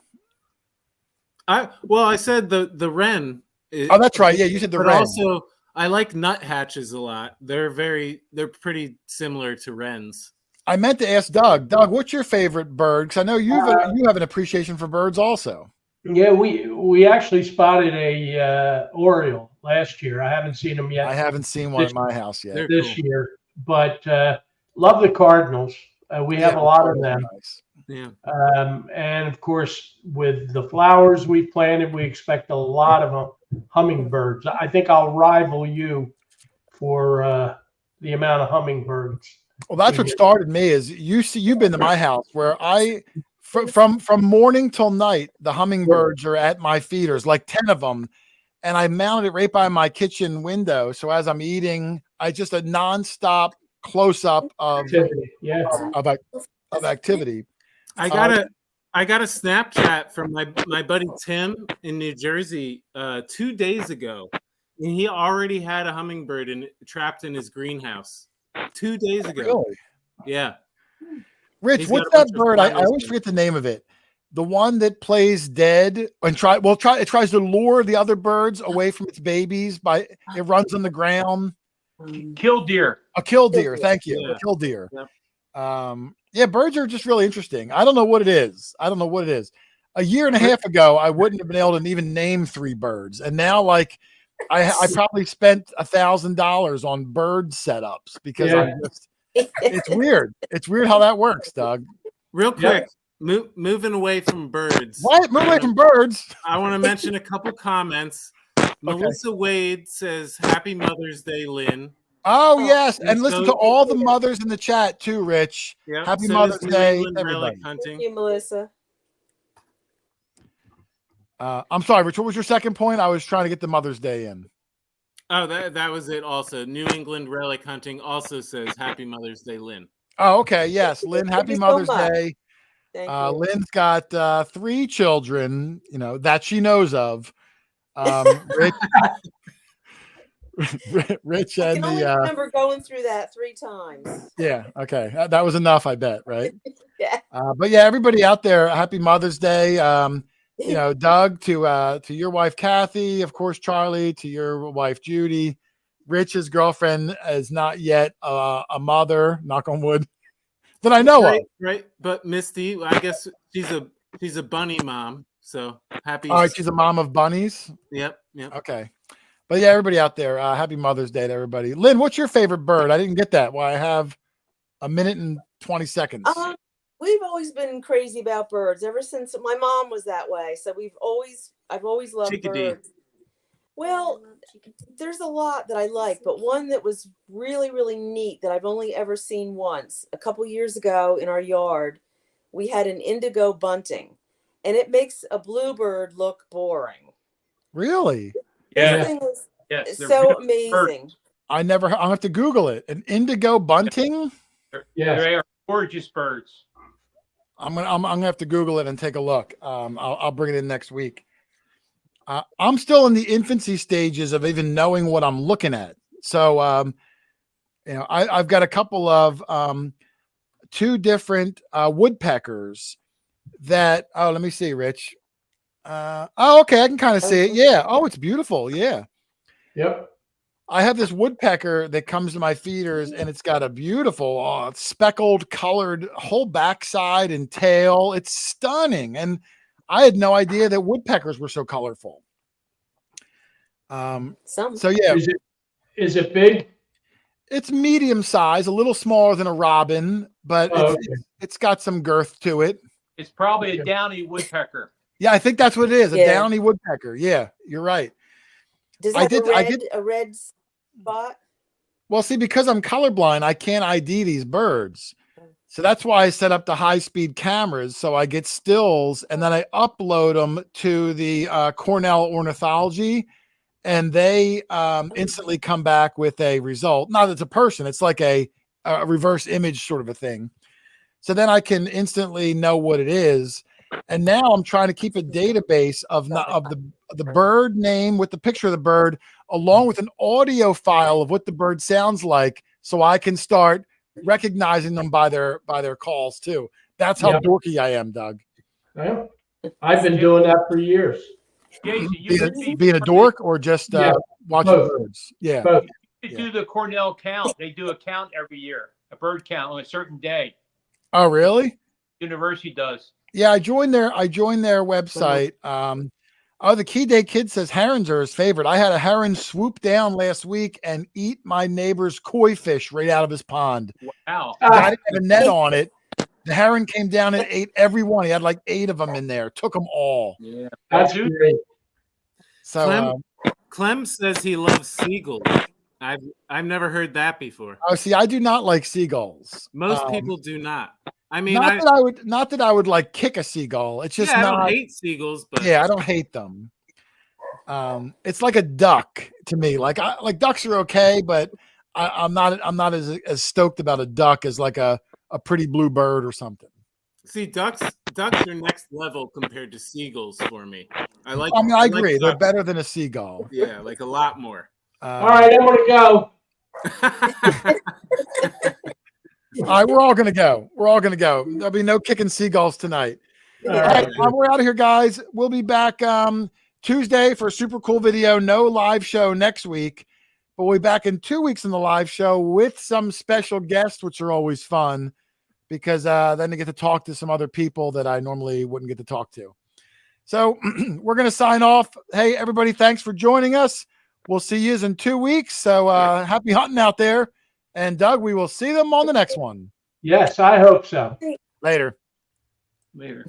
I said the wren. Oh, that's right. Yeah, you said the wren. But also, I like nuthatches a lot. They're pretty similar to wrens. I meant to ask Doug. Doug, what's your favorite bird? Because I know you have an appreciation for birds also. Yeah, we actually spotted a Oriole last year. I haven't seen them yet. I haven't seen one at my house yet this year, but love the cardinals. We have a lot of them. Nice. Yeah. And of course, with the flowers we planted, we expect a lot of hummingbirds. I think I'll rival you for the amount of hummingbirds. Well, that's what started me. Is you've been to my house where from morning till night, the hummingbirds are at my feeders, like 10 of them, and I mounted it right by my kitchen window. So as I'm eating, I just a nonstop close up of activity. I got a Snapchat from my buddy Tim in New Jersey 2 days ago, and he already had a hummingbird trapped in his greenhouse 2 days ago. Really? Yeah. Rich, what's that bird? I always forget the name of it. The one that plays dead and it tries to lure the other birds away from its babies it runs on the ground. Killdeer. A killdeer. Thank you. Yeah. A killdeer. Yep. Birds are just really interesting. I don't know what it is. A year and a half ago, I wouldn't have been able to even name 3 birds. And now, like, I probably spent $1,000 on bird setups because it's weird. It's weird how that works, Doug. Real quick, moving away from birds. What? Move away from birds. I want to mention a couple comments. Melissa Wade says, "Happy Mother's Day, Lynn." Oh, yes. And listen to all the mothers in the chat too, Rich. Yep. Happy Mother's Day, everybody. Thank you, Melissa. I'm sorry, Rich. What was your second point? I was trying to get the Mother's Day in. Oh, that was it also. New England Relic Hunting also says, "Happy Mother's Day, Lynn." Oh, okay. Yes, Lynn, happy Mother's Day. Thank you. Lynn's got 3 children, that she knows of. Rich I and can only remember going through that 3 times. Yeah, okay. That was enough, I bet, right? Yeah. But yeah, everybody out there, happy Mother's Day. Doug, to your wife Kathy, of course, Charlie, to your wife Judy. Rich's girlfriend is not yet a mother, knock on wood. that I know of. Right. But Misty, I guess she's a bunny mom. So happy. All right, she's a mom of bunnies. Yep. Okay. But yeah, everybody out there, happy Mother's Day to everybody. Lynn, what's your favorite bird? I didn't get that. Well, I have a minute and 20 seconds. We've always been crazy about birds ever since my mom was that way. So I've always loved Chickadee. birds. Well, there's a lot that I like, but one that was really, really neat that I've only ever seen once. A couple years ago in our yard, we had an indigo bunting, and it makes a bluebird look boring. Really? This Yeah. thing was Yes. they're so beautiful amazing. I'll have to Google it. An indigo bunting? They are gorgeous birds. I'm gonna have to Google it and take a look. I'll bring it in next week. I'm still in the infancy stages of even knowing what I'm looking at. So, I've got a couple of two different woodpeckers that. Oh, let me see, Rich. Okay, I can kind of see it. Yeah. Oh, it's beautiful. Yeah. Yep. I have this woodpecker that comes to my feeders, and it's got a beautiful speckled colored whole backside and tail. It's stunning. And I had no idea that woodpeckers were so colorful. So yeah. Is it big? It's medium size, a little smaller than a robin, but it's got some girth to it. It's probably a downy woodpecker. Yeah, I think that's what it is. Yeah. A downy woodpecker. Yeah, you're right. Does I it have did- a red spot? Well, see, because I'm colorblind, I can't ID these birds. So that's why I set up the high-speed cameras. So I get stills and then I upload them to the Cornell Ornithology, and they instantly come back with a result. Not that it's a person. It's like a reverse image sort of a thing. So then I can instantly know what it is. And now I'm trying to keep a database of the bird name with the picture of the bird, along with an audio file of what the bird sounds like, so I can start recognizing them by their calls too. That's how dorky I am, Doug. Yeah. I've been doing that for years. Jason, Being a dork or just watching both. birds? Yeah. Both. You do the Cornell count. They do a count every year, a bird count on a certain day. Oh, really? University does. Yeah, I joined their website. The Key Day Kid says herons are his favorite. I had a heron swoop down last week and eat my neighbor's koi fish right out of his pond. Wow. I didn't have a net on it. The heron came down and ate every one. He had like 8 of them in there. Took them all. Yeah. That's great. So Clem says he loves seagulls. I've never heard that before. oh, see, I do not like seagulls. Most people do not. I mean, not that I would like kick a seagull. It's just I not. don't hate seagulls, but Yeah, I don't hate them. It's like a duck to me. Like ducks are okay, but I'm not as stoked about a duck as like a pretty blue bird or something. see, ducks are next level compared to seagulls for me. I agree. They're better than a seagull. Yeah, like a lot more. All right, I'm gonna go. All right, we're all gonna go. There'll be no kicking seagulls tonight. All All right. right, we're out of here, guys. We'll be back Tuesday for a super cool video. No live show next week, but we'll be back in 2 weeks in the live show with some special guests, which are always fun because then I get to talk to some other people that I normally wouldn't get to talk to. So we're gonna sign off. Hey, everybody, thanks for joining us. We'll see you in 2 weeks. So happy hunting out there. And Doug, we will see them on the next one. Yes, I hope so. Later. Later.